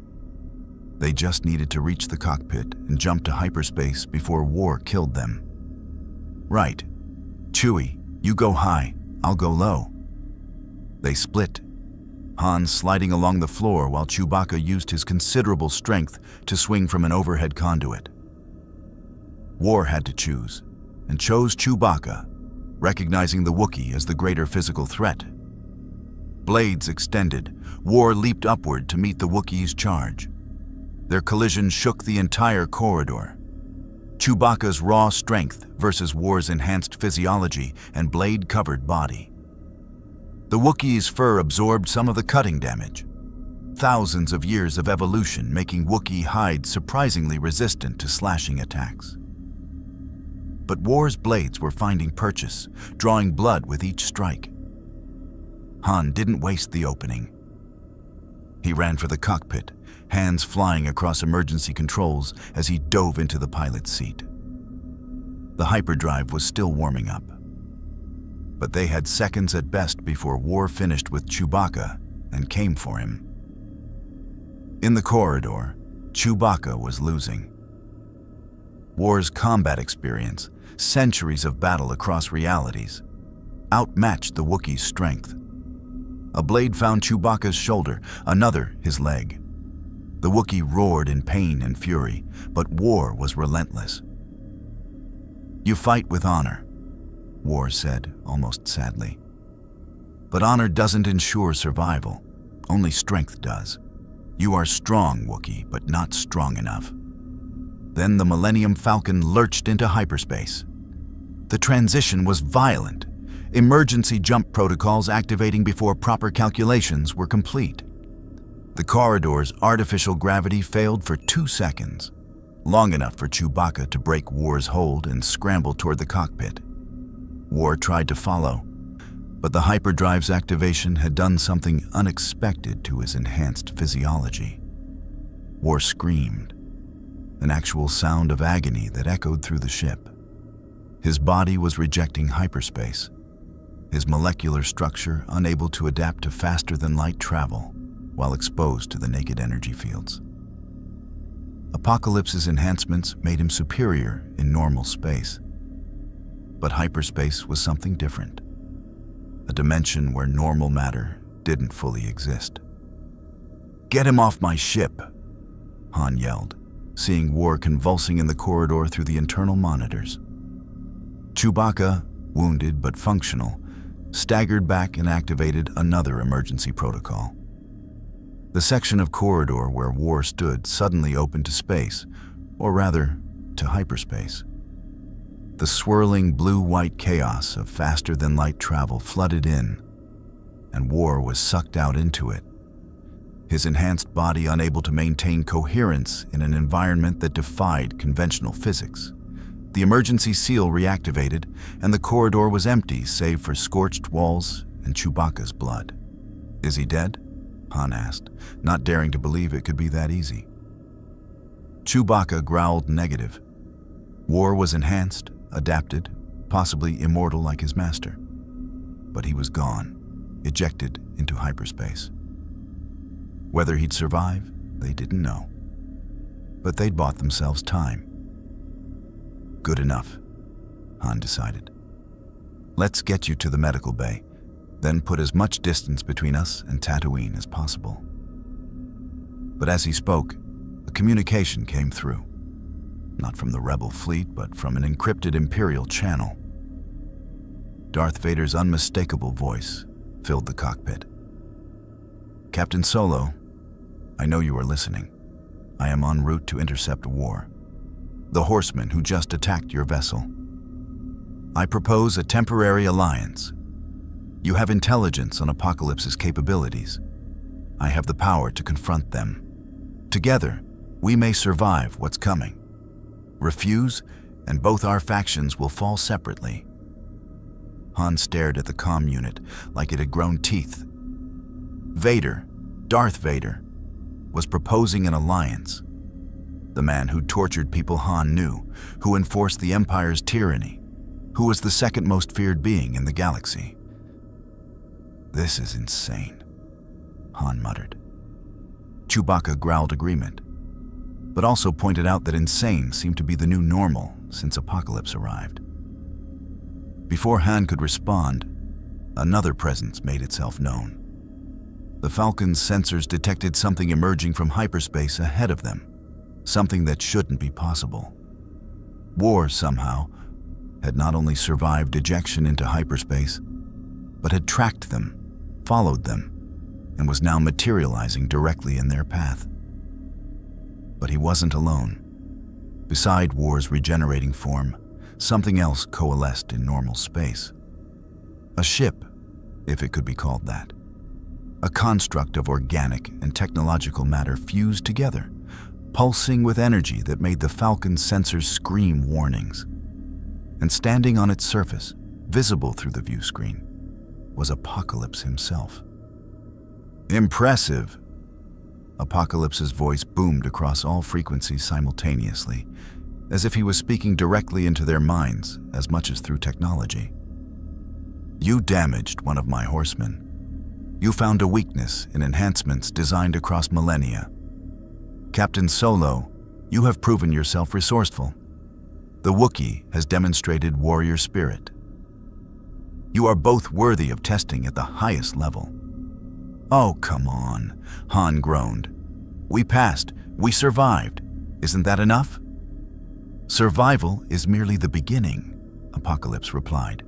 They just needed to reach the cockpit and jump to hyperspace before war killed them. Right. Chewie, you go high, I'll go low. They split, Han sliding along the floor while Chewbacca used his considerable strength to swing from an overhead conduit. War had to choose, and chose Chewbacca, recognizing the Wookiee as the greater physical threat. Blades extended, War leaped upward to meet the Wookiee's charge. Their collision shook the entire corridor. Chewbacca's raw strength versus War's enhanced physiology and blade-covered body. The Wookiee's fur absorbed some of the cutting damage. Thousands of years of evolution making Wookiee hide surprisingly resistant to slashing attacks. But War's blades were finding purchase, drawing blood with each strike. Han didn't waste the opening. He ran for the cockpit, hands flying across emergency controls as he dove into the pilot's seat. The hyperdrive was still warming up. But they had seconds at best before War finished with Chewbacca and came for him. In the corridor, Chewbacca was losing. War's combat experience, centuries of battle across realities, outmatched the Wookiee's strength. A blade found Chewbacca's shoulder, another his leg. The Wookiee roared in pain and fury, but War was relentless. "You fight with honor," War said, almost sadly. "But honor doesn't ensure survival, only strength does. You are strong, Wookiee, but not strong enough." Then the Millennium Falcon lurched into hyperspace. The transition was violent, emergency jump protocols activating before proper calculations were complete. The corridor's artificial gravity failed for 2 seconds, long enough for Chewbacca to break War's hold and scramble toward the cockpit. War tried to follow, but the hyperdrive's activation had done something unexpected to his enhanced physiology. War screamed, an actual sound of agony that echoed through the ship. His body was rejecting hyperspace, his molecular structure unable to adapt to faster-than-light travel while exposed to the naked energy fields. Apocalypse's enhancements made him superior in normal space. But hyperspace was something different, a dimension where normal matter didn't fully exist. "Get him off my ship," Han yelled, seeing War convulsing in the corridor through the internal monitors. Chewbacca, wounded but functional, staggered back and activated another emergency protocol. The section of corridor where War stood suddenly opened to space, or rather, to hyperspace. The swirling blue-white chaos of faster-than-light travel flooded in, and War was sucked out into it, his enhanced body unable to maintain coherence in an environment that defied conventional physics. The emergency seal reactivated, and the corridor was empty save for scorched walls and Chewbacca's blood. "Is he dead?" Han asked, not daring to believe it could be that easy. Chewbacca growled negative. War was enhanced, adapted, possibly immortal like his master. But he was gone, ejected into hyperspace. Whether he'd survive, they didn't know. But they'd bought themselves time. "Good enough," Han decided. "Let's get you to the medical bay, then put as much distance between us and Tatooine as possible." But as he spoke, a communication came through. Not from the rebel fleet, but from an encrypted Imperial channel. Darth Vader's unmistakable voice filled the cockpit. "Captain Solo, I know you are listening. I am en route to intercept War, the Horsemen who just attacked your vessel. I propose a temporary alliance. You have intelligence on Apocalypse's capabilities. I have the power to confront them. Together, we may survive what's coming. Refuse, and both our factions will fall separately." Han stared at the comm unit like it had grown teeth. Vader, Darth Vader, was proposing an alliance. The man who tortured people Han knew, who enforced the Empire's tyranny, who was the second most feared being in the galaxy. "This is insane," Han muttered. Chewbacca growled agreement, but also pointed out that insane seemed to be the new normal since Apocalypse arrived. Before Han could respond, another presence made itself known. The Falcon's sensors detected something emerging from hyperspace ahead of them, something that shouldn't be possible. War, somehow, had not only survived ejection into hyperspace, but had tracked them, followed them, and was now materializing directly in their path. But he wasn't alone. Beside War's regenerating form, something else coalesced in normal space. A ship, if it could be called that. A construct of organic and technological matter fused together, pulsing with energy that made the Falcon's sensors scream warnings. And standing on its surface, visible through the view screen, was Apocalypse himself. "Impressive!" Apocalypse's voice boomed across all frequencies simultaneously, as if he was speaking directly into their minds as much as through technology. "You damaged one of my horsemen. You found a weakness in enhancements designed across millennia. Captain Solo, you have proven yourself resourceful. The Wookiee has demonstrated warrior spirit. You are both worthy of testing at the highest level." "Oh, come on," Han groaned. "We passed. We survived. Isn't that enough?" "Survival is merely the beginning," Apocalypse replied.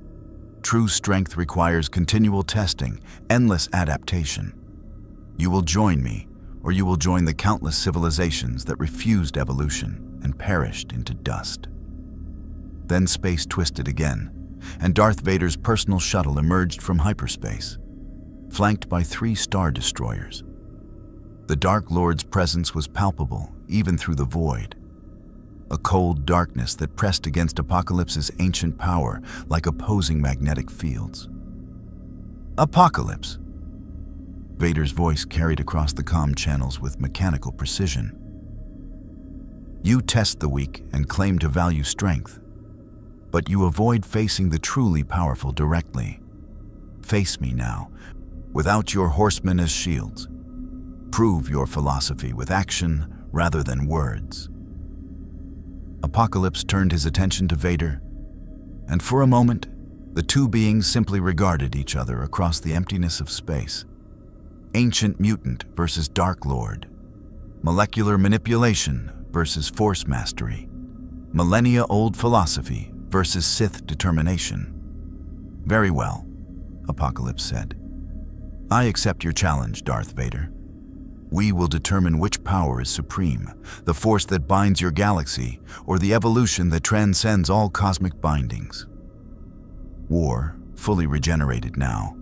"True strength requires continual testing, endless adaptation. You will join me, or you will join the countless civilizations that refused evolution and perished into dust." Then space twisted again, and Darth Vader's personal shuttle emerged from hyperspace, flanked by 3 Star Destroyers. The Dark Lord's presence was palpable, even through the void. A cold darkness that pressed against Apocalypse's ancient power like opposing magnetic fields. "Apocalypse!" Vader's voice carried across the comm channels with mechanical precision. "You test the weak and claim to value strength, but you avoid facing the truly powerful directly. Face me now, without your horsemen as shields. Prove your philosophy with action rather than words." Apocalypse turned his attention to Vader, and for a moment, the two beings simply regarded each other across the emptiness of space. Ancient mutant versus Dark Lord. Molecular manipulation versus force mastery. Millennia-old philosophy versus Sith determination. "Very well," Apocalypse said. "I accept your challenge, Darth Vader. We will determine which power is supreme, the force that binds your galaxy, or the evolution that transcends all cosmic bindings." War, fully regenerated now,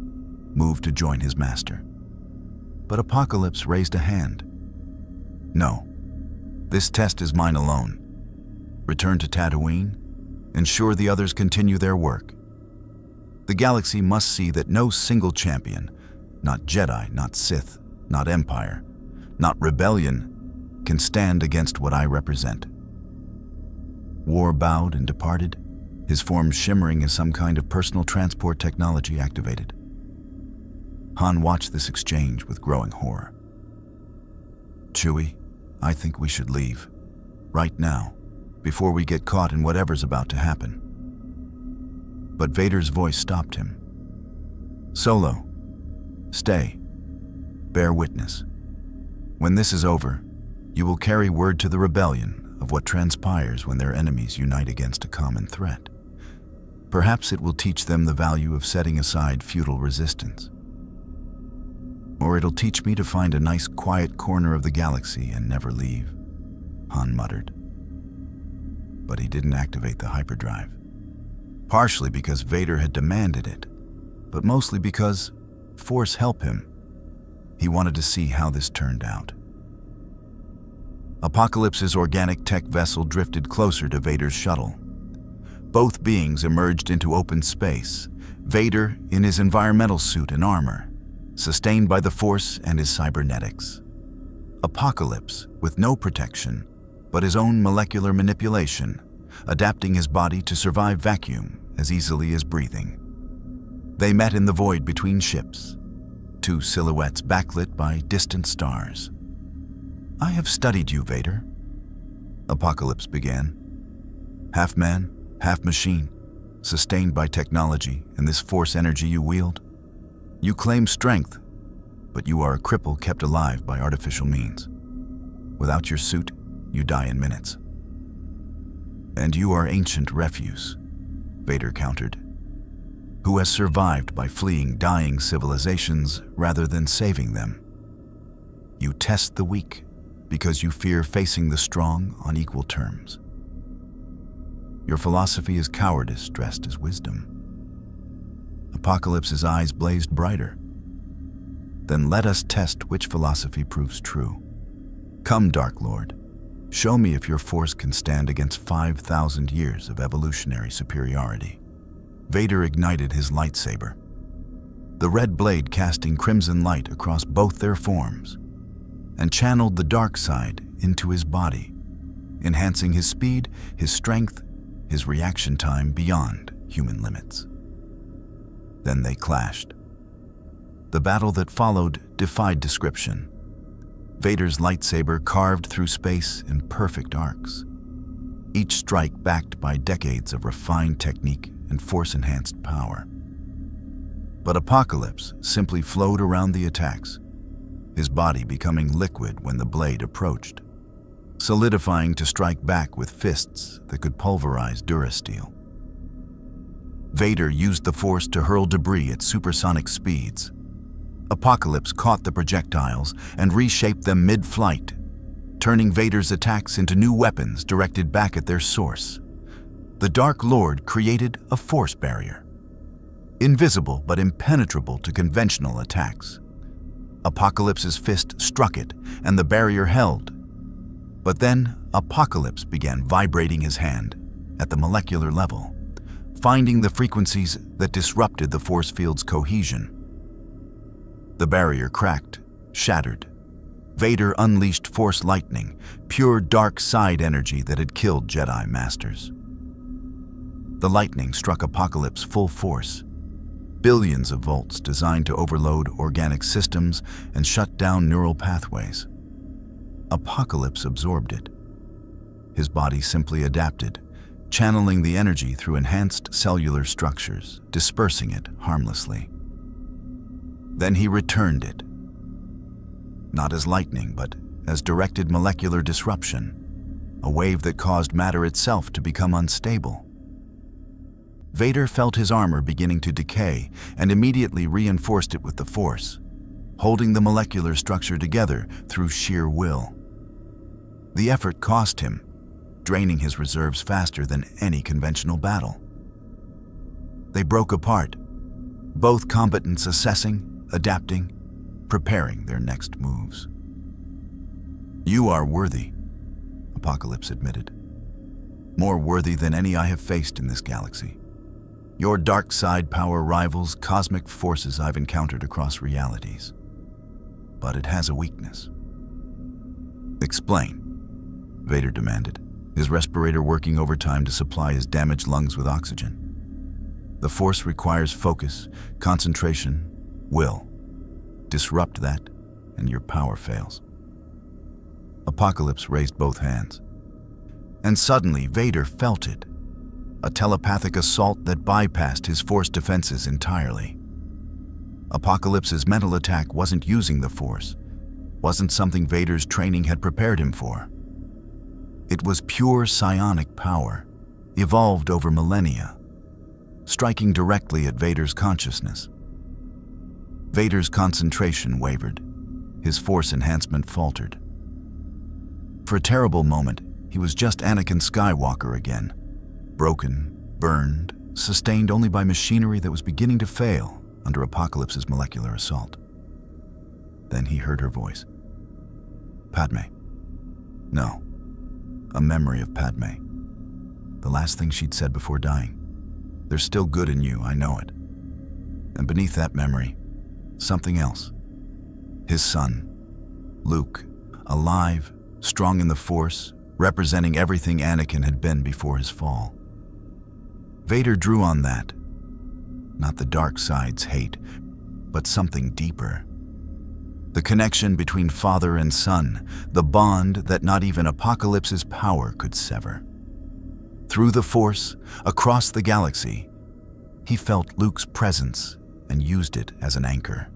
moved to join his master. But Apocalypse raised a hand. "No, this test is mine alone. Return to Tatooine, ensure the others continue their work. The galaxy must see that no single champion, not Jedi, not Sith, not Empire, not Rebellion, can stand against what I represent." War bowed and departed, his form shimmering as some kind of personal transport technology activated. Han watched this exchange with growing horror. "Chewie, I think we should leave. Right now, before we get caught in whatever's about to happen." But Vader's voice stopped him. "Solo, stay. Bear witness. When this is over, you will carry word to the Rebellion of what transpires when their enemies unite against a common threat. Perhaps it will teach them the value of setting aside futile resistance. Or it'll teach me to find a nice quiet corner of the galaxy and never leave," Han muttered. But he didn't activate the hyperdrive. Partially because Vader had demanded it, but mostly because, Force help him, he wanted to see how this turned out. Apocalypse's organic tech vessel drifted closer to Vader's shuttle. Both beings emerged into open space, Vader in his environmental suit and armor, sustained by the Force and his cybernetics. Apocalypse with no protection, but his own molecular manipulation, adapting his body to survive vacuum as easily as breathing. They met in the void between ships, two silhouettes backlit by distant stars. "I have studied you, Vader," Apocalypse began. "Half man, half machine, sustained by technology and this force energy you wield. You claim strength, but you are a cripple kept alive by artificial means. Without your suit, you die in minutes." "And you are ancient refuse," Vader countered, "who has survived by fleeing dying civilizations rather than saving them. You test the weak because you fear facing the strong on equal terms. Your philosophy is cowardice dressed as wisdom." Apocalypse's eyes blazed brighter. "Then let us test which philosophy proves true. Come, Dark Lord, show me if your force can stand against 5,000 years of evolutionary superiority." Vader ignited his lightsaber, the red blade casting crimson light across both their forms, and channeled the dark side into his body, enhancing his speed, his strength, his reaction time beyond human limits. Then they clashed. The battle that followed defied description. Vader's lightsaber carved through space in perfect arcs, each strike backed by decades of refined technique and force-enhanced power. But Apocalypse simply flowed around the attacks, his body becoming liquid when the blade approached, solidifying to strike back with fists that could pulverize durasteel. Vader used the Force to hurl debris at supersonic speeds. Apocalypse caught the projectiles and reshaped them mid-flight, turning Vader's attacks into new weapons directed back at their source. The Dark Lord created a force barrier, invisible but impenetrable to conventional attacks. Apocalypse's fist struck it, and the barrier held. But then, Apocalypse began vibrating his hand at the molecular level, finding the frequencies that disrupted the force field's cohesion. The barrier cracked, shattered. Vader unleashed Force lightning, pure dark side energy that had killed Jedi Masters. The lightning struck Apocalypse full force, billions of volts designed to overload organic systems and shut down neural pathways. Apocalypse absorbed it. His body simply adapted, channeling the energy through enhanced cellular structures, dispersing it harmlessly. Then he returned it, not as lightning, but as directed molecular disruption, a wave that caused matter itself to become unstable. Vader felt his armor beginning to decay and immediately reinforced it with the Force, holding the molecular structure together through sheer will. The effort cost him, draining his reserves faster than any conventional battle. They broke apart, both combatants assessing, adapting, preparing their next moves. "You are worthy," Apocalypse admitted. "More worthy than any I have faced in this galaxy. Your dark side power rivals cosmic forces I've encountered across realities. But it has a weakness." "Explain," Vader demanded, his respirator working overtime to supply his damaged lungs with oxygen. "The Force requires focus, concentration, will. Disrupt that, and your power fails." Apocalypse raised both hands. And suddenly, Vader felt it. A telepathic assault that bypassed his Force defenses entirely. Apocalypse's mental attack wasn't using the Force, wasn't something Vader's training had prepared him for. It was pure psionic power, evolved over millennia, striking directly at Vader's consciousness. Vader's concentration wavered, his Force enhancement faltered. For a terrible moment, he was just Anakin Skywalker again, broken, burned, sustained only by machinery that was beginning to fail under Apocalypse's molecular assault. Then he heard her voice. "Padme." No, a memory of Padme. The last thing she'd said before dying. "There's still good in you, I know it." And beneath that memory, something else. His son, Luke, alive, strong in the Force, representing everything Anakin had been before his fall. Vader drew on that, not the dark side's hate, but something deeper. The connection between father and son, the bond that not even Apocalypse's power could sever. Through the Force, across the galaxy, he felt Luke's presence and used it as an anchor.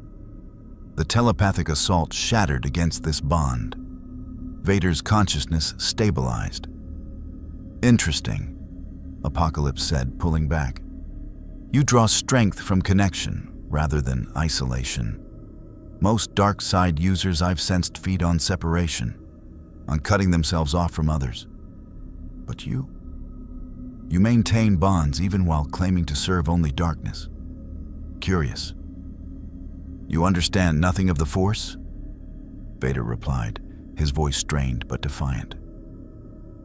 The telepathic assault shattered against this bond. Vader's consciousness stabilized. "Interesting," Apocalypse said, pulling back. "You draw strength from connection rather than isolation. Most dark side users I've sensed feed on separation, on cutting themselves off from others. But you maintain bonds even while claiming to serve only darkness. Curious. You understand nothing of the Force?" Vader replied, his voice strained but defiant.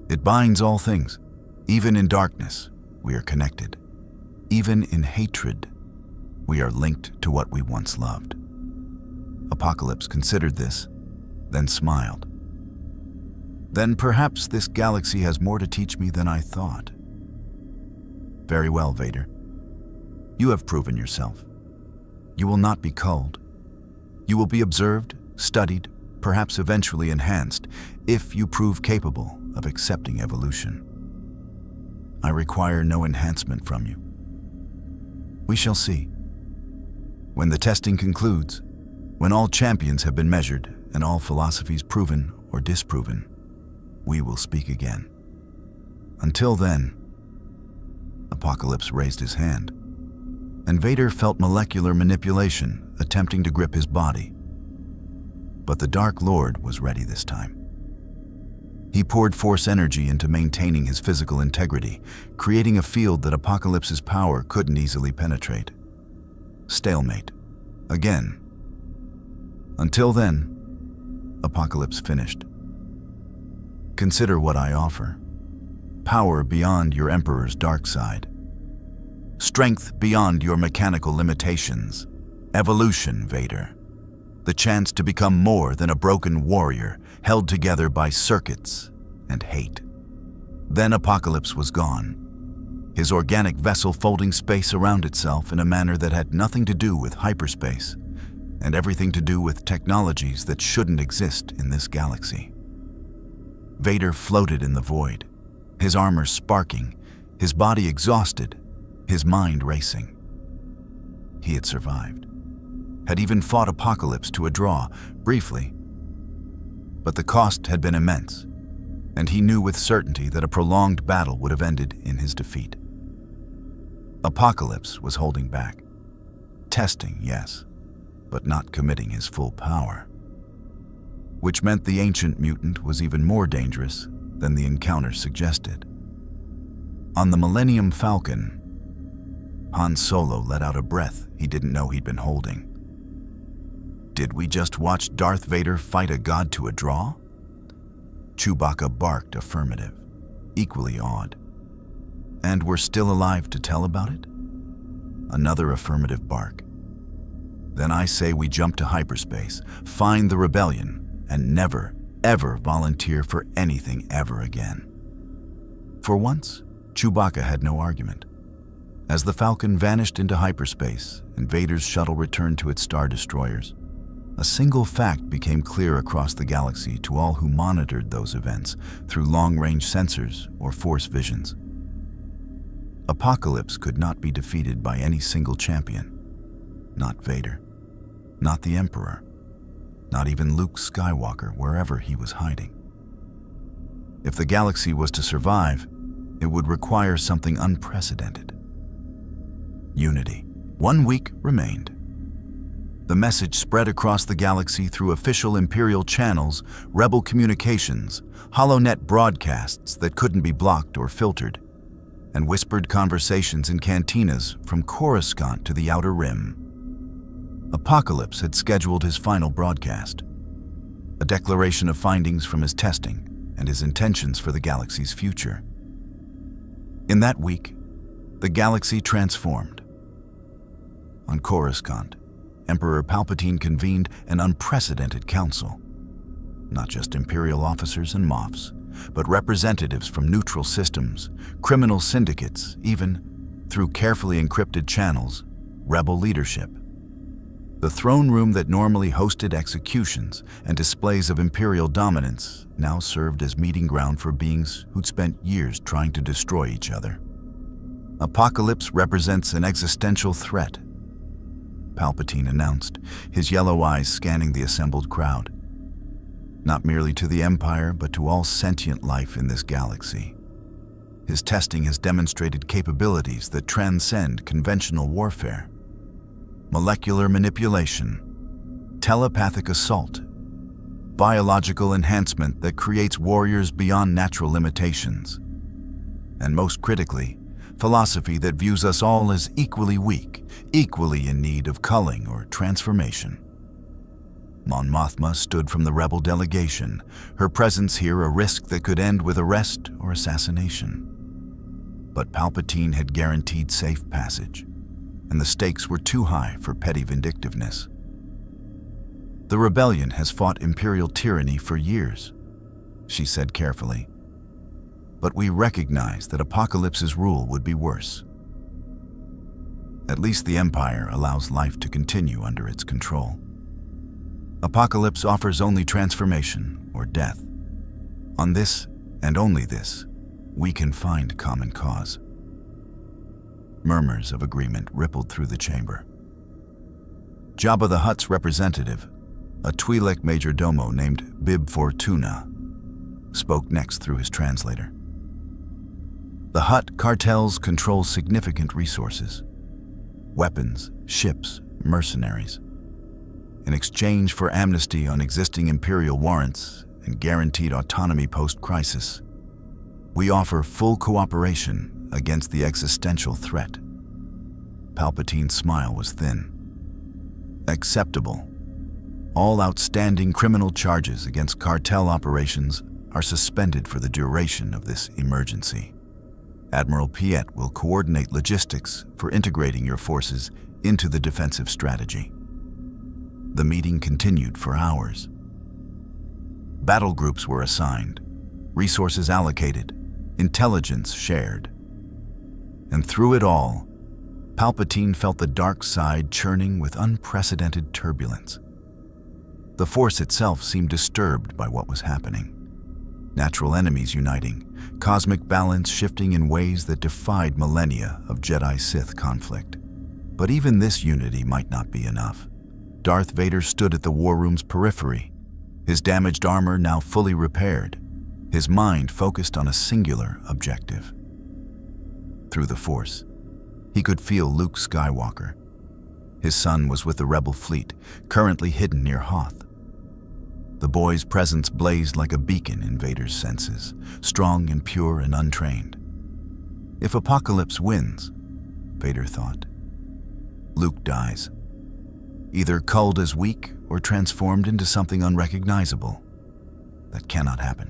"It binds all things. Even in darkness, we are connected. Even in hatred, we are linked to what we once loved." Apocalypse considered this, then smiled. "Then perhaps this galaxy has more to teach me than I thought." "Very well, Vader. You have proven yourself. You will not be culled. You will be observed, studied, perhaps eventually enhanced, if you prove capable of accepting evolution. I require no enhancement from you. We shall see. When the testing concludes, when all champions have been measured and all philosophies proven or disproven, we will speak again. Until then," Apocalypse raised his hand, and Vader felt molecular manipulation attempting to grip his body. But the Dark Lord was ready this time. He poured Force energy into maintaining his physical integrity, creating a field that Apocalypse's power couldn't easily penetrate. Stalemate. Again. Until then, Apocalypse finished. "Consider what I offer. Power beyond your Emperor's dark side. Strength beyond your mechanical limitations. Evolution, Vader. The chance to become more than a broken warrior held together by circuits and hate." Then Apocalypse was gone, his organic vessel folding space around itself in a manner that had nothing to do with hyperspace and everything to do with technologies that shouldn't exist in this galaxy. Vader floated in the void, his armor sparking, his body exhausted, his mind racing. He had survived, had even fought Apocalypse to a draw, briefly. But the cost had been immense, and he knew with certainty that a prolonged battle would have ended in his defeat. Apocalypse was holding back. Testing, yes, but not committing his full power. Which meant the ancient mutant was even more dangerous than the encounter suggested. On the Millennium Falcon, Han Solo let out a breath he didn't know he'd been holding. Did we just watch Darth Vader fight a god to a draw? Chewbacca barked affirmative, equally awed. And we're still alive to tell about it? Another affirmative bark. Then I say we jump to hyperspace, find the rebellion, and never, ever volunteer for anything ever again. For once, Chewbacca had no argument. As the Falcon vanished into hyperspace and Vader's shuttle returned to its star destroyers, a single fact became clear across the galaxy to all who monitored those events through long-range sensors or Force visions. Apocalypse could not be defeated by any single champion. Not Vader. Not the Emperor. Not even Luke Skywalker, wherever he was hiding. If the galaxy was to survive, it would require something unprecedented. Unity. 1 week remained. The message spread across the galaxy through official Imperial channels, rebel communications, HoloNet broadcasts that couldn't be blocked or filtered, and whispered conversations in cantinas from Coruscant to the Outer Rim. Apocalypse had scheduled his final broadcast, a declaration of findings from his testing and his intentions for the galaxy's future. In that week, the galaxy transformed. On Coruscant, Emperor Palpatine convened an unprecedented council. Not just Imperial officers and Moffs, but representatives from neutral systems, criminal syndicates, even, through carefully encrypted channels, rebel leadership. The throne room that normally hosted executions and displays of imperial dominance now served as meeting ground for beings who'd spent years trying to destroy each other. Apocalypse represents an existential threat, Palpatine announced, his yellow eyes scanning the assembled crowd. Not merely to the Empire, but to all sentient life in this galaxy. His testing has demonstrated capabilities that transcend conventional warfare. Molecular manipulation, telepathic assault, biological enhancement that creates warriors beyond natural limitations, and most critically, philosophy that views us all as equally weak, equally in need of culling or transformation. Mon Mothma stood from the rebel delegation, her presence here a risk that could end with arrest or assassination. But Palpatine had guaranteed safe passage, and the stakes were too high for petty vindictiveness. The rebellion has fought imperial tyranny for years, she said carefully. But we recognize that Apocalypse's rule would be worse. At least the Empire allows life to continue under its control. Apocalypse offers only transformation or death. On this, and only this, we can find common cause. Murmurs of agreement rippled through the chamber. Jabba the Hutt's representative, a Twi'lek majordomo named Bib Fortuna, spoke next through his translator. The Hutt cartels control significant resources: weapons, ships, mercenaries. In exchange for amnesty on existing imperial warrants and guaranteed autonomy post-crisis, we offer full cooperation against the existential threat. Palpatine's smile was thin. Acceptable. All outstanding criminal charges against cartel operations are suspended for the duration of this emergency. Admiral Piet will coordinate logistics for integrating your forces into the defensive strategy. The meeting continued for hours. Battle groups were assigned, resources allocated, intelligence shared. And through it all, Palpatine felt the dark side churning with unprecedented turbulence. The Force itself seemed disturbed by what was happening. Natural enemies uniting, cosmic balance shifting in ways that defied millennia of Jedi-Sith conflict. But even this unity might not be enough. Darth Vader stood at the war room's periphery, his damaged armor now fully repaired, his mind focused on a singular objective. Through the Force, he could feel Luke Skywalker. His son was with the Rebel fleet, currently hidden near Hoth. The boy's presence blazed like a beacon in Vader's senses, strong and pure and untrained. If Apocalypse wins, Vader thought, Luke dies, either culled as weak or transformed into something unrecognizable. That cannot happen.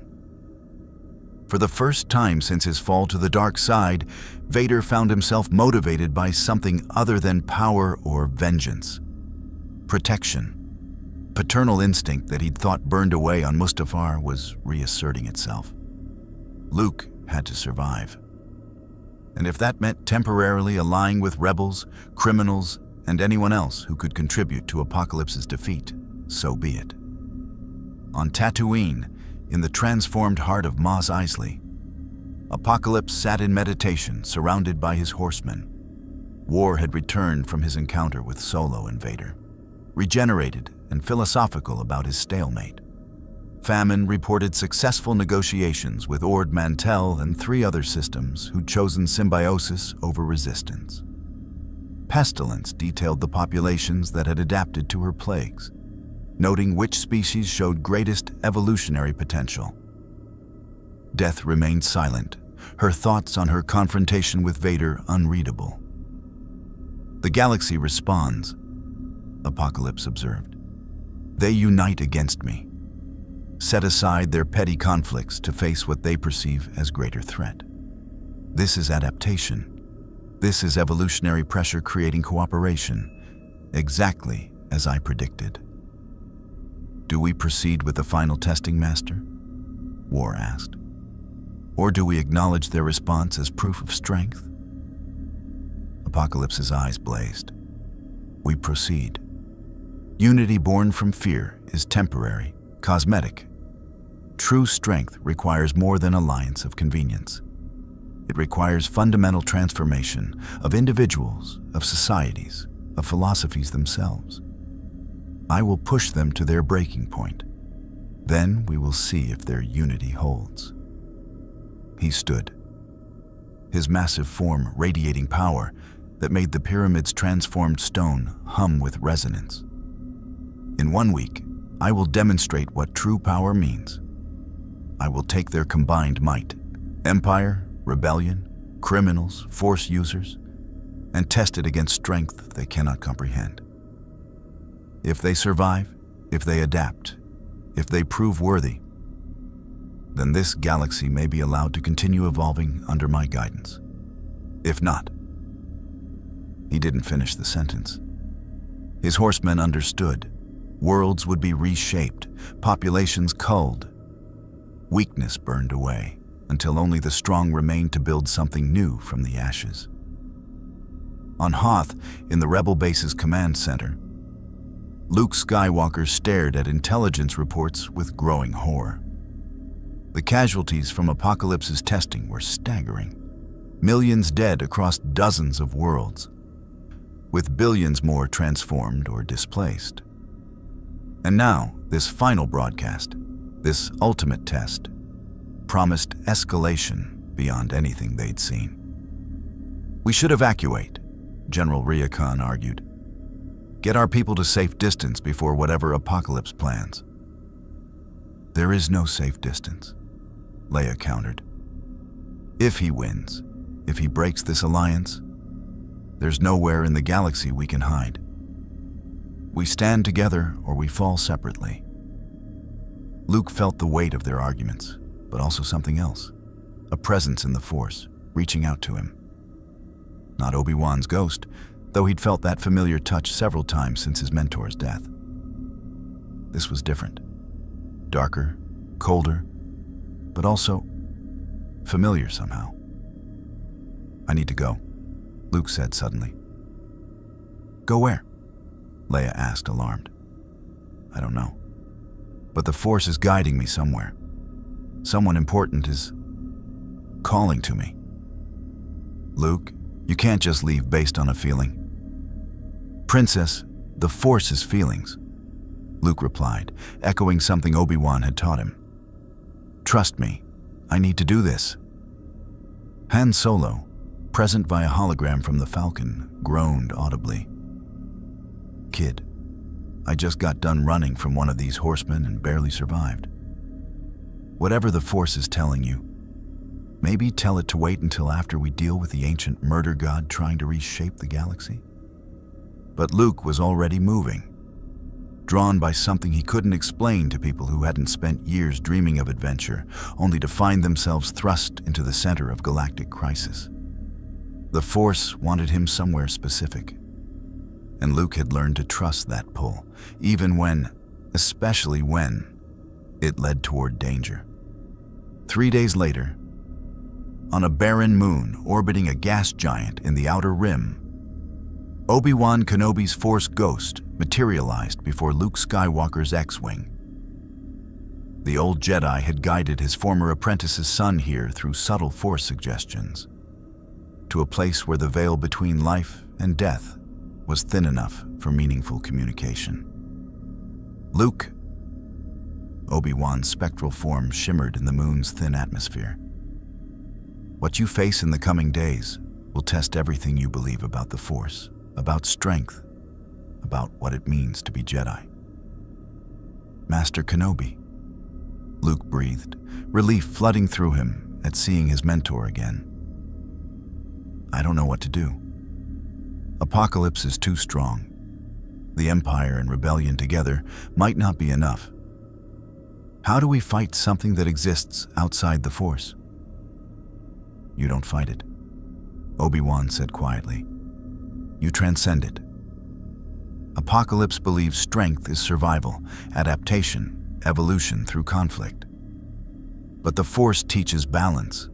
For the first time since his fall to the dark side, Vader found himself motivated by something other than power or vengeance. Protection. Paternal instinct that he'd thought burned away on Mustafar was reasserting itself. Luke had to survive. And if that meant temporarily allying with rebels, criminals, and anyone else who could contribute to Apocalypse's defeat, so be it. On Tatooine, in the transformed heart of Mos Eisley, Apocalypse sat in meditation, surrounded by his horsemen. War had returned from his encounter with Solo and Vader, regenerated and philosophical about his stalemate. Famine reported successful negotiations with Ord Mantell and 3 other systems who'd chosen symbiosis over resistance. Pestilence detailed the populations that had adapted to her plagues, noting which species showed greatest evolutionary potential. Death remained silent, her thoughts on her confrontation with Vader unreadable. The galaxy responds, Apocalypse observed. They unite against me, set aside their petty conflicts to face what they perceive as greater threat. This is adaptation. This is evolutionary pressure creating cooperation, exactly as I predicted. Do we proceed with the final testing, Master? War asked. Or do we acknowledge their response as proof of strength? Apocalypse's eyes blazed. We proceed. Unity born from fear is temporary, cosmetic. True strength requires more than alliance of convenience. It requires fundamental transformation of individuals, of societies, of philosophies themselves. I will push them to their breaking point. Then we will see if their unity holds. He stood, his massive form radiating power that made the pyramid's transformed stone hum with resonance. In 1 week, I will demonstrate what true power means. I will take their combined might, empire, rebellion, criminals, force users, and test it against strength they cannot comprehend. If they survive, if they adapt, if they prove worthy, then this galaxy may be allowed to continue evolving under my guidance. If not, he didn't finish the sentence. His horsemen understood. Worlds would be reshaped, populations culled, weakness burned away, until only the strong remained to build something new from the ashes. On Hoth, in the Rebel base's command center, Luke Skywalker stared at intelligence reports with growing horror. The casualties from Apocalypse's testing were staggering. Millions dead across dozens of worlds, with billions more transformed or displaced. And now, this final broadcast, this ultimate test, promised escalation beyond anything they'd seen. We should evacuate, General Riacon argued. Get our people to safe distance before whatever Apocalypse plans. There is no safe distance, Leia countered. If he wins, if he breaks this alliance, there's nowhere in the galaxy we can hide. We stand together or we fall separately. Luke felt the weight of their arguments, but also something else, a presence in the Force, reaching out to him. Not Obi-Wan's ghost, though he'd felt that familiar touch several times since his mentor's death. This was different. Darker, colder, but also familiar somehow. I need to go, Luke said suddenly. Go where? Leia asked, alarmed. I don't know. But the Force is guiding me somewhere. Someone important is calling to me. Luke, you can't just leave based on a feeling. Princess, the Force is feelings, Luke replied, echoing something Obi-Wan had taught him. Trust me, I need to do this. Han Solo, present via hologram from the Falcon, groaned audibly. Kid, I just got done running from one of these horsemen and barely survived. Whatever the Force is telling you, maybe tell it to wait until after we deal with the ancient murder god trying to reshape the galaxy. But Luke was already moving, drawn by something he couldn't explain to people who hadn't spent years dreaming of adventure, only to find themselves thrust into the center of galactic crisis. The Force wanted him somewhere specific, and Luke had learned to trust that pull, even when, especially when, it led toward danger. 3 days later, on a barren moon orbiting a gas giant in the Outer Rim, Obi-Wan Kenobi's Force ghost materialized before Luke Skywalker's X-Wing. The old Jedi had guided his former apprentice's son here through subtle Force suggestions, to a place where the veil between life and death was thin enough for meaningful communication. Luke, Obi-Wan's spectral form shimmered in the moon's thin atmosphere. What you face in the coming days will test everything you believe about the Force, about strength, about what it means to be Jedi. Master Kenobi, Luke breathed, relief flooding through him at seeing his mentor again. I don't know what to do. Apocalypse is too strong. The Empire and Rebellion together might not be enough. How do we fight something that exists outside the Force? You don't fight it, Obi-Wan said quietly. You transcend it. Apocalypse believes strength is survival, adaptation, evolution through conflict. But the Force teaches balance,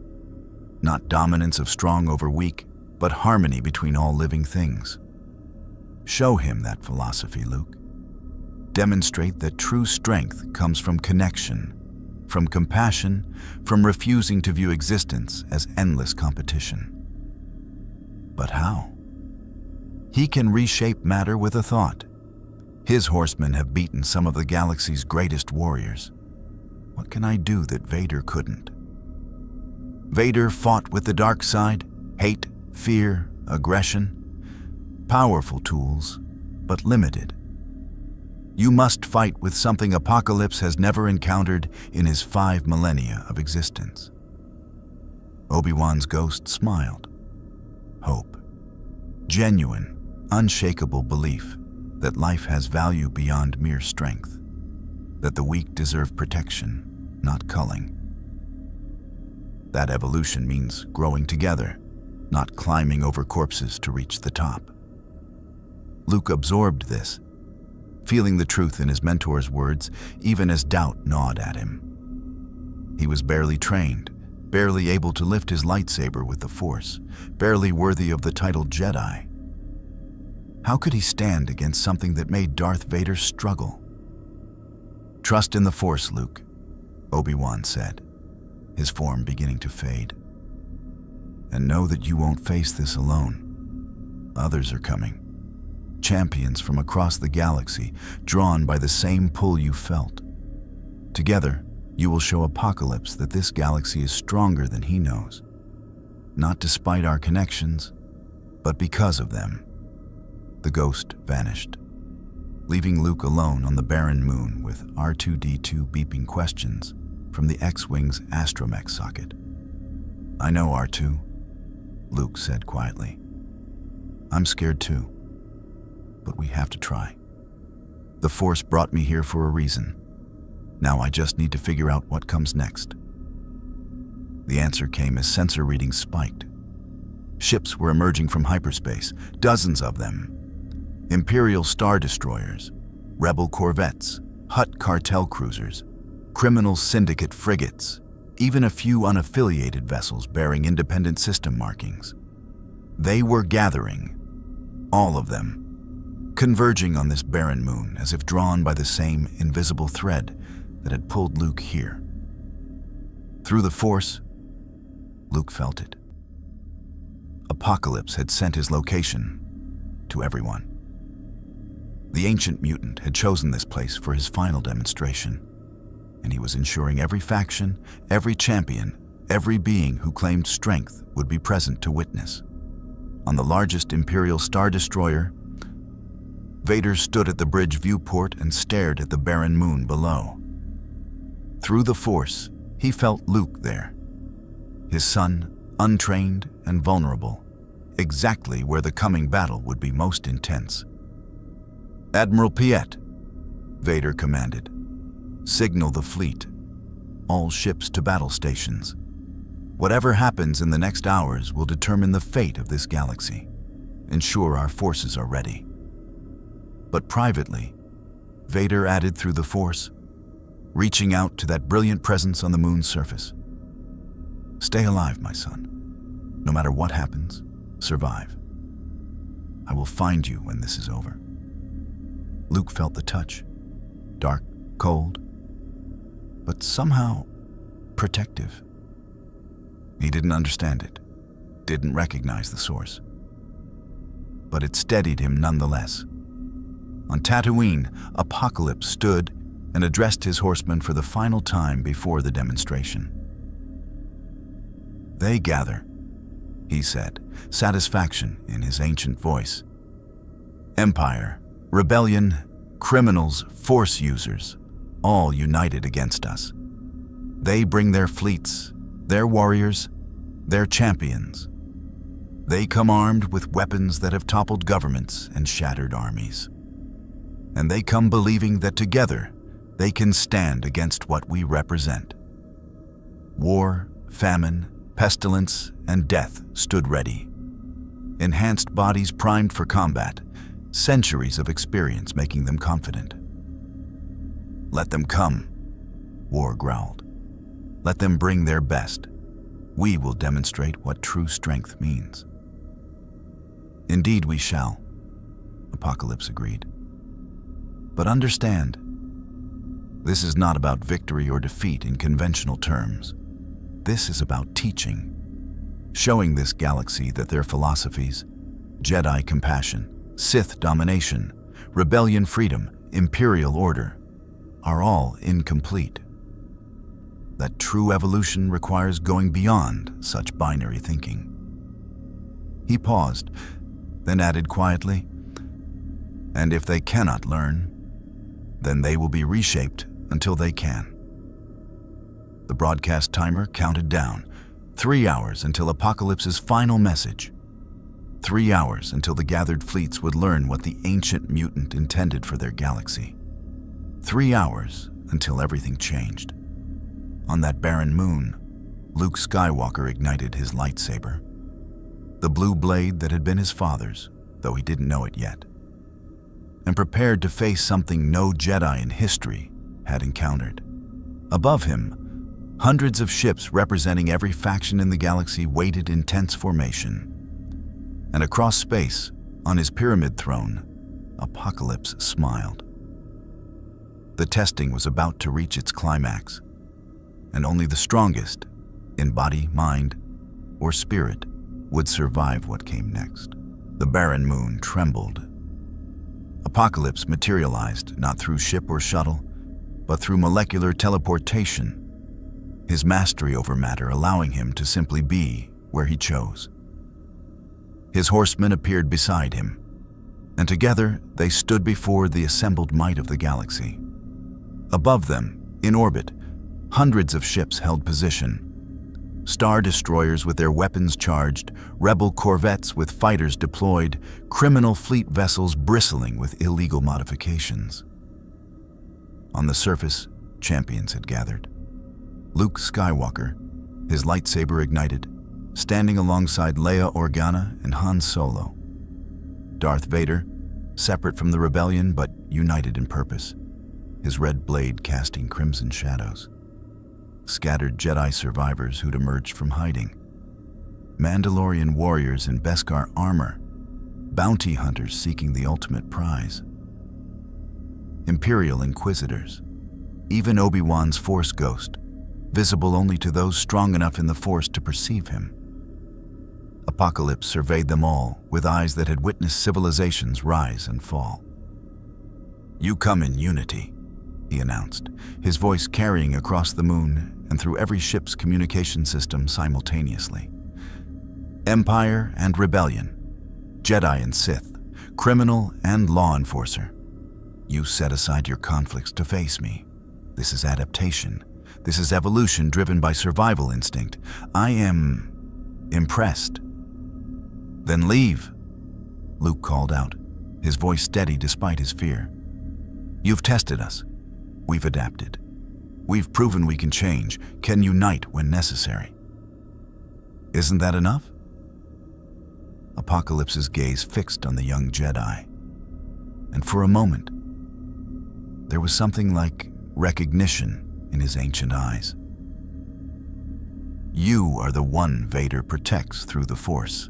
not dominance of strong over weak, but harmony between all living things. Show him that philosophy, Luke. Demonstrate that true strength comes from connection, from compassion, from refusing to view existence as endless competition. But how? He can reshape matter with a thought. His horsemen have beaten some of the galaxy's greatest warriors. What can I do that Vader couldn't? Vader fought with the dark side, hate, fear, aggression. Powerful tools, but limited. You must fight with something Apocalypse has never encountered in his 5 millennia of existence. Obi-Wan's ghost smiled. Hope. Genuine, unshakable belief that life has value beyond mere strength, that the weak deserve protection, not culling. That evolution means growing together, not climbing over corpses to reach the top. Luke absorbed this, feeling the truth in his mentor's words, even as doubt gnawed at him. He was barely trained, barely able to lift his lightsaber with the Force, barely worthy of the title Jedi. How could he stand against something that made Darth Vader struggle? Trust in the Force, Luke, Obi-Wan said, his form beginning to fade. And know that you won't face this alone. Others are coming. Champions from across the galaxy, drawn by the same pull you felt. Together, you will show Apocalypse that this galaxy is stronger than he knows. Not despite our connections, but because of them. The ghost vanished, leaving Luke alone on the barren moon with R2-D2 beeping questions from the X-Wing's astromech socket. I know, R2, Luke said quietly. I'm scared too, but we have to try. The Force brought me here for a reason. Now I just need to figure out what comes next. The answer came as sensor readings spiked. Ships were emerging from hyperspace, dozens of them. Imperial Star Destroyers, Rebel corvettes, Hutt cartel cruisers, criminal syndicate frigates, even a few unaffiliated vessels bearing independent system markings. They were gathering, all of them, converging on this barren moon as if drawn by the same invisible thread that had pulled Luke here. Through the Force, Luke felt it. Apocalypse had sent his location to everyone. The ancient mutant had chosen this place for his final demonstration, and he was ensuring every faction, every champion, every being who claimed strength would be present to witness. On the largest Imperial Star Destroyer, Vader stood at the bridge viewport and stared at the barren moon below. Through the Force, he felt Luke there, his son, untrained and vulnerable, exactly where the coming battle would be most intense. Admiral Piet, Vader commanded. Signal the fleet. All ships to battle stations. Whatever happens in the next hours will determine the fate of this galaxy. Ensure our forces are ready. But privately, Vader added through the Force, reaching out to that brilliant presence on the moon's surface. Stay alive, my son. No matter what happens, survive. I will find you when this is over. Luke felt the touch, dark, cold, but somehow protective. He didn't understand it, didn't recognize the source. But it steadied him nonetheless. On Tatooine, Apocalypse stood and addressed his horsemen for the final time before the demonstration. They gather, he said, satisfaction in his ancient voice. Empire, rebellion, criminals, Force users, all united against us. They bring their fleets, their warriors, their champions. They come armed with weapons that have toppled governments and shattered armies. And they come believing that together they can stand against what we represent. War, famine, pestilence, and death stood ready. Enhanced bodies primed for combat, centuries of experience making them confident. Let them come, War growled. Let them bring their best. We will demonstrate what true strength means." "Indeed we shall," Apocalypse agreed. "But understand, this is not about victory or defeat in conventional terms. This is about teaching, showing this galaxy that their philosophies, Jedi compassion, Sith domination, rebellion freedom, imperial order, are all incomplete. That true evolution requires going beyond such binary thinking." He paused, then added quietly, "And if they cannot learn, then they will be reshaped until they can." The broadcast timer counted down, 3 hours until Apocalypse's final message. 3 hours until the gathered fleets would learn what the ancient mutant intended for their galaxy. 3 hours until everything changed. On that barren moon, Luke Skywalker ignited his lightsaber. The blue blade that had been his father's, though he didn't know it yet, and prepared to face something no Jedi in history had encountered. Above him, hundreds of ships representing every faction in the galaxy waited in tense formation. And across space, on his pyramid throne, Apocalypse smiled. The testing was about to reach its climax, and only the strongest, in body, mind, or spirit, would survive what came next. The barren moon trembled. Apocalypse materialized not through ship or shuttle, but through molecular teleportation, his mastery over matter allowing him to simply be where he chose. His horsemen appeared beside him, and together they stood before the assembled might of the galaxy. Above them, in orbit, hundreds of ships held position. Star destroyers with their weapons charged, rebel corvettes with fighters deployed, criminal fleet vessels bristling with illegal modifications. On the surface, champions had gathered. Luke Skywalker, his lightsaber ignited, standing alongside Leia Organa and Han Solo. Darth Vader, separate from the rebellion but united in purpose, his red blade casting crimson shadows. Scattered Jedi survivors who'd emerged from hiding. Mandalorian warriors in Beskar armor, bounty hunters seeking the ultimate prize. Imperial inquisitors, even Obi-Wan's Force ghost, visible only to those strong enough in the Force to perceive him. Apocalypse surveyed them all with eyes that had witnessed civilizations rise and fall. "You come in unity," he announced, his voice carrying across the moon and through every ship's communication system simultaneously. "Empire and rebellion, Jedi and Sith, criminal and law enforcer. You set aside your conflicts to face me. This is adaptation. This is evolution driven by survival instinct. I am impressed." "Then leave," Luke called out, his voice steady despite his fear. "You've tested us. We've adapted. We've proven we can change, can unite when necessary. Isn't that enough?" Apocalypse's gaze fixed on the young Jedi, and for a moment, there was something like recognition in his ancient eyes. "You are the one Vader protects through the Force,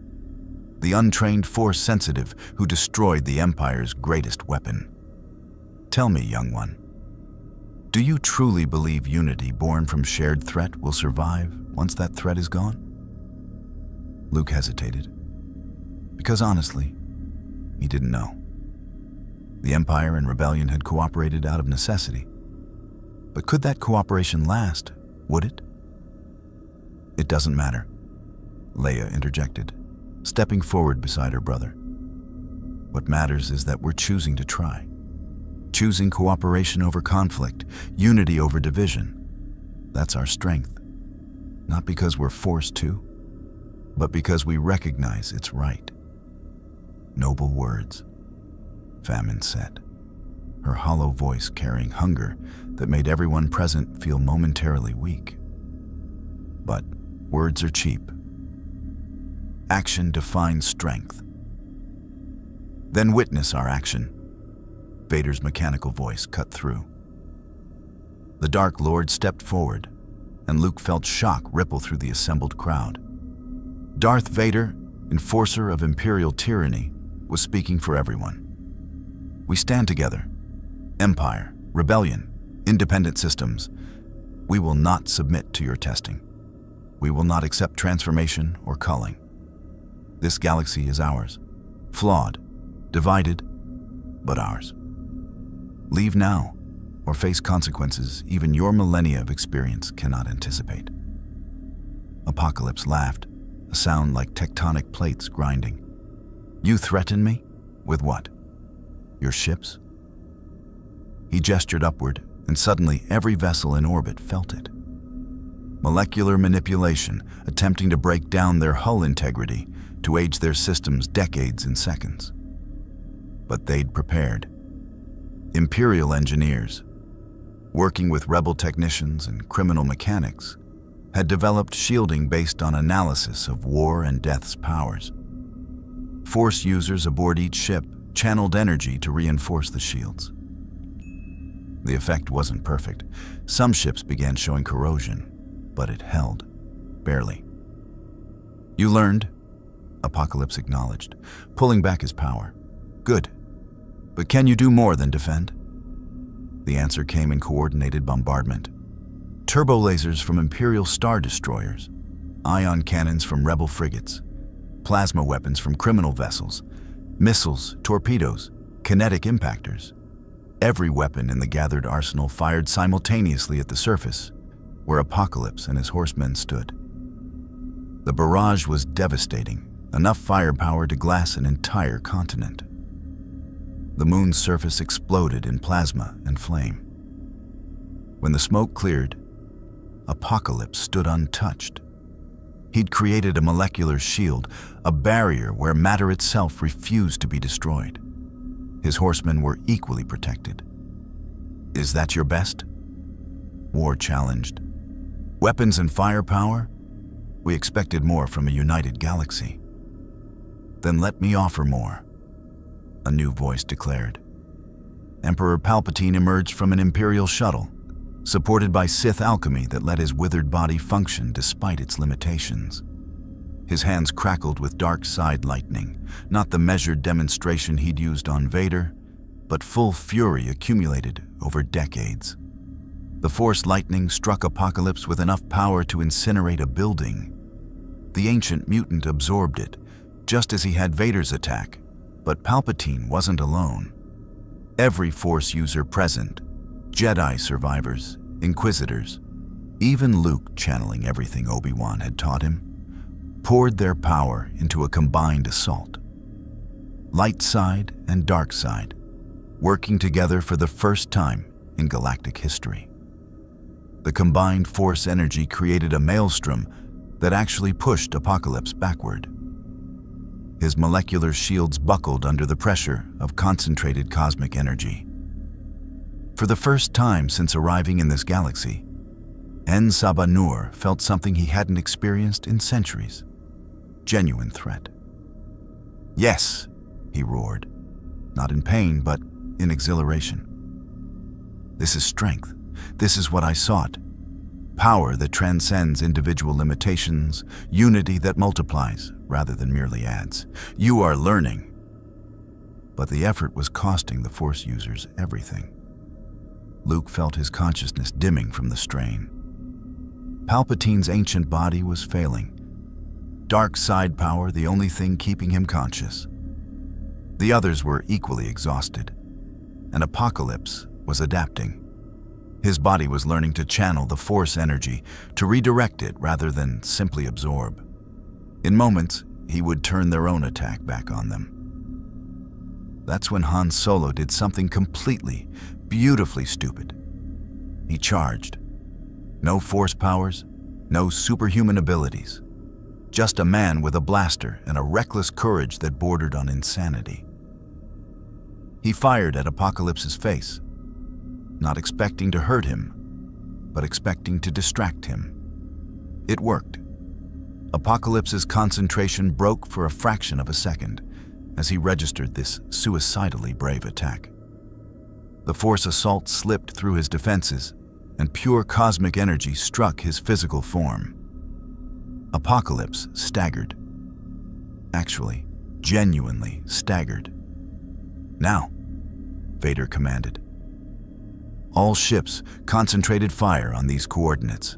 the untrained Force-sensitive who destroyed the Empire's greatest weapon. Tell me, young one, do you truly believe unity born from shared threat will survive once that threat is gone?" Luke hesitated, because honestly, he didn't know. The Empire and Rebellion had cooperated out of necessity. But could that cooperation last? Would it? "It doesn't matter," Leia interjected, stepping forward beside her brother. "What matters is that we're choosing to try. Choosing cooperation over conflict, unity over division. That's our strength. Not because we're forced to, but because we recognize it's right." "Noble words," Famine said, her hollow voice carrying hunger that made everyone present feel momentarily weak. "But words are cheap. Action defines strength." "Then witness our action," Vader's mechanical voice cut through. The Dark Lord stepped forward, and Luke felt shock ripple through the assembled crowd. Darth Vader, enforcer of imperial tyranny, was speaking for everyone. "We stand together. Empire, rebellion, independent systems. We will not submit to your testing. We will not accept transformation or culling. This galaxy is ours, flawed, divided, but ours. Leave now, or face consequences even your millennia of experience cannot anticipate." Apocalypse laughed, a sound like tectonic plates grinding. "You threaten me? With what? Your ships?" He gestured upward, and suddenly every vessel in orbit felt it. Molecular manipulation, attempting to break down their hull integrity to age their systems decades in seconds. But they'd prepared. Imperial engineers, working with rebel technicians and criminal mechanics, had developed shielding based on analysis of war and death's powers. Force users aboard each ship channeled energy to reinforce the shields. The effect wasn't perfect. Some ships began showing corrosion, but it held, barely. "You learned," Apocalypse acknowledged, pulling back his power. "Good. But can you do more than defend?" The answer came in coordinated bombardment. Turbo lasers from Imperial Star Destroyers, ion cannons from rebel frigates, plasma weapons from criminal vessels, missiles, torpedoes, kinetic impactors. Every weapon in the gathered arsenal fired simultaneously at the surface, where Apocalypse and his horsemen stood. The barrage was devastating, enough firepower to glass an entire continent. The moon's surface exploded in plasma and flame. When the smoke cleared, Apocalypse stood untouched. He'd created a molecular shield, a barrier where matter itself refused to be destroyed. His horsemen were equally protected. "Is that your best?" War challenged. "Weapons and firepower? We expected more from a united galaxy." "Then let me offer more," a new voice declared. Emperor Palpatine emerged from an Imperial shuttle, supported by Sith alchemy that let his withered body function despite its limitations. His hands crackled with dark side lightning, not the measured demonstration he'd used on Vader, but full fury accumulated over decades. The Force lightning struck Apocalypse with enough power to incinerate a building. The ancient mutant absorbed it, just as he had Vader's attack, but Palpatine wasn't alone. Every Force user present, Jedi survivors, Inquisitors, even Luke channeling everything Obi-Wan had taught him, poured their power into a combined assault. Light side and dark side, working together for the first time in galactic history. The combined Force energy created a maelstrom that actually pushed Apocalypse backward. His molecular shields buckled under the pressure of concentrated cosmic energy. For the first time since arriving in this galaxy, Saba Nur felt something he hadn't experienced in centuries. Genuine threat. "Yes," he roared, not in pain, but in exhilaration. "This is strength. This is what I sought. Power that transcends individual limitations, unity that multiplies rather than merely adds. You are learning." But the effort was costing the Force users everything. Luke felt his consciousness dimming from the strain. Palpatine's ancient body was failing. Dark side power the only thing keeping him conscious. The others were equally exhausted, and Apocalypse was adapting. His body was learning to channel the Force energy, to redirect it rather than simply absorb. In moments, he would turn their own attack back on them. That's when Han Solo did something completely, beautifully stupid. He charged. No Force powers, no superhuman abilities. Just a man with a blaster and a reckless courage that bordered on insanity. He fired at Apocalypse's face, not expecting to hurt him, but expecting to distract him. It worked. Apocalypse's concentration broke for a fraction of a second as he registered this suicidally brave attack. The Force assault slipped through his defenses, and pure cosmic energy struck his physical form. Apocalypse staggered. Actually, genuinely staggered. "Now," Vader commanded. All ships concentrated fire on these coordinates.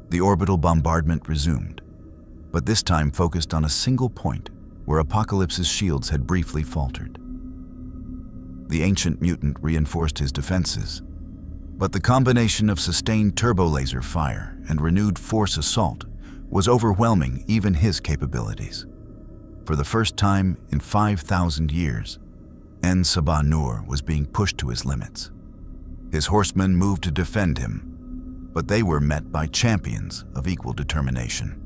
The orbital bombardment resumed, but this time focused on a single point where Apocalypse's shields had briefly faltered. The ancient mutant reinforced his defenses, but the combination of sustained turbo-laser fire and renewed force assault was overwhelming even his capabilities. For the first time in 5,000 years, Sabah Nur was being pushed to his limits. His horsemen moved to defend him, but they were met by champions of equal determination.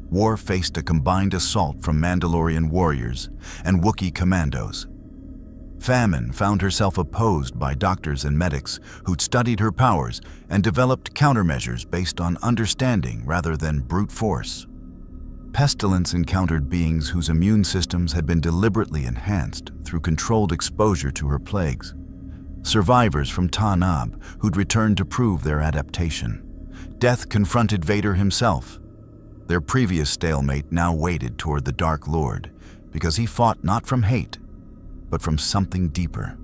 War faced a combined assault from Mandalorian warriors and Wookiee commandos. Famine found herself opposed by doctors and medics who'd studied her powers and developed countermeasures based on understanding rather than brute force. Pestilence encountered beings whose immune systems had been deliberately enhanced through controlled exposure to her plagues. Survivors from Tanab who'd returned to prove their adaptation. Death confronted Vader himself. Their previous stalemate now waited toward the Dark Lord because he fought not from hate, but from something deeper: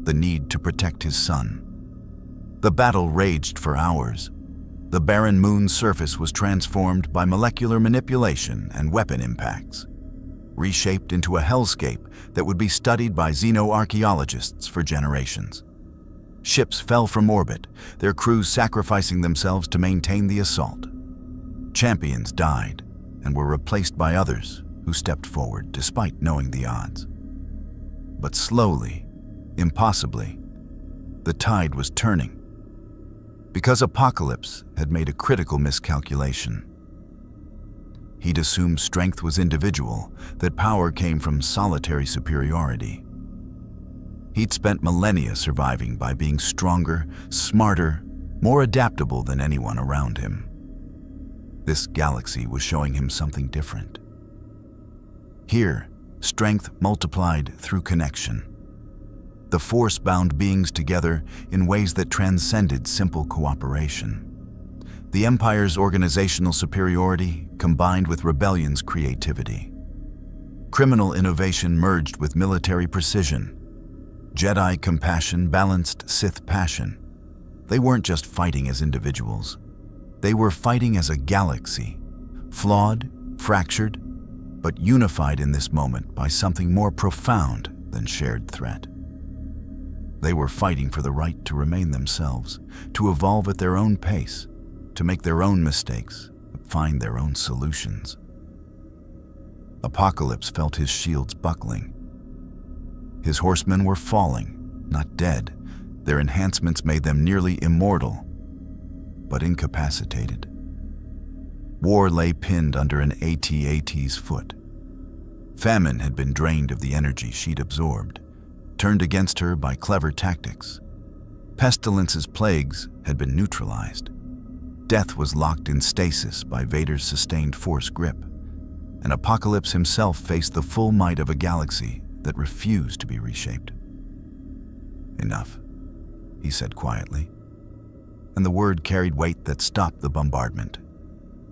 the need to protect his son. The battle raged for hours. The barren moon's surface was transformed by molecular manipulation and weapon impacts, reshaped into a hellscape that would be studied by xenoarchaeologists for generations. Ships fell from orbit, their crews sacrificing themselves to maintain the assault. Champions died and were replaced by others who stepped forward despite knowing the odds. But slowly, impossibly, the tide was turning. Because Apocalypse had made a critical miscalculation. He'd assumed strength was individual, that power came from solitary superiority. He'd spent millennia surviving by being stronger, smarter, more adaptable than anyone around him. This galaxy was showing him something different. Here, strength multiplied through connection. The Force bound beings together in ways that transcended simple cooperation. The Empire's organizational superiority combined with Rebellion's creativity. Criminal innovation merged with military precision. Jedi compassion balanced Sith passion. They weren't just fighting as individuals. They were fighting as a galaxy, flawed, fractured, but unified in this moment by something more profound than shared threat. They were fighting for the right to remain themselves, to evolve at their own pace, to make their own mistakes, find their own solutions. Apocalypse felt his shields buckling. His horsemen were falling, not dead. Their enhancements made them nearly immortal, but incapacitated. War lay pinned under an AT-AT's foot. Famine had been drained of the energy she'd absorbed, turned against her by clever tactics. Pestilence's plagues had been neutralized. Death was locked in stasis by Vader's sustained force grip, and Apocalypse himself faced the full might of a galaxy that refused to be reshaped. "Enough," he said quietly, and the word carried weight that stopped the bombardment,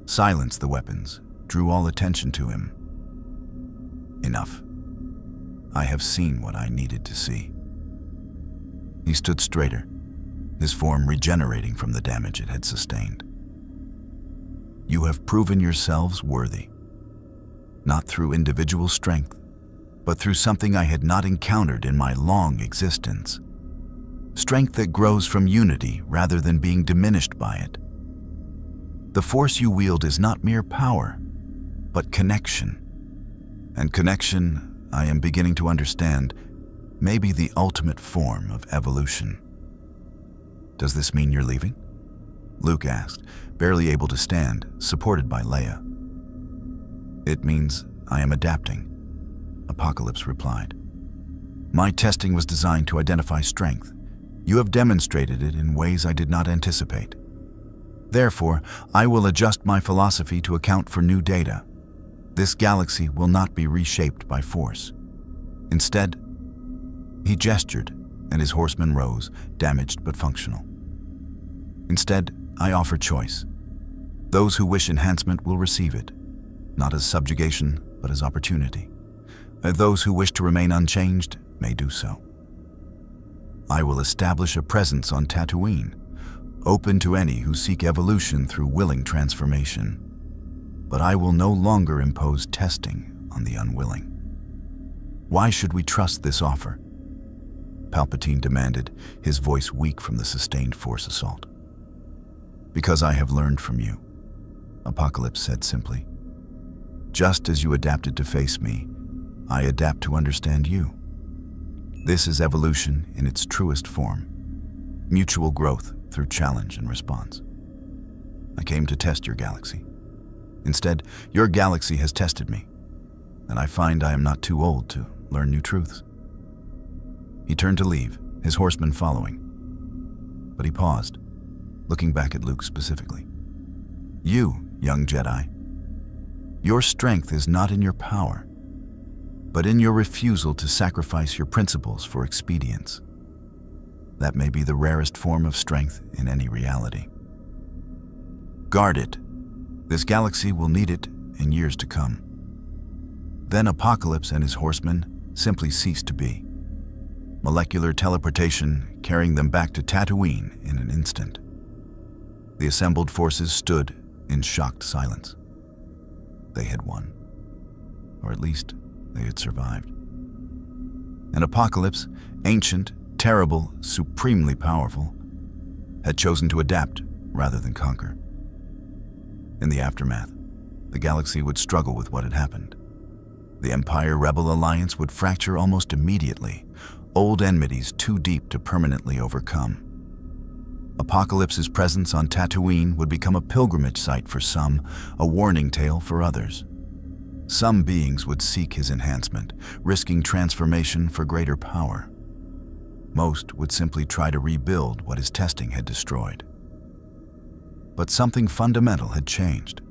silenced the weapons, drew all attention to him. "Enough. I have seen what I needed to see." He stood straighter, his form regenerating from the damage it had sustained. "You have proven yourselves worthy, not through individual strength, but through something I had not encountered in my long existence. Strength that grows from unity rather than being diminished by it. The force you wield is not mere power, but connection. And connection, I am beginning to understand, may be the ultimate form of evolution." "Does this mean you're leaving?" Luke asked, barely able to stand, supported by Leia. "It means I am adapting," Apocalypse replied. "My testing was designed to identify strength. You have demonstrated it in ways I did not anticipate. Therefore, I will adjust my philosophy to account for new data. This galaxy will not be reshaped by force. Instead," he gestured, and his horsemen rose, damaged but functional. Instead, I offer choice. Those who wish enhancement will receive it, not as subjugation, but as opportunity. Those who wish to remain unchanged may do so. I will establish a presence on Tatooine, open to any who seek evolution through willing transformation. But I will no longer impose testing on the unwilling. Why should we trust this offer? Palpatine demanded, his voice weak from the sustained Force assault. Because I have learned from you, Apocalypse said simply. Just as you adapted to face me, I adapt to understand you. This is evolution in its truest form. Mutual growth through challenge and response. I came to test your galaxy. Instead, your galaxy has tested me, and I find I am not too old to learn new truths. He turned to leave, his horsemen following. But he paused, looking back at Luke specifically. You, young Jedi, your strength is not in your power, but in your refusal to sacrifice your principles for expedience. That may be the rarest form of strength in any reality. Guard it. This galaxy will need it in years to come. Then Apocalypse and his horsemen simply ceased to be. Molecular teleportation carrying them back to Tatooine in an instant. The assembled forces stood in shocked silence. They had won. Or at least, they had survived. And Apocalypse, ancient, terrible, supremely powerful, had chosen to adapt rather than conquer. In the aftermath, the galaxy would struggle with what had happened. The Empire-Rebel alliance would fracture almost immediately, old enmities too deep to permanently overcome. Apocalypse's presence on Tatooine would become a pilgrimage site for some, a warning tale for others. Some beings would seek his enhancement, risking transformation for greater power. Most would simply try to rebuild what his testing had destroyed. But something fundamental had changed.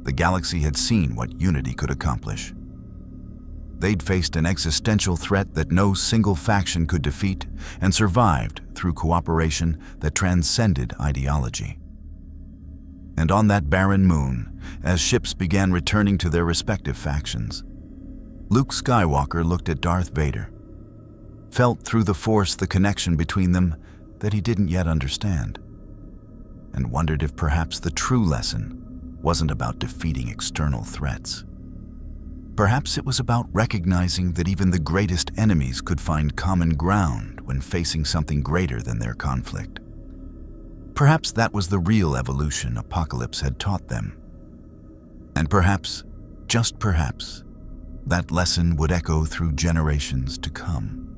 The galaxy had seen what unity could accomplish. They'd faced an existential threat that no single faction could defeat and survived through cooperation that transcended ideology. And on that barren moon, as ships began returning to their respective factions, Luke Skywalker looked at Darth Vader, felt through the Force the connection between them that he didn't yet understand, and wondered if perhaps the true lesson wasn't about defeating external threats. Perhaps it was about recognizing that even the greatest enemies could find common ground when facing something greater than their conflict. Perhaps that was the real evolution Apocalypse had taught them. And perhaps, just perhaps, that lesson would echo through generations to come.